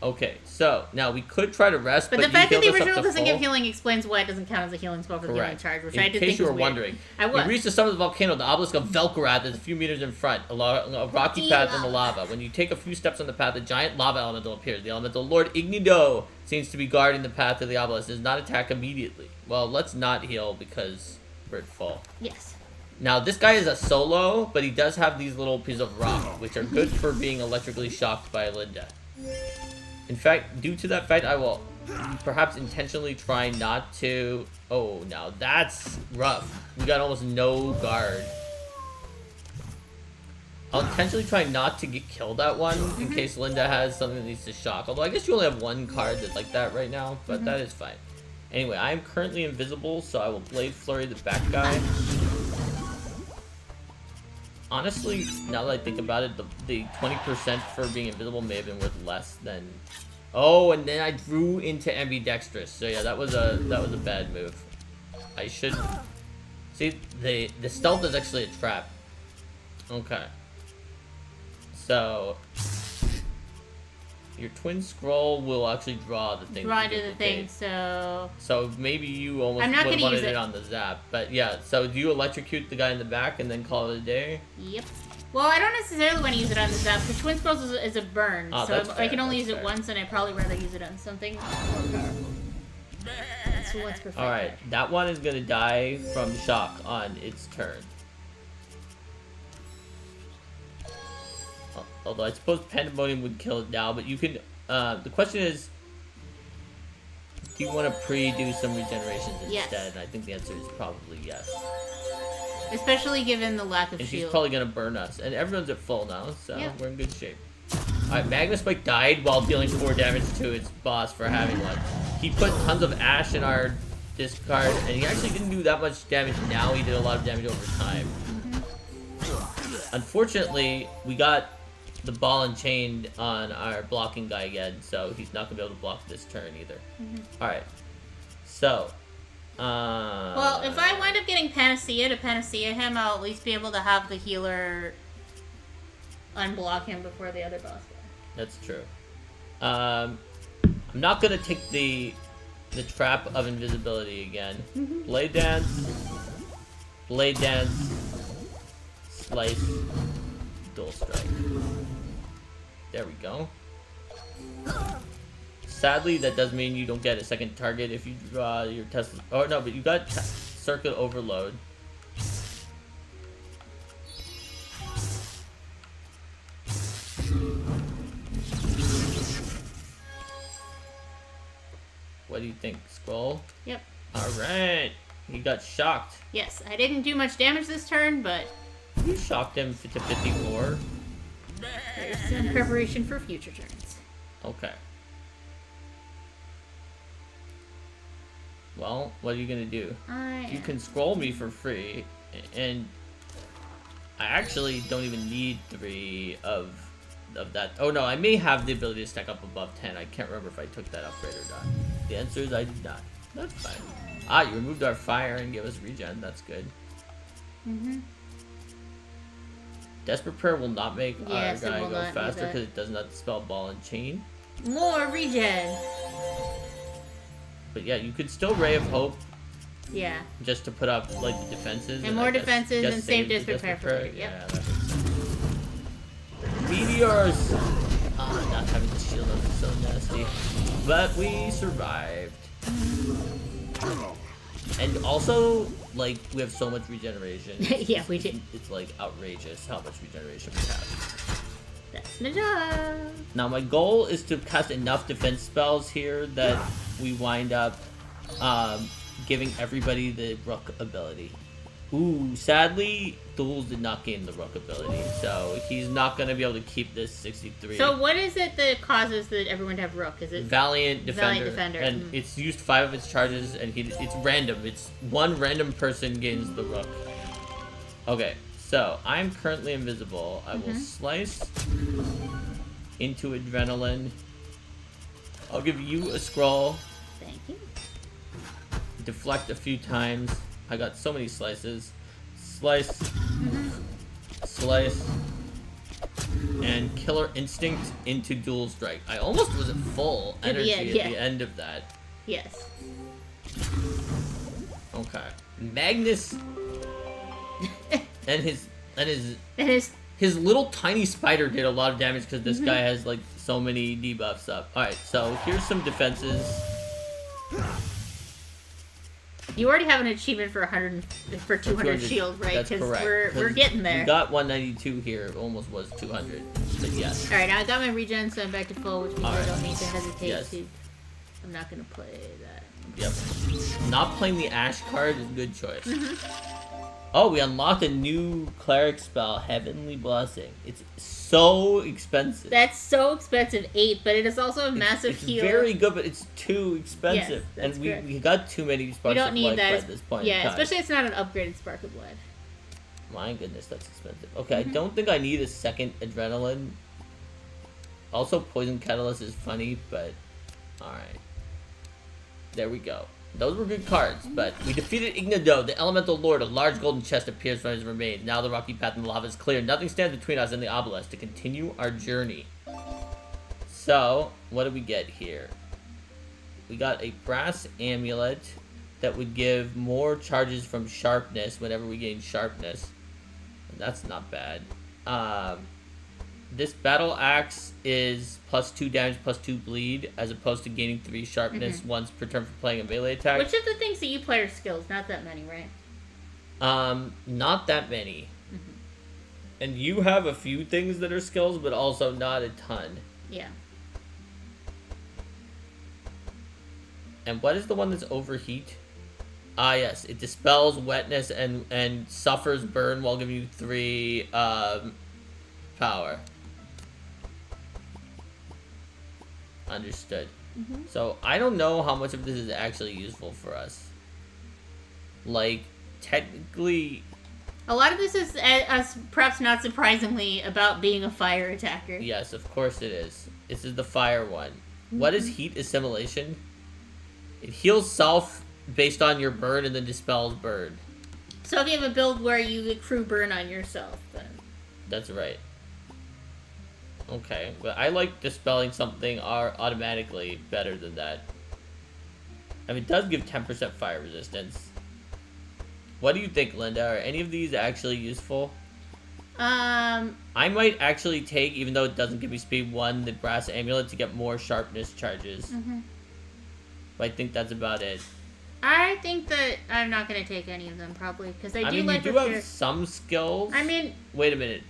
Okay, so now we could try to rest, But but the fact that you the healed us up original to doesn't full. give healing explains why it doesn't count as a healing spell for the healing Correct. charge, which In I did case think you was were weird. wondering, I was. you reach the summit of the volcano. The obelisk of Velkorath is a few meters in front, along a rocky path in the lava. When you take a few steps on the path, a giant lava elemental appears. The elemental Lord Ignido seems to be guarding the path to the obelisk. Does not attack immediately. Well, let's not heal because we're at full. Yes. Now, this guy is a solo, but he does have these little pieces of rock, which are good for being electrically shocked by Linda. In fact, due to that fact, I will perhaps intentionally try not to... Oh, now that's rough. We got almost no guard. I'll intentionally try not to get killed at one, in case Linda has something that needs to shock. Although I guess you only have one card that's like that right now, but that is fine. Anyway, I am currently invisible, so I will Blade Flurry the back guy. Honestly, now that I think about it, the 20% for being invisible may have been worth less than... Oh, and then I drew into ambidextrous. So yeah, that was a bad move. I should... See, the stealth is actually a trap. Okay. So... Your twin scroll will actually draw the thing. Draw into the thing, so... So maybe you almost I'm not would have gonna wanted use it it. on the zap. But yeah, so do you electrocute the guy in the back and then call it a day? Yep. Well, I don't necessarily want to use it on the zap, because Twin Scrolls is a burn, Oh, so that's I can fair, only that's use it fair. once, and I'd probably rather use it on something more powerful. That's what's perfect. Alright, that one is gonna die from shock on its turn. Although I suppose Pandemonium would kill it now, but you can... the question is... Do you want to pre-do some regenerations Yes. instead? And I think the answer is probably yes. Especially given the lack of And she's shield. probably gonna burn us. And everyone's at full now, so Yeah. we're in good shape. Alright, Magma Spike died while dealing 4 damage to its boss for having one. He put tons of ash in our discard, and he actually didn't do that much damage now. He did a lot of damage over time. Unfortunately, we got the ball and chain on our blocking guy again, so he's not gonna be able to block this turn either. Alright, so... Well, if I wind up getting Panacea to Panacea him, I'll at least be able to have the healer unblock him before the other boss guy. That's true. I'm not gonna take the trap of invisibility again. Blade Dance, Slice, Dual Strike. There we go. Sadly, that does mean you don't get a second target if you draw your Tesla. Oh no, but you got Circuit Overload. What do you think? Scroll? Yep. Alright. He got shocked. Yes, I didn't do much damage this turn, but You shocked him to 54. there's some preparation for future turns. Okay. Well, what are you gonna do? You can scroll me for free, and I actually don't even need 3 of that. Oh no, I may have the ability to stack up above 10. I can't remember if I took that upgrade or not. The answer is I did not. That's fine. Ah, you removed our fire and gave us regen. That's good. Desperate Prayer will not make our guy go faster because it does not dispel ball and chain. More regen. But yeah, you could still Ray of Hope. Yeah. Just to put up like the defenses. And more defenses and save Desperate Prayer for it. Yep. Yeah, that makes sense. Meteors! Ah, not having the shield up is so nasty. But we survived. And also, like, we have so much regeneration. Yeah, we did. It's like outrageous how much regeneration we have. That's my job. Now my goal is to cast enough defense spells here that we wind up giving everybody the Rook ability. Ooh, sadly, Thules did not gain the Rook ability, so he's not going to be able to keep this 63. So what is it that causes that everyone to have Rook? Is it Valiant Defender? Valiant Defender. And it's used 5 of its charges, and it's random. It's one random person gains the Rook. Okay, so I'm currently invisible. I will slice into Adrenaline. I'll give you a scroll. Thank you. Deflect a few times. I got so many slices. Slice. Slice. And Killer Instinct into Dual Strike. I almost was at full energy at the end of that. Yes. Okay. Magnus and his little tiny spider did a lot of damage because this guy has like so many debuffs up. Alright, so here's some defenses. You already have an achievement for 200 shield, right? That's correct. We're getting there. You got 192 here. It almost was 200. But yes. Alright, now I got my regen, so I'm back to full, which means I don't need to hesitate to... I'm not going to play that. Yep. Not playing the Ash card is a good choice. Oh, we unlocked a new cleric spell, Heavenly Blessing. It's so expensive. That's so expensive, 8, but it is also a massive heal. It's very good, but it's too expensive. Yes, and we got too many Sparks of Life at this point in time. Yeah, especially it's not an upgraded Spark of Life. My goodness, that's expensive. Okay, I don't think I need a second Adrenaline. Also, Poison Catalyst is funny, but... Alright. There we go. Those were good cards, but we defeated Ignado, the Elemental Lord. A large golden chest appears from his remains. Now the rocky path in the lava is clear. Nothing stands between us and the obelisk to continue our journey. So, what do we get here? We got a brass amulet that would give more charges from sharpness whenever we gain sharpness. And that's not bad. This battle axe is +2 damage, +2 bleed, as opposed to gaining 3 sharpness once per turn for playing a melee attack. Which of the things that you play are skills? Not that many, right? Not that many. And you have a few things that are skills, but also not a ton. Yeah. And what is the one that's overheat? Ah, yes. It dispels wetness and suffers burn while giving you 3 power. Understood. So, I don't know how much of this is actually useful for us. Like, technically... A lot of this is, perhaps not surprisingly, about being a fire attacker. Yes, of course it is. This is the fire one. What is heat assimilation? It heals self based on your burn and then dispels burn. So if you have a build where you accrue burn on yourself, then... That's right. Okay, but I like dispelling something automatically better than that. I mean, it does give 10% fire resistance. What do you think, Linda? Are any of these actually useful? I might actually take, even though it doesn't give me speed 1, the brass amulet to get more sharpness charges. But I think that's about it. I think that I'm not going to take any of them, probably, because I do like... you do have some skills. I mean... Wait a minute.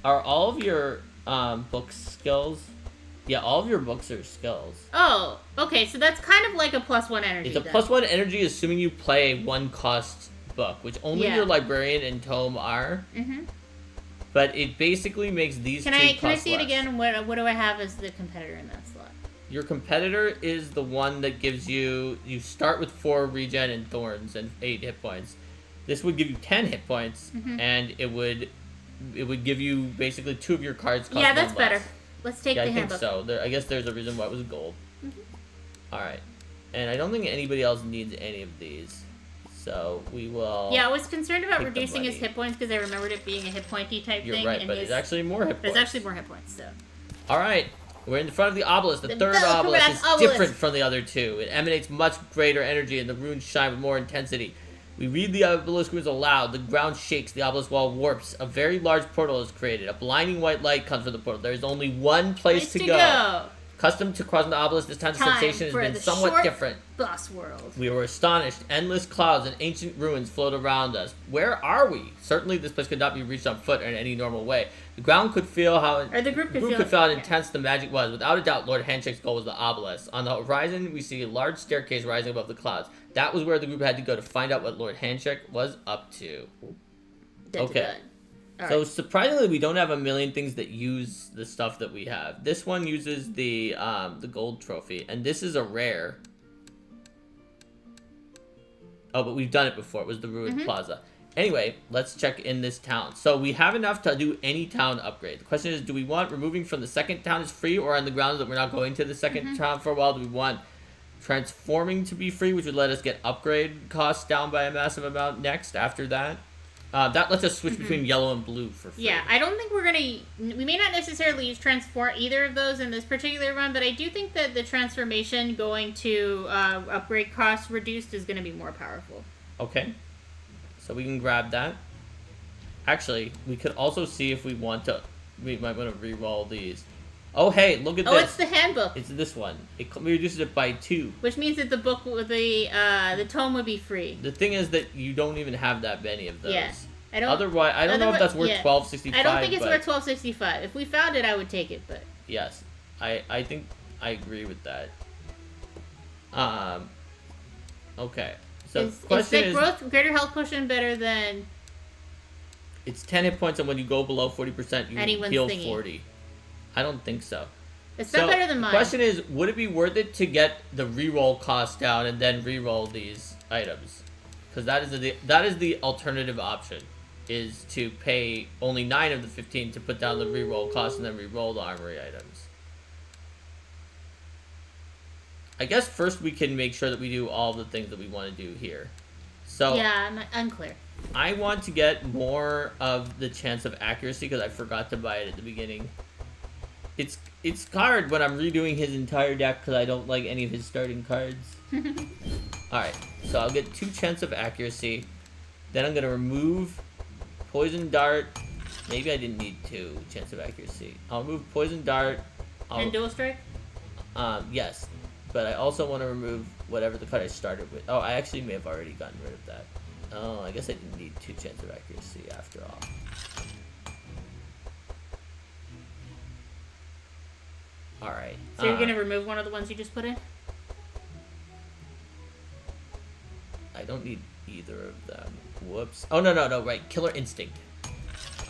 Are all of your books skills? Yeah, all of your books are skills. Oh, okay, so that's kind of like a +1 energy. It's a +1 energy, assuming you play a 1-cost book, which only your librarian and tome are. But it basically makes these Can I see it again? What do I have as the competitor in that slot? Your competitor is the one that gives you... You start with 4 regen and thorns and 8 hit points. This would give you 10 hit points, and it would give you basically 2 of your cards cost Yeah, that's 1 less. better. Let's take the handbook. I think so. I guess there's a reason why it was gold. Alright. And I don't think anybody else needs any of these. So we will... Yeah, I was concerned about take the reducing his money. hit points because I remembered it being a hit pointy type You're thing. right, and but his... it's actually more hit points. There's actually more hit points, so... Alright. We're in front of the obelisk. The third Velcro obelisk is obelisk. different from the other two. It emanates much greater energy, and the runes shine with more intensity. We read the obelisk runes aloud. The ground shakes. The obelisk wall warps. A very large portal is created. A blinding white light comes from the portal. There is only one place to go. Accustomed to crossing the obelisk, this time's sensation has been somewhat different. Boss world. We were astonished. Endless clouds and ancient ruins float around us. Where are we? Certainly, this place could not be reached on foot or in any normal way. The ground could feel how... Or the group could feel how intense the magic was. Without a doubt, Lord Handshake's goal was the obelisk. On the horizon, we see a large staircase rising above the clouds. That was where the group had to go to find out what Lord Handshake was up to. Okay. So surprisingly, we don't have a million things that use the stuff that we have. This one uses the gold trophy, and this is a rare. Oh, but we've done it before. It was the Ruined Plaza. Anyway, let's check in this town. So we have enough to do any town upgrade. The question is, do we want removing from the second town is free, or on the grounds that we're not going to the second town for a while? Do we want transforming to be free, which would let us get upgrade costs down by a massive amount next after that? That lets us switch between yellow and blue for free. Yeah, I don't think we're going to... We may not necessarily use transform either of those in this particular run, but I do think that the transformation going to upgrade costs reduced is going to be more powerful. Okay. So we can grab that. Actually, we could also see if we want to... We might want to re-roll these. Oh, hey, look at this. Oh, it's the handbook. It's this one. It reduces it by 2. Which means that the book, the tome would be free. The thing is that you don't even have that many of those. Yeah. I don't know if that's worth $12.65. I don't think it's worth $12.65. If we found it, I would take it, but... Yes. I think I agree with that. Okay. So is the growth greater health potion better than... It's 10 hit points, and when you go below 40%, you heal 40. I don't think so. It's not better than mine. The question is, would it be worth it to get the reroll cost down and then reroll these items? Because that is the alternative option, is to pay only 9 of the 15 to put down the reroll cost and then reroll the armory items. I guess first we can make sure that we do all the things that we want to do here. So yeah, I'm unclear. I want to get more of the chance of accuracy because I forgot to buy it at the beginning. It's hard when I'm redoing his entire deck because I don't like any of his starting cards. Alright, so I'll get 2 chance of accuracy. Then I'm going to remove Poison Dart. Maybe I didn't need 2 chance of accuracy. I'll remove Poison Dart. And Dual Strike? Yes. But I also want to remove whatever the card I started with. Oh, I actually may have already gotten rid of that. Oh, I guess I didn't need 2 chance of accuracy after all. Alright. So you're going to remove one of the ones you just put in? I don't need either of them. Whoops. Oh, no, right. Killer Instinct.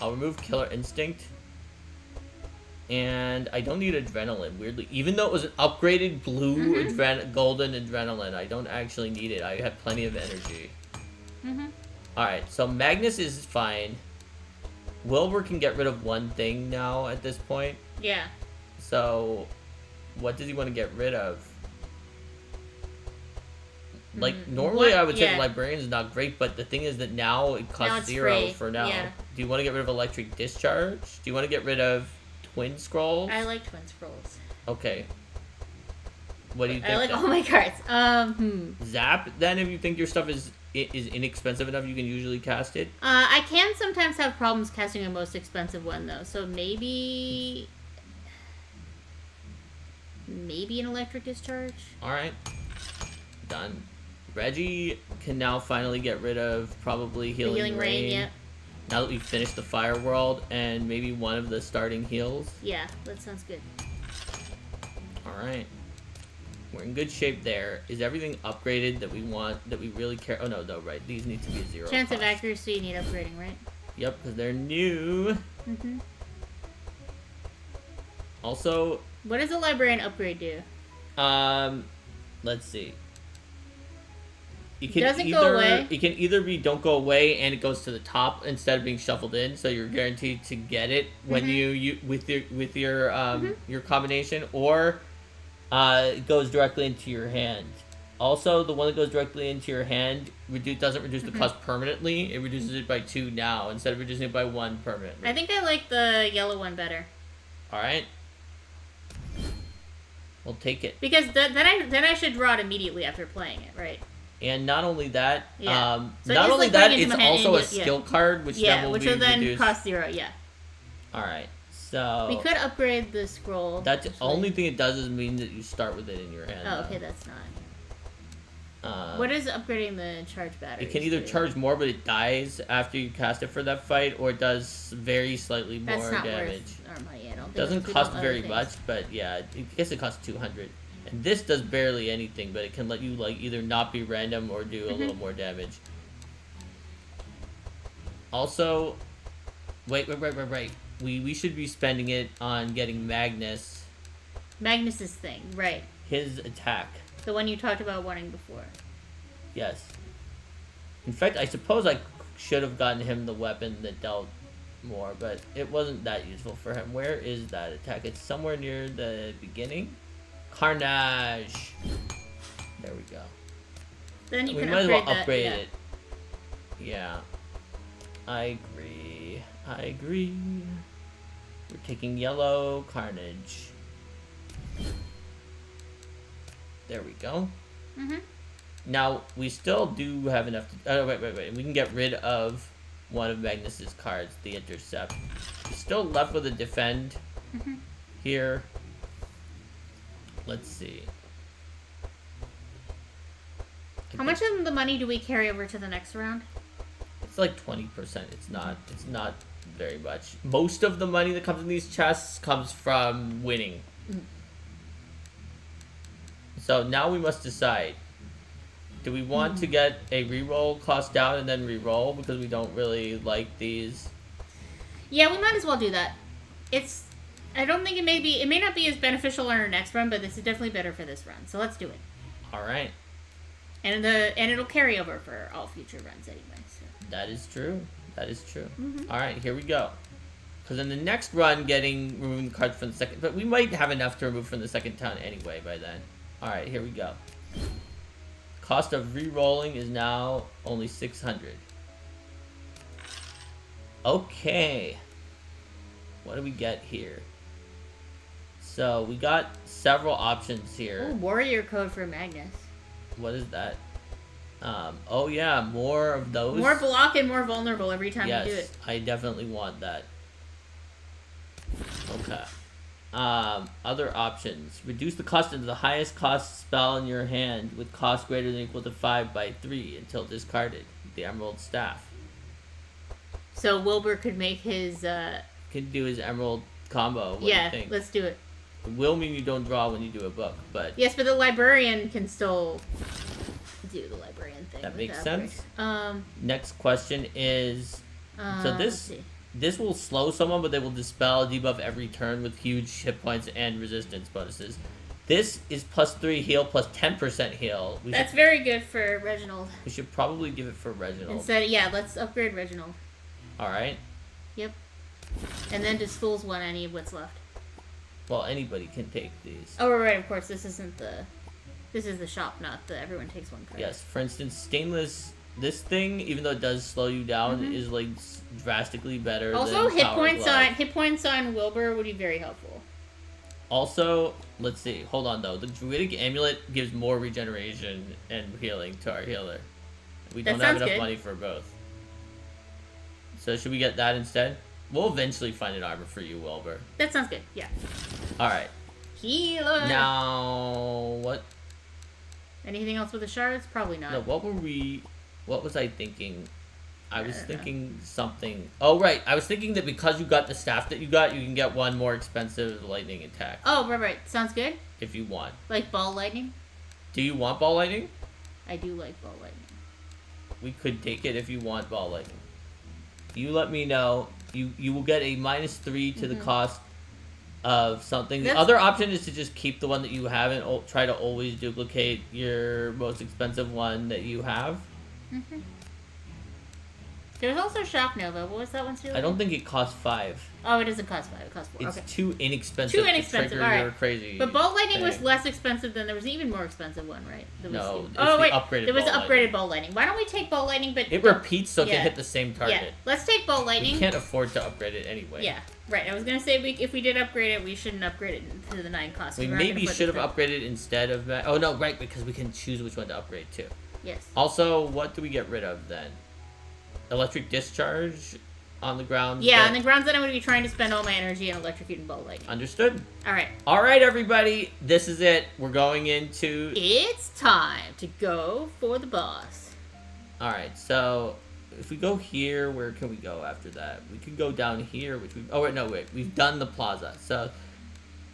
I'll remove Killer Instinct. And I don't need Adrenaline, weirdly. Even though it was an upgraded blue golden Adrenaline, I don't actually need it. I have plenty of energy. Alright, so Magnus is fine. Wilbur can get rid of one thing now at this point. Yeah. So, what does he want to get rid of? Like, normally I would say the Librarian is not great, but the thing is that now it costs 0 free. for now. Yeah. Do you want to get rid of Electric Discharge? Do you want to get rid of Twin Scrolls? I like Twin Scrolls. Okay. What do you think? I like all my cards. Zap, then, if you think your stuff is inexpensive enough, you can usually cast it? I can sometimes have problems casting a most expensive one, though. So maybe an Electric Discharge. Alright. Done. Reggie can now finally get rid of probably Healing Rain. Yeah. Now that we've finished the Fire World and maybe one of the starting heals. Yeah, that sounds good. Alright. We're in good shape there. Is everything upgraded that we want, that we really care? Oh, no, right. These need to be 0 Chance cost. of accuracy need upgrading, right? Yep, because they're new. Also... What does a Librarian upgrade do? Let's see. You can Doesn't either, go away. It can either be don't go away and it goes to the top instead of being shuffled in, so you're guaranteed to get it when you with your combination, or it goes directly into your hand. Also, the one that goes directly into your hand doesn't reduce the cost permanently. It reduces it by 2 now instead of reducing it by 1 permanently. I think I like the yellow one better. All right. We'll take it. Because then I should draw it immediately after playing it, right? And not only that, Yeah. So not it's only like that, putting it it's into my hand also a and skill card, which then will be reduced. cost 0. Yeah. All right. So We could upgrade the scroll. that's the actually. only thing it does is mean that you start with it in your hand. Oh, okay, that's not. What is upgrading the charge battery? It can either charge more, but it dies after you cast it for that fight, or it does very slightly more That's not damage. worth our money. I don't think. Doesn't if we cost don't very other much, things. but yeah, I guess it costs 200. And this does barely anything, but it can let you like either not be random or do a little more damage. Also, wait. We should be spending it on getting Magnus's thing, right? his attack. The one you talked about wanting before. Yes. In fact, I suppose I should have gotten him the weapon that dealt more, but it wasn't that useful for him. Where is that attack? It's somewhere near the beginning. Carnage. There we go. Then you We can might as upgrade well upgrade that. it. Yeah. I agree. We're taking yellow Carnage. There we go. Mm-hmm. Now, we still do have enough to... Oh, wait. We can get rid of one of Magnus's cards, the Intercept. We're still left with a Defend here. Let's see. How much of the money do we carry over to the next round? It's like 20%. It's not very much. Most of the money that comes in these chests comes from winning. So now we must decide. Do we want to get a reroll cost down and then reroll because we don't really like these? Yeah, we might as well do that. I don't think it may not be as beneficial on our next run, but this is definitely better for this run. So let's do it. All right. And it'll carry over for all future runs anyway. So. That is true. All right, here we go. Because in the next run, removing the cards from the second... But we might have enough to remove from the second town anyway by then. All right, here we go. Cost of re-rolling is now only 600. Okay. What do we get here? So, we got several options here. Ooh, warrior code for Magnus. What is that? Oh yeah, more of those. More block and more vulnerable every time you do it. Yes, I definitely want that. Okay. Other options. Reduce the cost of the highest cost spell in your hand with cost greater than or equal to 5 by 3 until discarded. The Emerald Staff. So Wilbur could make his... Could do his Emerald combo. What do you think? Let's do it. It will mean you don't draw when you do a book, but... Yes, but the librarian can still do the librarian thing. That with makes the sense. upgrade. Next question is... So Let's see. this will slow someone, but they will dispel debuff every turn with huge hit points and resistance bonuses. This is +3 heal, plus 10% heal. That's very good for Reginald. We should probably give it for Reginald. Instead, yeah, let's upgrade Reginald. Alright. Yep. And then does Fools want any of what's left? Well, anybody can take these. Oh, right, of course. This is the shop, not the everyone takes one card. Yes, for instance, Stainless... This thing, even though it does slow you down, is like drastically better. Also, than hit Power points on Wilbur would be very helpful. Also, let's see. Hold on though. The Druidic Amulet gives more regeneration and healing to our healer. We don't have enough money for both. So should we get that instead? We'll eventually find an armor for you, Wilbur. That sounds good. Yeah. All right. Healer. Now what? Anything else with the shards? Probably not. No. What was I thinking? I was thinking something. Oh, right. I was thinking that because you got the staff that you can get one more expensive lightning attack. Oh, right. Sounds good. If you want. Like ball lightning? Do you want ball lightning? I do like ball lightning. We could take it if you want ball lightning. You let me know. You will get a -3 to the cost of something. The That's- other option is to just keep the one that you have and try to always duplicate your most expensive one that you have. Mm-hmm. There's also Shock Nova. What was that one? I don't think it costs 5. Oh, it doesn't cost 5. It costs 4. It's Okay. too inexpensive. Too inexpensive. To trigger All right. your crazy. But Bolt Lightning was thing. less expensive than there was an even more expensive one, right? No, it's oh the wait, upgraded there was Bolt upgraded Lightning. Bolt Lightning. Why don't we take Bolt Lightning? But It repeats, so it yeah. can hit the same target. Yeah, let's take Bolt Lightning. We can't afford to upgrade it anyway. Yeah, right. I was gonna say if we did upgrade it, we shouldn't upgrade it to the 9 cost. We maybe should have upgraded instead of. Oh no, right, because we can choose which one to upgrade to. Yes. Also, what do we get rid of then? Electric discharge on the ground. Yeah, on the grounds that I'm going to be trying to spend all my energy on electrocuting Bolt Lightning. Understood. All right. All right, everybody. This is it. We're going into. It's time to go for the boss. All right. So, if we go here, where can we go after that? We can go down here, which we. Oh wait, no, wait. We've done the plaza. So,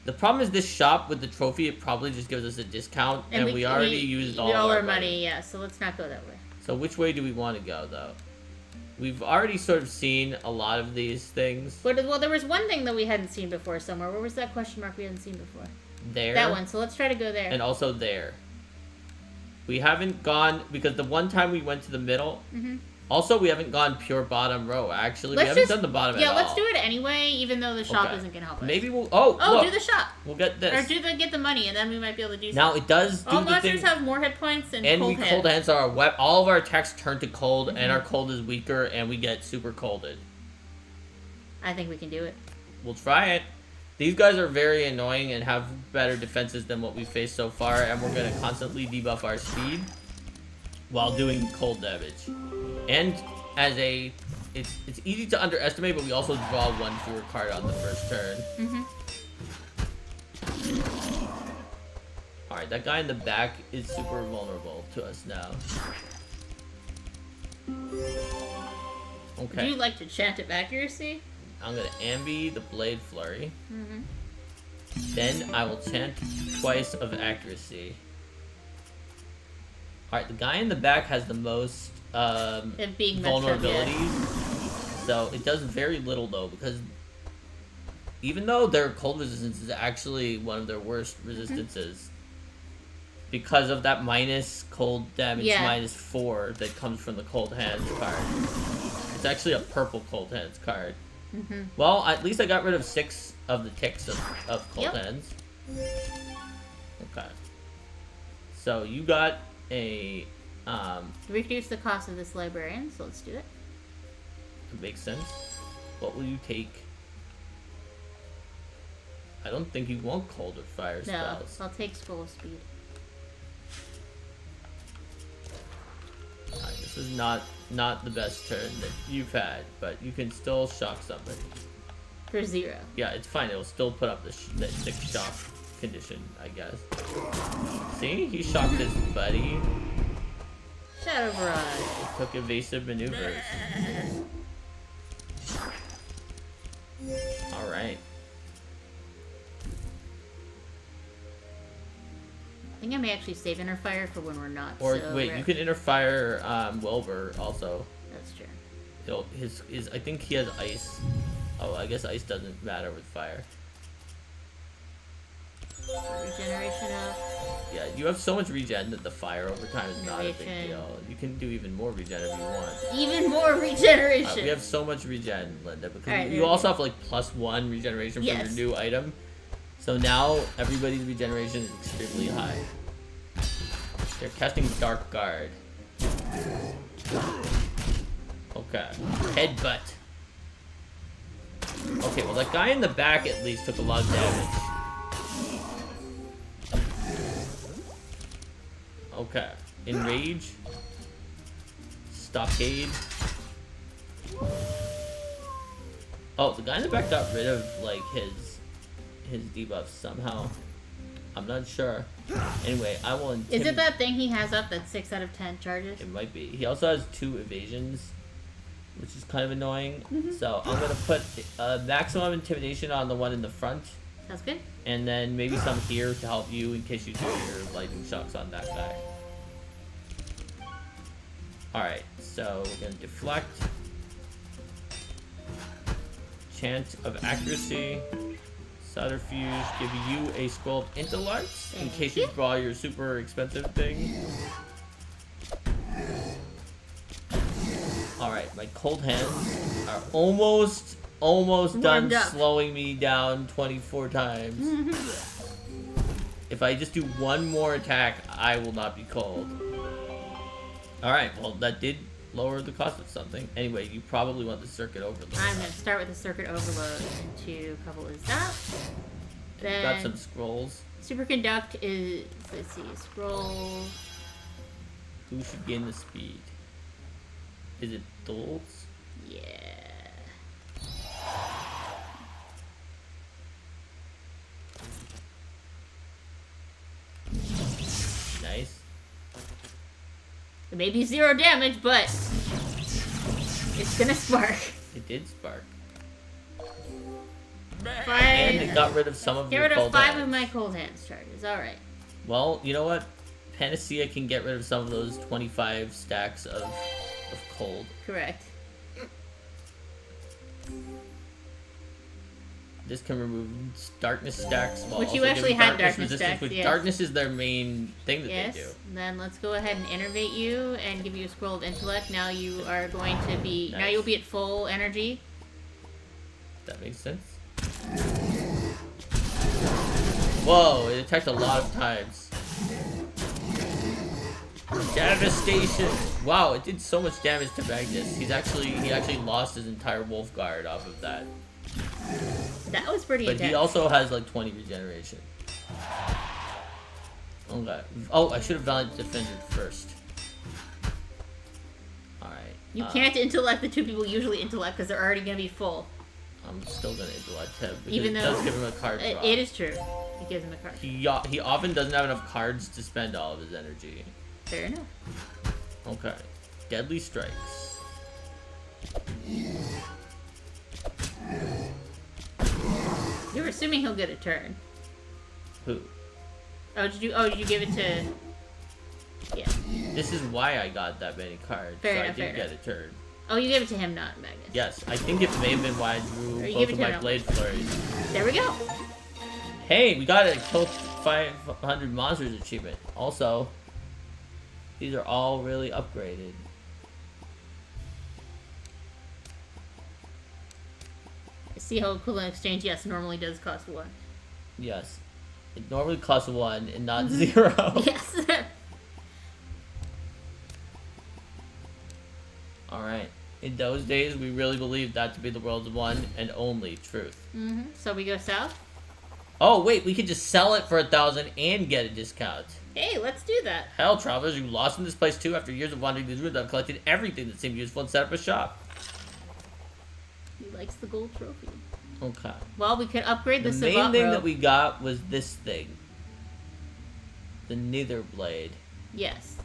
the problem is this shop with the trophy. It probably just gives us a discount, and we already used all our our money. Yeah. So let's not go that way. So which way do we want to go, though? We've already sort of seen a lot of these things. But well, there was one thing that we hadn't seen before somewhere. Where was that question mark we hadn't seen before? There. That one. So let's try to go there. And also there. We haven't gone because the one time we went to the middle. Mm-hmm. Also, we haven't gone pure bottom row. Actually, Let's we haven't just- done the bottom at all. Yeah, let's do it anyway, even though the shop Okay. isn't gonna help us. Maybe we'll. Oh, Oh, look, do the shop. We'll get this. Or get the money, and then we might be able to do Now something. it does do All the monsters thing. have more hit points and And cold we hands. cold hands are all of our attacks turn to cold, and our cold is weaker, and we get super colded. I think we can do it. We'll try it. These guys are very annoying and have better defenses than what we've faced so far, and we're going to constantly debuff our speed while doing cold damage. And as a... It's easy to underestimate, but we also draw one fewer card on the first turn. Mm-hmm. Alright, that guy in the back is super vulnerable to us now. Okay. Do you like to chant of accuracy? I'm gonna ambi the Blade Flurry. Mm-hmm. Then I will chant twice of accuracy. Alright, the guy in the back has the most It being messed up, yeah. vulnerabilities. So it does very little though, because even though their cold resistance is actually one of their worst resistances, because of that minus cold damage Yeah. -4 that comes from the cold hands card. It's actually a purple cold hands card. Mm-hmm. Well, at least I got rid of 6 of the ticks of cold Yep. hands. Okay. So you got a Reduce the cost of this librarian, so let's do it. it makes sense. What will you take? I don't think you want cold or fire No, spells. I'll take Scroll of Speed. Alright, this is not the best turn that you've had, but you can still shock somebody. For 0. Yeah, it's fine. It'll still put up that 6 shock condition, I guess. See? He shocked his buddy. Shadow Barrage. He took evasive maneuvers. Alright. I think I may actually save Inner Fire for when we're not. Or so wait, you can interfire Wilbur also. That's true. His I think he has ice. Oh, I guess ice doesn't matter with fire. Regeneration up. Yeah, you have so much regen that the fire over time is not a big Regeneration. deal. You can do even more regen if you want. Even more regeneration. We have so much regen, Linda, because Alright, you also have like +1 regeneration Yes. from your new item. So now everybody's regeneration is extremely high. They're casting Dark Guard. Okay. Headbutt. Okay, well that guy in the back at least took a lot of damage. Okay. Enrage. Stockade. Oh, the guy in the back got rid of like his debuffs somehow. I'm not sure. Anyway, I will Is intimidate. it that thing he has up that's 6 out of 10 charges? It might be. He also has 2 evasions, which is kind of annoying. Mm-hmm. So I'm gonna put maximum intimidation on the one in the front, Sounds good. and then maybe some here to help you in case you do your lightning shocks on that guy. Alright, so we're gonna deflect. Chant of accuracy. Subterfuge give you a scroll of intellect in Thank case you. you draw your super expensive thing. Alright, my cold hands are almost done Warmed up. slowing me down 24 times. If I just do one more attack, I will not be cold. Alright, well that did lower the cost of something. Anyway, you probably want the circuit overload. I'm going to start with the circuit overload into a couple of that. Then Got some scrolls. superconduct is, let's see, scroll. Who should gain the speed? Is it Dulz? Yeah. Nice. It may be 0 damage, but it's gonna spark. It did spark. And it got rid of some of get your rid of cold 5 hands. of my cold hands charges. Alright. Well, you know what? Panacea can get rid of some of those 25 stacks of cold. Correct. This can remove darkness stacks while Which you also actually giving had darkness darkness resistance, stacks, which yes. darkness is their main thing that Yes. they do. Then let's go ahead and innervate you and give you a scroll of intellect. Now you are going to be now Nice. you'll be at full energy. That makes sense. Whoa, it attacked a lot of times. Devastation! Wow, it did so much damage to Magnus. He actually lost his entire wolf guard off of that. That was pretty But intense. he also has like 20 regeneration. Okay. Oh, I should have Valiant Defender first. Alright. You can't intellect the 2 people usually intellect because they're already gonna be full. I'm still gonna intellect him because Even it though does give him a card drop. It is true. It gives him a card. He often doesn't have enough cards to spend all of his energy. Fair enough. Okay. Deadly Strikes. You're assuming he'll get a turn. Who? Did you give it to? Yeah. This is why I got that many cards. Fair so enough, I did fair get a turn. Oh, you gave it to him, not Magnus. Yes, I think it may have been why I drew Or you both give it of to my him. Blade Flurries. There we go. Hey, we got a kill 500 monsters achievement. Also, these are all really upgraded. See how equivalent exchange? Yes, normally does cost 1. Yes. It normally costs 1 and not 0. Yes. Alright. In those days, we really believed that to be the world's one and only truth. So we go south. Oh, wait, we could just sell it for 1,000 and get a discount. Hey, let's do that. Hell, travelers, you lost in this place too. After years of wandering these ruins, I've collected everything that seemed useful and set up a shop. He likes the gold trophy. Okay. Well, we could upgrade The the main Savant thing robe. that we got was this thing. The Nether Blade. Yes.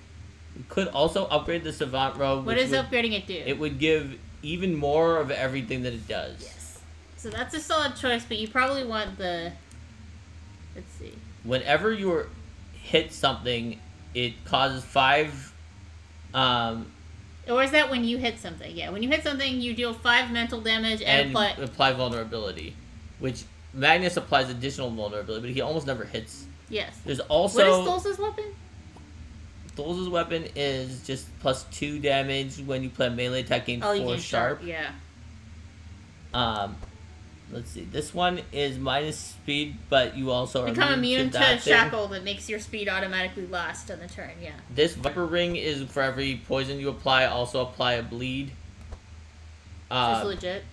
We could also upgrade the Savant Robe. What which does would, upgrading it do? It would give even more of everything that it does. Yes. So that's a solid choice, but you probably want the... Let's see. Whenever you hit something, it causes 5... Or is that when you hit something? Yeah, when you hit something, you deal 5 mental damage and apply vulnerability. Which Magnus applies additional vulnerability, but he almost never hits. Yes. There's also... What is Dulce's weapon? Dulce's weapon is just +2 damage when you play a melee attack gain 4 you gain sharp. Yeah. Let's see. This one is minus speed, but you also are Become immune to that thing. shackle that makes your speed automatically last on the turn, yeah. This Viper Ring is for every poison you apply, also apply a bleed. This is legit.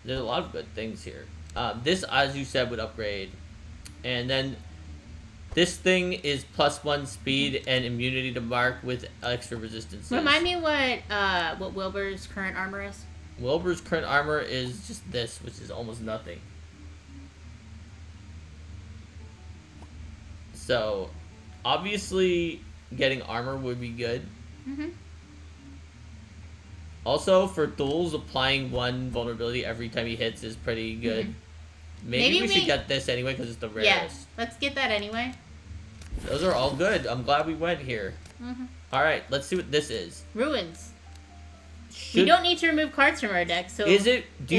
There's a lot of good things here. This, as you said, would upgrade. And then this thing is +1 speed and immunity to mark with extra resistance. Remind me what Wilbur's current armor is. Wilbur's current armor is just this, which is almost nothing. So, obviously, getting armor would be good. Also, for Dulz, applying 1 vulnerability every time he hits is pretty good. Maybe we should get this anyway, because it's the rarest. Yeah, let's get that anyway. Those are all good. I'm glad we went here. Alright, let's see what this is. Ruins. We don't need to remove cards from our deck, so... Do you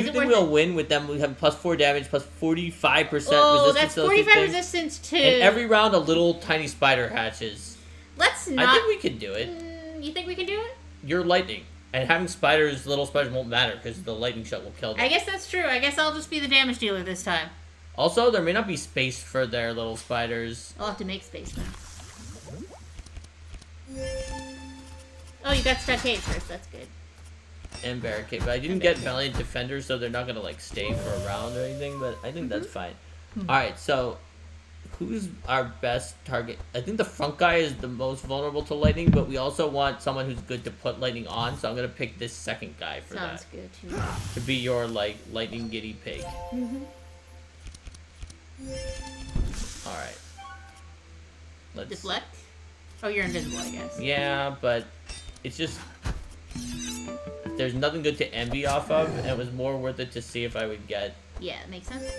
think we'll win with them? We have +4 damage, plus 45% resistance. Oh, that's 45 resistance too. And every round, a little tiny spider hatches. Let's not... I think we can do it. You think we can do it? You're lightning. And having little spiders won't matter, because the lightning shot will kill them. I guess that's true. I guess I'll just be the damage dealer this time. Also, there may not be space for their little spiders. I'll have to make space then. Oh, you got stockade first. That's good. And barricade, but I didn't get Valiant Defender, so they're not gonna like stay for a round or anything. But I think that's fine. All right, so who's our best target? I think the front guy is the most vulnerable to lightning, but we also want someone who's good to put lightning on. So I'm gonna pick this second guy for Sounds that. good too. To be your like lightning guinea pig. All right. Let's deflect. Oh, you're invisible, I guess. Yeah, but it's just. There's nothing good to envy off of, and it was more worth it to see if I would get. Yeah, it makes sense.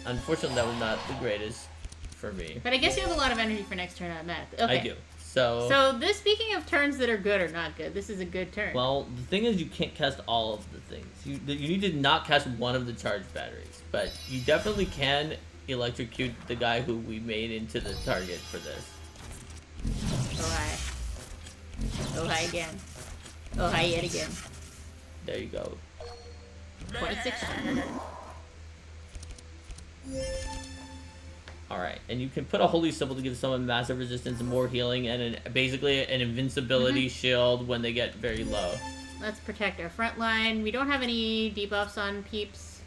Unfortunately, that was not the greatest for me. But I guess you have a lot of energy for next turn automatically. Okay. I do. So this, speaking of turns that are good or not good, this is a good turn. Well, the thing is, you can't cast all of the things. You need to not cast one of the charged batteries, but you definitely can electrocute the guy who we made into the target for this. Oh hi. Oh hi again. Oh hi yet again. There you go. 26 turn. Alright, and you can put a holy symbol to give someone massive resistance and more healing, and basically an invincibility shield when they get very low. Let's protect our front line. We don't have any debuffs on peeps.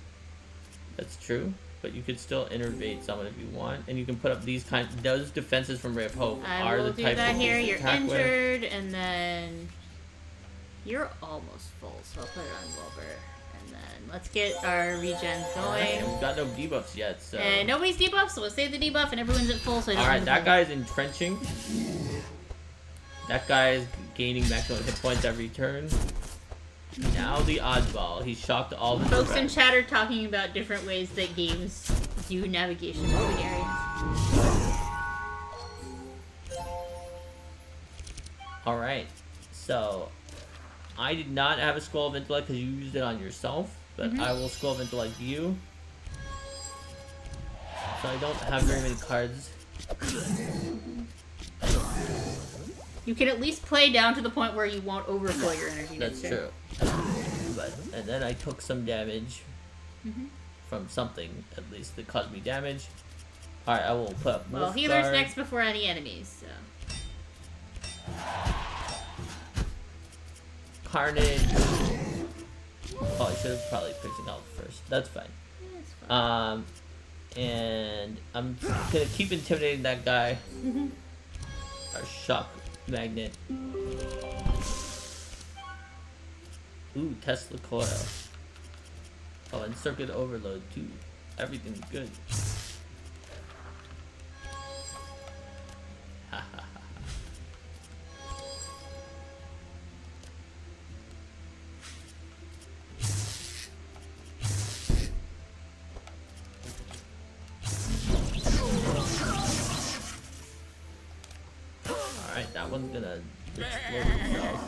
That's true, but you could still innervate someone if you want, and you can put up those defenses from Ray of Hope are the type that of here. You're injured, with. And then you're almost full, so I'll put it on Wilbur. And then let's get our regen going. Right, and we've got no debuffs yet, so. And nobody's debuffed, so let's save the debuff, and everyone's at full. So alright, that guy's entrenching. That guy is gaining maximum hit points every turn. Now the oddball. He's shocked all the folks in chat are talking about different ways that games do navigation between areas. Alright, so I did not have a Scroll of Intellect because you used it on yourself, but I will Scroll of Intellect you. So I don't have very many cards. You can at least play down to the point where you won't overflow your energy. That's true. And then I took some damage from something, at least, that caused me damage. Alright, I will put up Well, healer's next before any enemies, so. Carnage. Oh, I should have probably picked an health first. That's fine. That's fine. And I'm gonna keep intimidating that guy. Our shock magnet. Ooh, Tesla coil. Oh, and circuit overload too. Everything's good. Ha ha ha. Alright, that one's gonna explode itself.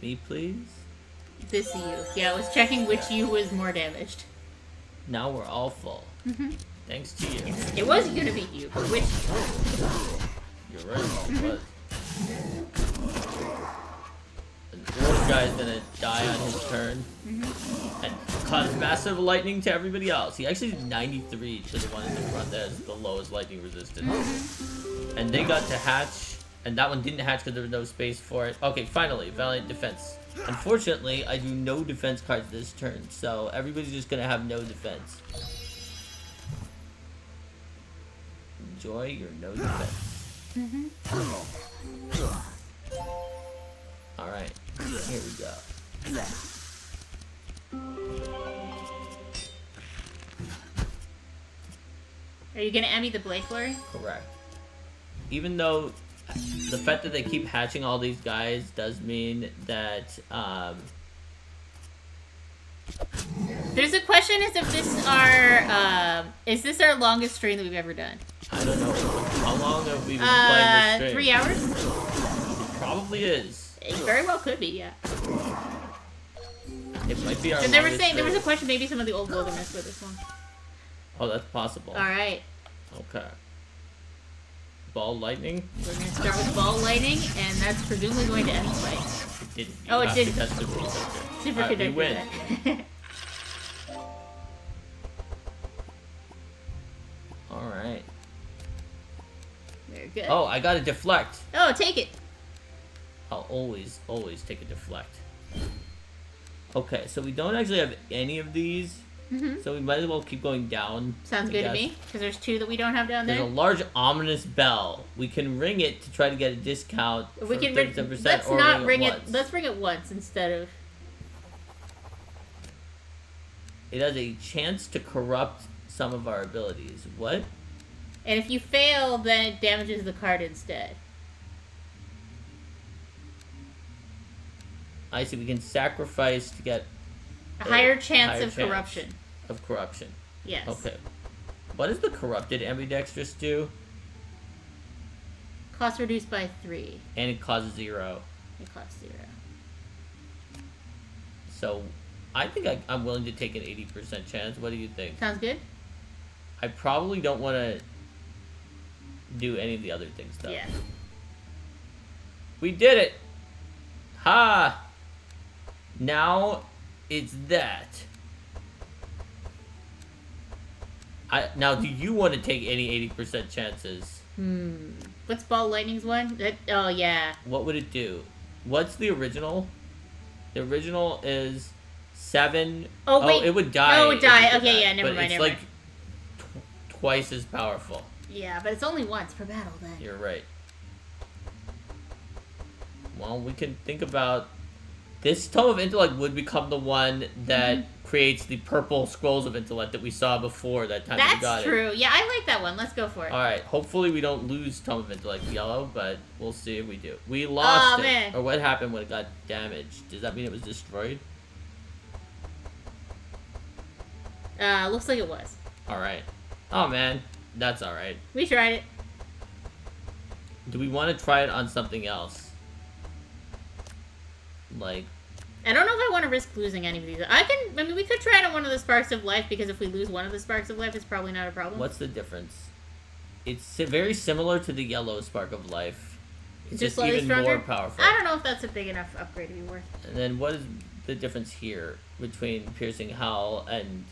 Me, please? This you. Yeah, I was checking which you was more damaged. Now we're all full. Thanks to you. It was gonna be you, but which? You're right, it was. And this guy's gonna die on his turn. And cause massive lightning to everybody else. He actually did 93 to the one in the front that has the lowest lightning resistance. And they got to hatch. And that one didn't hatch because there was no space for it. Okay, finally, Valiant Defense. Unfortunately, I do no defense cards this turn, so everybody's just gonna have no defense. Enjoy your no defense. Alright, here we go. Are you gonna Emmy the Blade Flurry? Correct. Even though The fact that they keep hatching all these guys does mean that There's a question as if is this our longest stream that we've ever done? I don't know. How long have we been playing this stream? 3 hours? It probably is. It very well could be, yeah. It might be our And they were longest saying there was a stream. question maybe some of the old wilderness with this one. Oh, that's possible. Alright. Okay. Ball lightning? We're gonna start with ball lightning, and that's presumably going to end the fight. It didn't. Oh, it did. That's superconductor. Super Alright, we conductor. win. Alright. Very good. Oh, I got a deflect. Oh, take it. I'll always take a deflect. Okay, so we don't actually have any of these, so we might as well keep going down. Sounds I good to guess. me, because there's 2 that we don't have down There's a there. large ominous bell. We can ring it to try to get a discount We for can 37%, let's or not ring it. once. Let's ring it once instead of. It has a chance to corrupt some of our abilities. What? And if you fail, then it damages the card instead. I see. We can sacrifice to get A higher chance higher of corruption. Of corruption. Yes. Okay. What does the corrupted ambidextrous do? Cost reduced by 3. And it causes 0. It costs 0. So, I think I'm willing to take an 80% chance. What do you think? Sounds good? I probably don't want to do any of the other things, though. Yeah. We did it! Ha! Now, it's that. Now, do you want to take any 80% chances? What's ball lightning's one? Oh, yeah. What would it do? What's the original? The original is 7. Oh, wait. It would die. Oh, it would die. if you did Okay, that, yeah, never but mind, it's never like twice as powerful. Yeah, but it's only once per battle then. You're right. Well, we can think about... This Tome of Intellect would become the one that creates the purple scrolls of intellect that we saw before that time we got That's it. true. Yeah, I like that one. Let's go for it. Alright, hopefully we don't lose Tome of Intellect yellow, but we'll see if we do. We lost it. Man. Or what happened when it got damaged? Does that mean it was destroyed? Looks like it was. Alright. Oh man, that's alright. We tried it. Do we want to try it on something else? Like... I don't know if I want to risk losing any of these. I mean, we could try it on one of the Sparks of Life, because if we lose one of the Sparks of Life, it's probably not a problem. What's the difference? It's very similar to the yellow Spark of Life. It's just slightly even stronger? more powerful. I don't know if that's a big enough upgrade to be worth. And then what is the difference here between Piercing Howl and...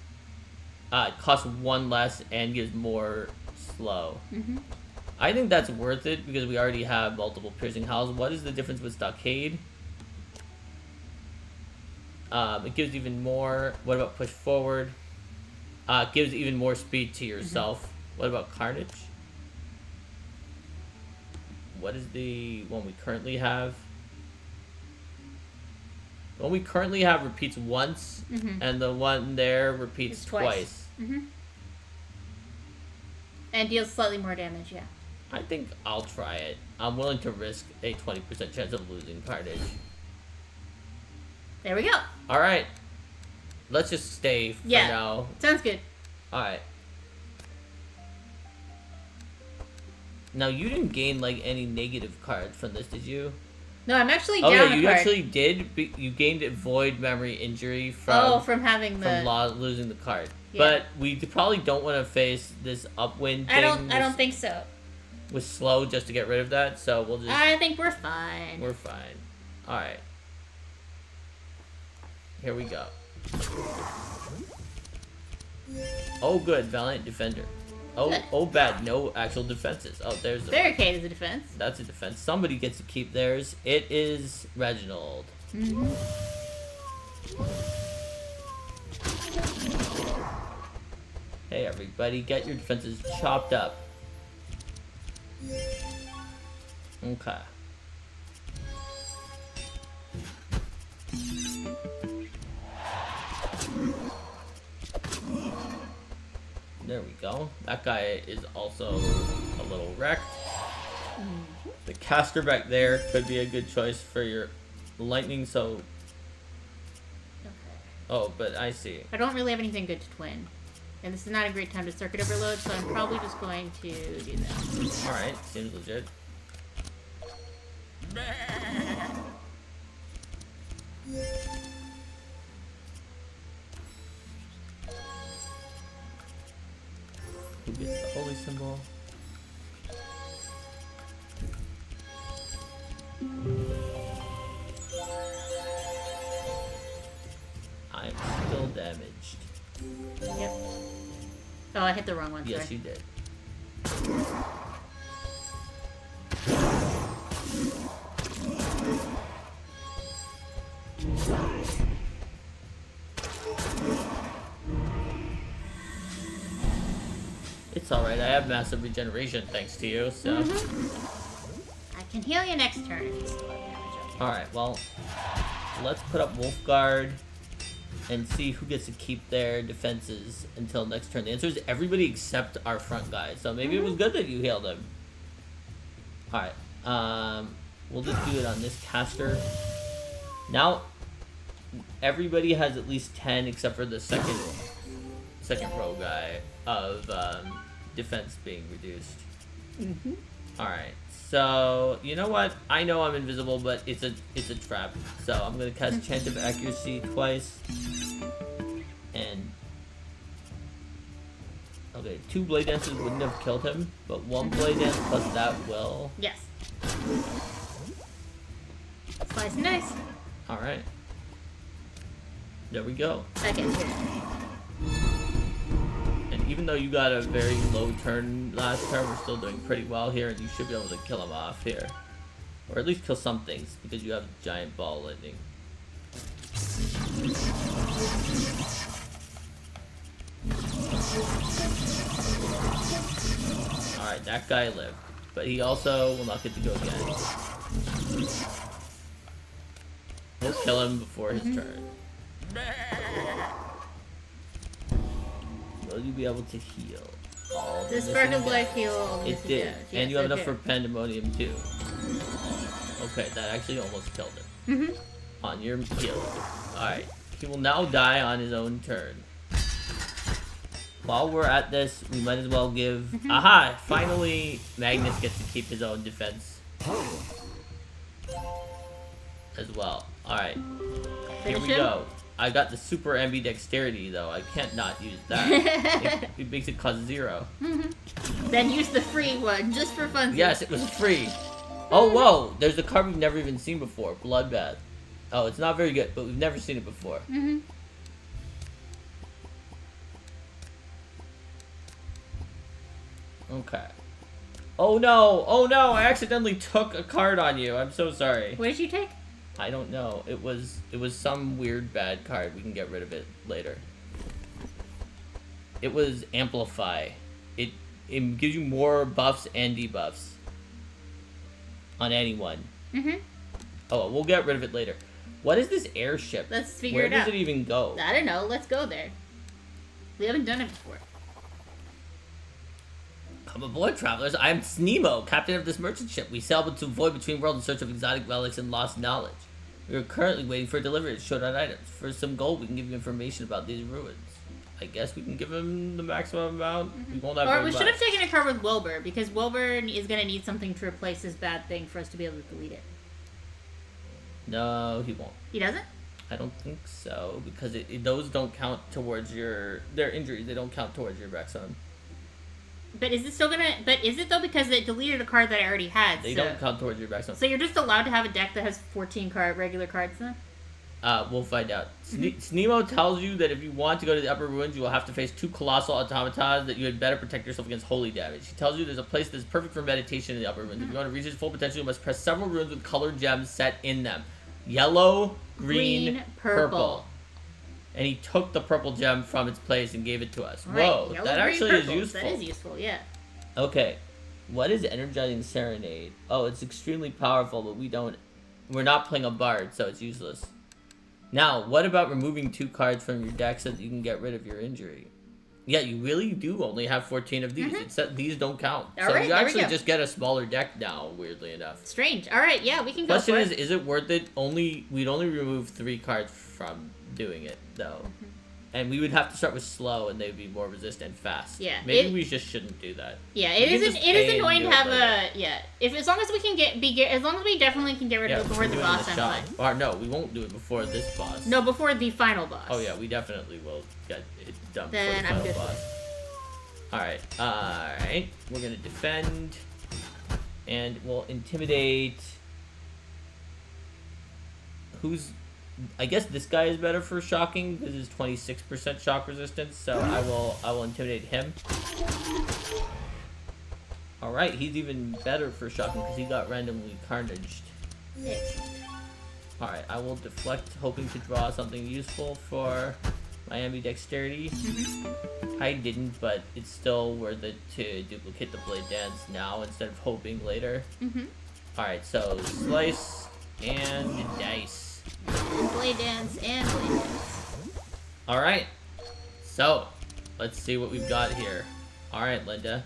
it costs 1 less and gives more slow. I think that's worth it because we already have multiple Piercing Howls. What is the difference with Stockade? It gives even more. What about Push Forward? It gives even more speed to yourself. What about Carnage? What is the one we currently have? The one we currently have repeats once, and the one there repeats It's twice. And deals slightly more damage, yeah. I think I'll try it. I'm willing to risk a 20% chance of losing Carnage. There we go. Alright. Let's just stay for now. Sounds good. Alright. Now, you didn't gain, like, any negative cards from this, did you? No, I'm actually Oh, down yeah, a you card. actually did. You gained a void memory injury from... from having the... losing the card. Yeah. But we probably don't want to face this upwind thing. I don't think so. With slow just to get rid of that, so we'll just... I think we're fine. We're fine. Alright. Here we go. Oh, good. Valiant Defender. Oh, Good. oh, bad. No actual defenses. Oh, there's a... Barricade is a defense. That's a defense. Somebody gets to keep theirs. It is Reginald. Hey, everybody. Get your defenses chopped up. Okay. There we go. That guy is also a little wrecked. The caster back there could be a good choice for your lightning, so... Okay. Oh, but I see. I don't really have anything good to twin. And this is not a great time to circuit overload, so I'm probably just going to do this. Alright, seems legit. Who gets the holy symbol? I'm still damaged. Yep. Oh, I hit the wrong one. Yes, sorry. you did. It's alright, I have massive regeneration thanks to you, so... I can heal you next turn if you still have damage. Okay. Alright, well, let's put up Wolfguard and see who gets to keep their defenses until next turn. The answer is everybody except our front guy, so maybe it was good that you healed him. Alright, we'll just do it on this caster. Now, everybody has at least 10 except for the second row guy of defense being reduced. Alright, so you know what? I know I'm invisible, but it's a trap. So I'm gonna cast Chant of Accuracy twice. And okay, 2 Blade Dances wouldn't have killed him, but 1 Blade Dance plus that will. Yes. Slice and dice. Alright. There we go. Okay. And even though you got a very low turn last turn, we're still doing pretty well here, and you should be able to kill him off here. Or at least kill some things, because you have giant ball lightning. Alright, that guy lived. But he also will not get to go again. We'll kill him before his turn. Will you be able to heal? All This the Spark missing of Life damage? heal all the It missing did. damage. And Yes, you have it enough did. for Pandemonium too. Okay, that actually almost killed him. On your heal. Alright. He will now die on his own turn. While we're at this, we might as well give... Aha! Finally, Magnus gets to keep his own defense. As well. Alright. Here we Finish him? go. I got the super ambidexterity though. I can't not use that. it makes it cost 0. Then use the free one, just for fun. Yes, it was free. Oh, whoa! There's a card we've never even seen before. Bloodbath. Oh, it's not very good, but we've never seen it before. Okay. Oh no! Oh no! I accidentally took a card on you. I'm so sorry. What did you take? I don't know. It was some weird bad card. We can get rid of it later. It was Amplify. It gives you more buffs and debuffs on anyone. Oh, we'll get rid of it later. What is this airship? Let's figure Where it out. does it even go? I don't know. Let's go there. We haven't done it before. Come aboard, travelers. I am Snemo, captain of this merchant ship. We sail to void between worlds in search of exotic relics and lost knowledge. We are currently waiting for delivery of showdown items. For some gold, we can give you information about these ruins. I guess we can give him the maximum amount. We won't have Or very we should much. have taken a card with Wilbur, because Wilbur is going to need something to replace this bad thing for us to be able to delete it. No, he won't. He doesn't? I don't think so, because those don't count towards their injuries. They don't count towards your Rexon. But is it still going to... But is it, though, because it deleted a card that I already had? They so, don't count towards your Rexon. So you're just allowed to have a deck that has 14 regular cards then? We'll find out. Snemo tells you that if you want to go to the upper ruins, you will have to face 2 colossal automatons that you had better protect yourself against holy damage. He tells you there's a place that's perfect for meditation in the upper ruins. If you want to reach its full potential, you must press several runes with colored gems set in them. Yellow, green, purple. And he took the purple gem from its place and gave it to us. Right. Whoa, Yellow, that green, actually purple. is useful. That is useful, yeah. Okay, what is Energizing Serenade? Oh, it's extremely powerful, but we're not playing a bard, so it's useless. Now, what about removing 2 cards from your deck so that you can get rid of your injury? Yeah, you really do only have 14 of these. It's that these don't count. All So right, you there we actually go. just get a smaller deck now, weirdly enough. Strange. All right, yeah, we can go Question for is it. it worth it? We'd only remove 3 cards from doing it, though. And we would have to start with slow, and they'd be more resistant fast. Yeah, Maybe we just shouldn't do that. Yeah, We can just it pay is and annoying do to it have later. as long as we can as long as we definitely can get rid of it before we're the doing boss the I'm shot. playing. Or no, we won't do it before this boss. No, before the final boss. Oh yeah, we definitely will get it done Then before I'm the good. final boss. Alright. We're gonna defend. And we'll intimidate. I guess this guy is better for shocking because it's 26% shock resistance, so I will intimidate him. Alright, he's even better for shocking because he got randomly carnaged. Excellent. Alright, I will deflect, hoping to draw something useful for my ambidexterity. I didn't, but it's still worth it to duplicate the blade dance now instead of hoping later. Alright, so slice and dice. Blade dance and blade dance. Alright, so let's see what we've got here. Alright, Linda.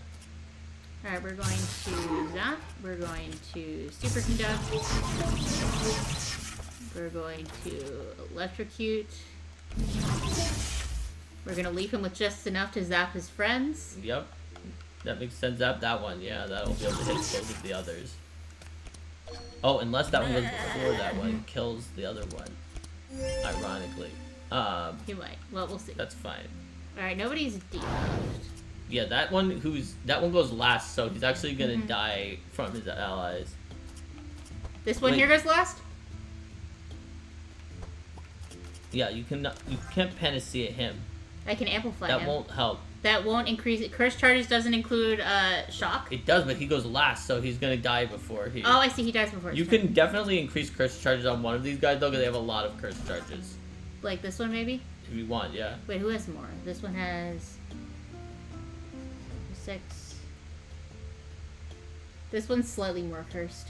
Alright, we're going to zap. We're going to superconduct. We're going to electrocute. We're gonna leave him with just enough to zap his friends. Yep, that makes sense. Zap that one. Yeah, that'll be able to hit both of the others. Oh, unless that one goes before that one, kills the other one. Ironically. He might. Well, we'll see. That's fine. Alright, nobody's debuffed. Yeah, that one goes last, so he's actually gonna die from his allies. This one Wait. here goes last? Yeah, you can't panacea him. I can amplify That him. won't help. That won't increase it. Curse charges doesn't include shock. It does, but he goes last, so he's gonna die before he. Oh, I see. He dies before. You his turn. can definitely increase curse charges on one of these guys though, because they have a lot of curse charges. Like this one, maybe? If you want, yeah. Wait, who has more? This one has 6. This one's slightly more cursed.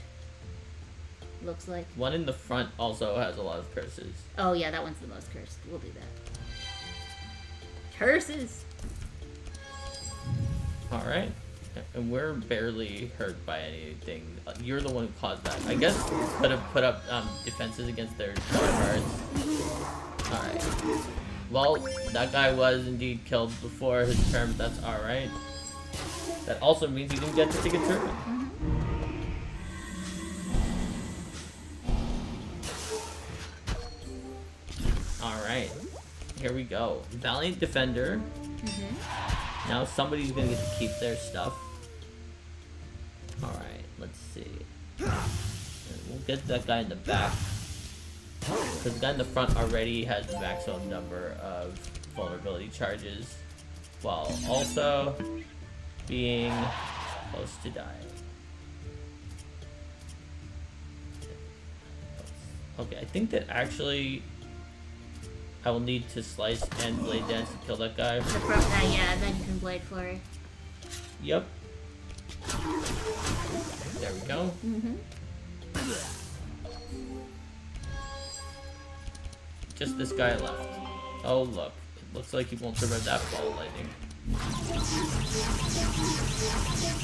Looks like. One in the front also has a lot of curses. Oh yeah, that one's the most cursed. We'll do that. Curses. All right, and we're barely hurt by anything. You're the one who caused that. I guess could have put up defenses against their cards. All right. Well, that guy was indeed killed before his turn, but that's all right. That also means you didn't get to take a turn. All right, here we go. Valiant Defender. Now somebody's gonna get to keep their stuff. Alright, let's see. And we'll get that guy in the back. Because the guy in the front already has the maximum number of vulnerability charges. While also being close to dying. Okay, I think that actually I will need to slice and blade dance to kill that guy. Yeah, then you can blade flurry. Yep. There we go. Just this guy left. Oh look, it looks like he won't survive that ball of lightning.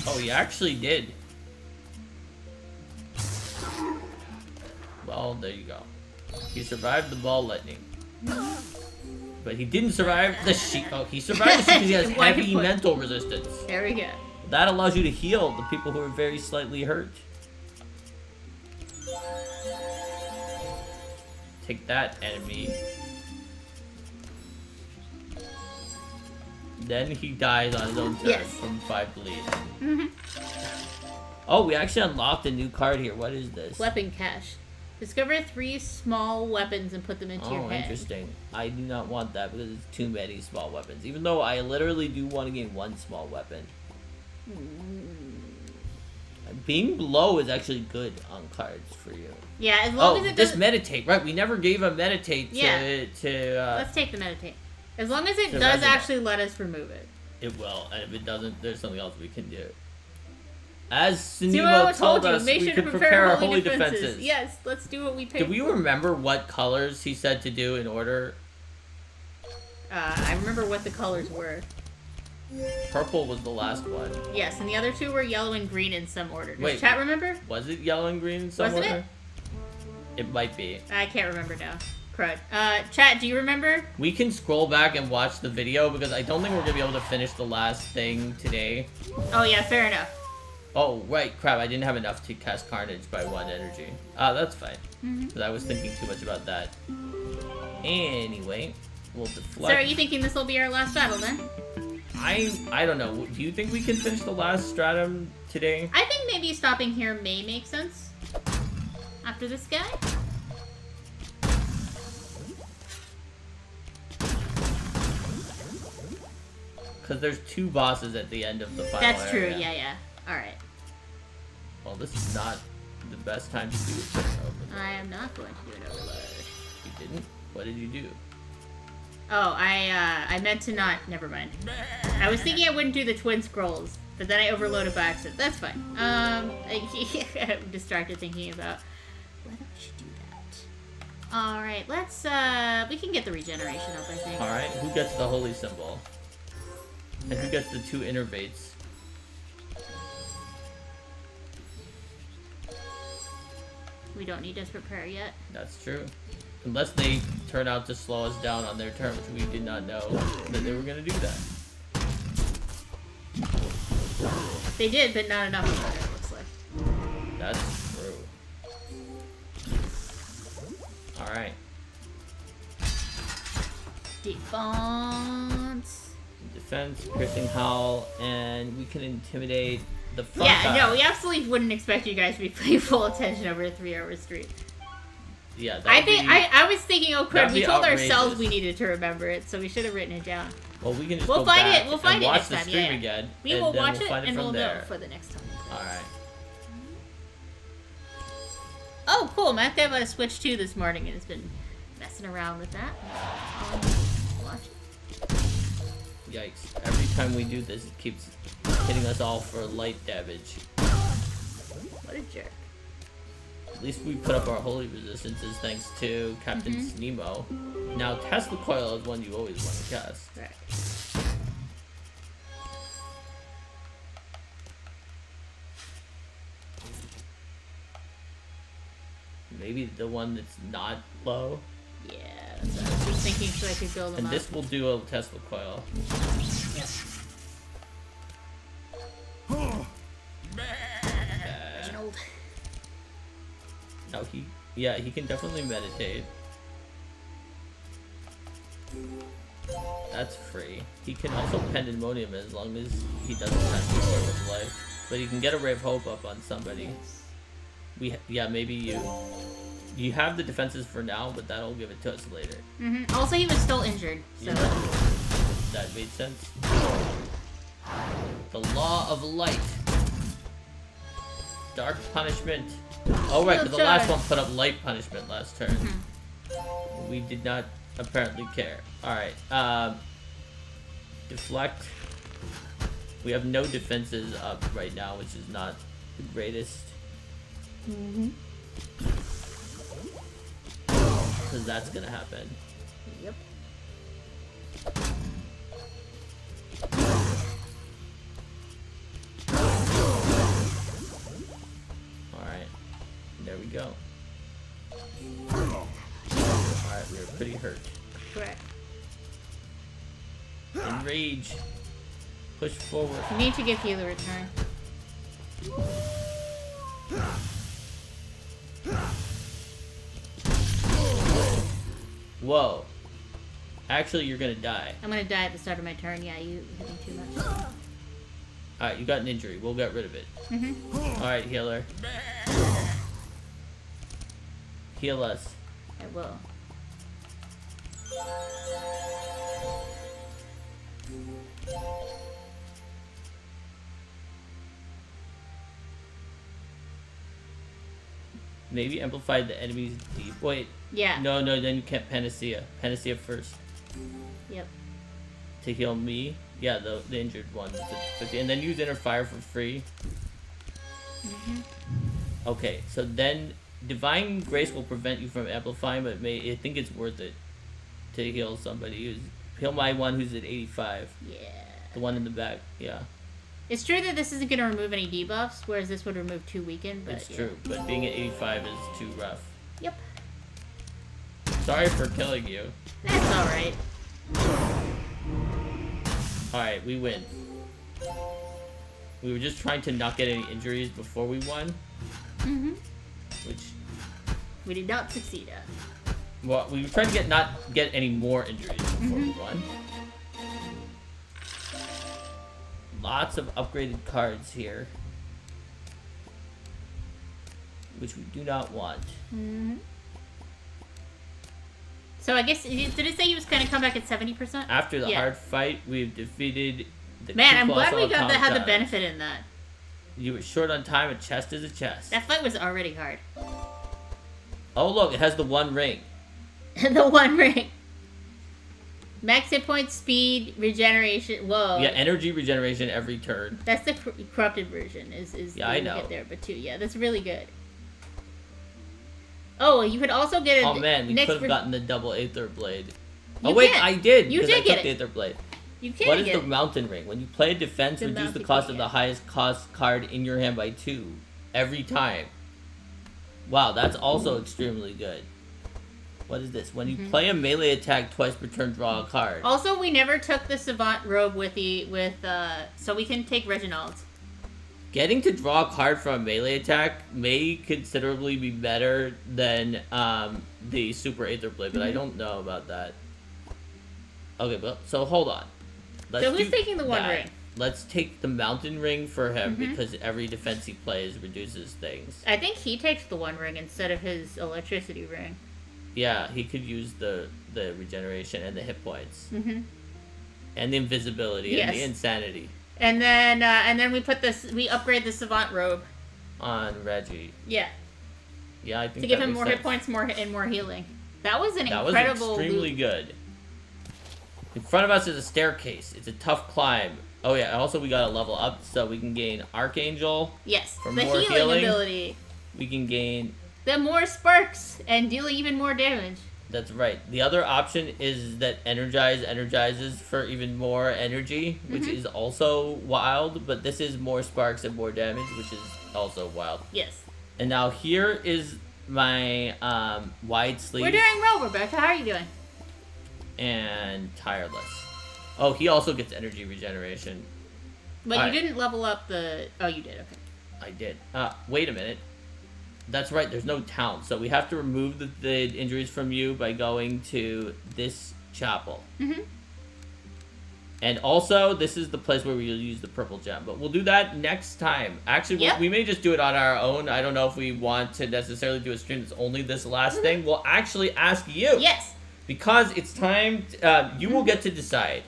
Oh, he actually did. Well, there you go. He survived the ball lightning. But he didn't survive the sheep. Oh, he survived the sheep because he has Why heavy put- mental resistance. There we go. That allows you to heal the people who are very slightly hurt. Take that, enemy. Then he dies on his own turn Yes. from 5 bleed. Oh, we actually unlocked a new card here. What is this? Weapon cache. Discover 3 small weapons and put them into your Oh, head. interesting. I do not want that because it's too many small weapons. Even though I literally do want to gain 1 small weapon. Being low is actually good on cards for you. Yeah, as long Oh, as it this doesn't... meditate, right? We never gave a meditate to Let's take the meditate. As long as it to does Reginald. actually let us remove it. It will, and if it doesn't, there's something else we can do. As See what Sunimo I told told you. us, Make we sure to could prepare our holy holy defenses. Yes, let's do what we paid Do we for. remember what colors he said to do in order? I remember what the colors were. Purple was the last one. Yes, and the other two were yellow and green in some order. Does Wait, chat remember? Was it yellow and green in some Wasn't order? It might be. I can't remember now. Crud. Chat, do you remember? We can scroll back and watch the video because I don't think we're gonna be able to finish the last thing today. Oh yeah, fair enough. Oh, right, crap, I didn't have enough to cast Carnage by 1 energy. That's fine. Mm-hmm. Because I was thinking too much about that. Anyway, we'll deflect. So are you thinking this will be our last battle then? I don't know. Do you think we can finish the last stratum today? I think maybe stopping here may make sense. After this guy? Because there's 2 bosses at the end of the final That's true, area. yeah. Alright. Well, this is not the best time to do it. I am not going to do an overload. You didn't? What did you do? Oh, I meant to not. Never mind. I was thinking I wouldn't do the twin scrolls, but then I overloaded by accident. That's fine. I'm distracted thinking about whether we should do that. Alright, let's, we can get the regeneration up, I think. Alright, who gets the holy symbol? And who gets the 2 innervates? We don't need Desperate Prayer yet. That's true. Unless they turn out to slow us down on their turn, which we did not know that they were going to do that. They did, but not enough of it, it looks like. That's true. Alright. Defense, piercing howl, and we can intimidate the front guy. Yeah, no, we absolutely wouldn't expect you guys to be paying full attention over a 3-hour stream. Yeah, I was thinking, oh crap, that'd we be told outrageous. ourselves we needed to remember it, so we should have written it down. Well, we can just We'll go find back it. We'll find and it watch next the time. stream Yeah. again. We and will then watch we'll it find and from we'll there. know for the next time. Alright. Oh, cool. Matt got a Switch 2 this morning and has been messing around with that. Watch it. Yikes. Every time we do this, it keeps hitting us all for light damage. What a jerk. At least we put up our holy resistances thanks to Captain Nemo. Now, Tesla Coil is one you always want to cast. Right. Maybe the one that's not low. Yeah, that's what I was thinking so I could build them And up. this will do a Tesla Coil. Reginald. Now he can definitely meditate. That's free. He can also Pandemonium as long as he doesn't have to deal with life. But he can get a Ray of Hope up on somebody. Maybe you have the defenses for now, but that'll give it to us later. Also, he was still injured, so... Yeah. That made sense. The Law of Light. Dark Punishment. Oh right, because the last one put up Light Punishment last turn. We did not apparently care. Alright, Deflect. We have no defenses up right now, which is not the greatest. Because that's gonna happen. Yep. Alright. There we go. Alright, we were pretty hurt. Correct. Enrage. Push forward. You need to give healer a turn. Whoa. Actually, you're gonna die. I'm gonna die at the start of my turn. Yeah, you hit me too much. Alright, you got an injury. We'll get rid of it. Alright, healer. Heal us. I will. Maybe amplify the enemy's deep. Wait. Yeah. No, then you can't Panacea. Panacea first. Yep. To heal me. Yeah, the injured one. And then use Inner Fire for free. Okay, so then Divine Grace will prevent you from amplifying, but I think it's worth it to heal somebody. Heal my one who's at 85. Yeah. The one in the back, yeah. It's true that this isn't going to remove any debuffs, whereas this would remove 2 weakened. But It's true, but being at 85 is too rough. Yep. Sorry for killing you. That's alright. Alright, we win. We were just trying to not get any injuries before we won. Mm-hmm. Which... we did not succeed at. Well, we were trying to not get any more injuries before we won. Lots of upgraded cards here. Which we do not want. Mm-hmm. So I guess, did it say he was going to come back at 70%? After the hard fight, we've defeated the Man, I'm glad we got had the benefit in that. You were short on time, a chest is a chest. That fight was already hard. Oh look, it has the one ring. The one ring. Max hit points, speed, regeneration. Whoa. Yeah, energy regeneration every turn. That's the corrupted version. Yeah, I know. Get there, but 2. Yeah, that's really good. Oh, you could also get a... Oh man, we could have gotten the double Aether Blade. Oh wait, I did! You did get the Aether Blade. You can What is the Mountain Ring? When you play a defense, reduce the cost of the yeah. highest cost card in your hand by 2 every time. Wow, that's also extremely good. What is this? When you play a melee attack twice per turn, draw a card. Also, we never took the Savant Robe so we can take Reginald. Getting to draw a card from a melee attack may considerably be better than the Super Aether Blade, but I don't know about that. Okay, but so hold on. So who's taking the one ring? Let's take the Mountain Ring for him because every defense he plays reduces things. I think he takes the one ring instead of his electricity ring. Yeah, he could use the regeneration and the hit points. And the invisibility and the insanity. And then we upgrade the Savant Robe. On Reggie. Yeah. Yeah, I think to give him more hit points, more healing. That was incredible. That was extremely good. In front of us is a staircase. It's a tough climb. Oh yeah, also we gotta level up so we can gain Archangel. Yes, for the more healing ability. We can gain... the more sparks and deal even more damage. That's right. The other option is that energizes for even more energy, which is also wild, but this is more sparks and more damage, which is also wild. Yes. And now here is my wide sleeve. We're doing well, Rebecca. How are you doing? And tireless. Oh, he also gets energy regeneration. But you didn't level up the... oh, you did. Okay. I did. Wait a minute. That's right, there's no town. So we have to remove the injuries from you by going to this chapel. And also, this is the place where we'll use the purple gem. But we'll do that next time. Actually, we may just do it on our own. I don't know if we want to necessarily do a stream that's only this last thing. We'll actually ask you. Yes. Because it's time... you will get to decide.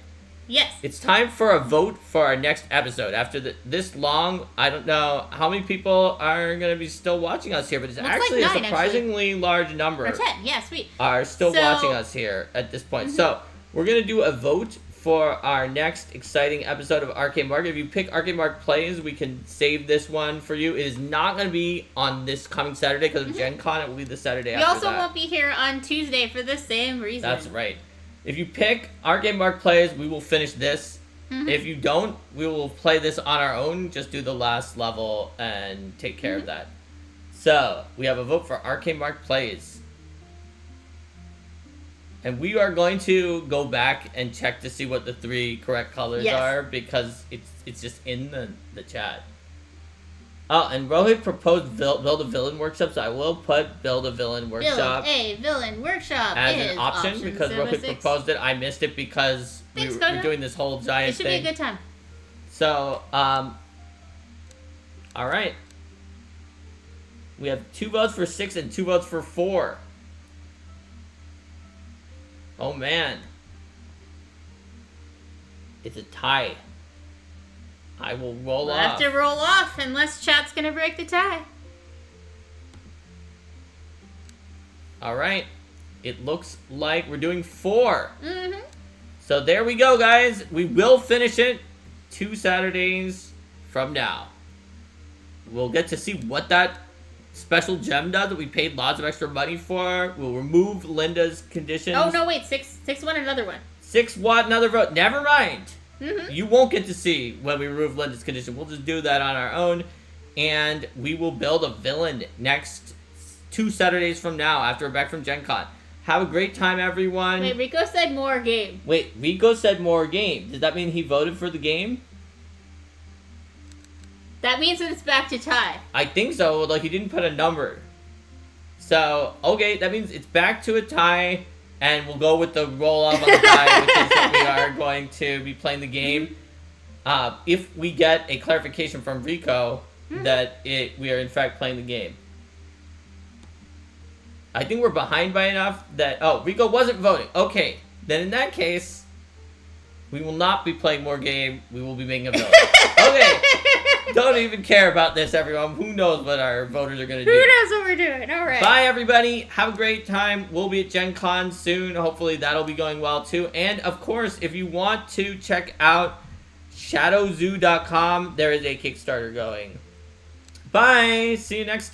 Yes. It's time for a vote for our next episode. After this long, I don't know how many people are going to be still watching us here, but it's actually like 9, a surprisingly large number. Or 10, yeah, sweet. Are still watching us here at this point. So, we're going to do a vote for our next exciting episode of Arcane Mark. If you pick Arcane Mark Plays, we can save this one for you. It is not going to be on this coming Saturday because of Gen Con. It will be the Saturday after that. We also won't be here on Tuesday for the same reason. That's right. If you pick Arcane Mark Plays, we will finish this. If you don't, we will play this on our own. Just do the last level and take care of that. So, we have a vote for Arcane Mark Plays. And we are going to go back and check to see what the 3 correct colors are because it's just in the chat. Oh, and Rohit proposed build a villain workshop, so I will put build a villain workshop. Build a villain workshop as an option because Rohit proposed it. I missed it because we were doing this whole giant thing. It should be a good time. So, all right. We have 2 votes for 6 and 2 votes for 4. Oh man, it's a tie. I will roll off. We'll have to roll off unless chat's gonna break the tie. Alright. It looks like we're doing 4. So there we go, guys. We will finish it 2 Saturdays from now. We'll get to see what that special gem does that we paid lots of extra money for. We'll remove Linda's conditions. Oh, no, wait. 6 won another one. 6 won another vote. Never mind. You won't get to see when we remove Linda's condition. We'll just do that on our own. And we will build a villain next 2 Saturdays from now after we're back from Gen Con. Have a great time, everyone. Wait, Rico said more game. Wait, Rico said more game. Does that mean he voted for the game? That means that it's back to tie. I think so. Like, he didn't put a number. So, okay, that means it's back to a tie. And we'll go with the roll-off on the tie, which is that we are going to be playing the game. If we get a clarification from Rico that we are, in fact, playing the game. I think we're behind by enough that... Oh, Rico wasn't voting. Okay. Then in that case, we will not be playing more game. We will be making a vote. Okay. Don't even care about this, everyone. Who knows what our voters are going to do. Who knows what we're doing? All right. Bye, everybody. Have a great time. We'll be at Gen Con soon. Hopefully, that'll be going well, too. And, of course, if you want to check out shadowzoo.com, there is a Kickstarter going. Bye. See you next time.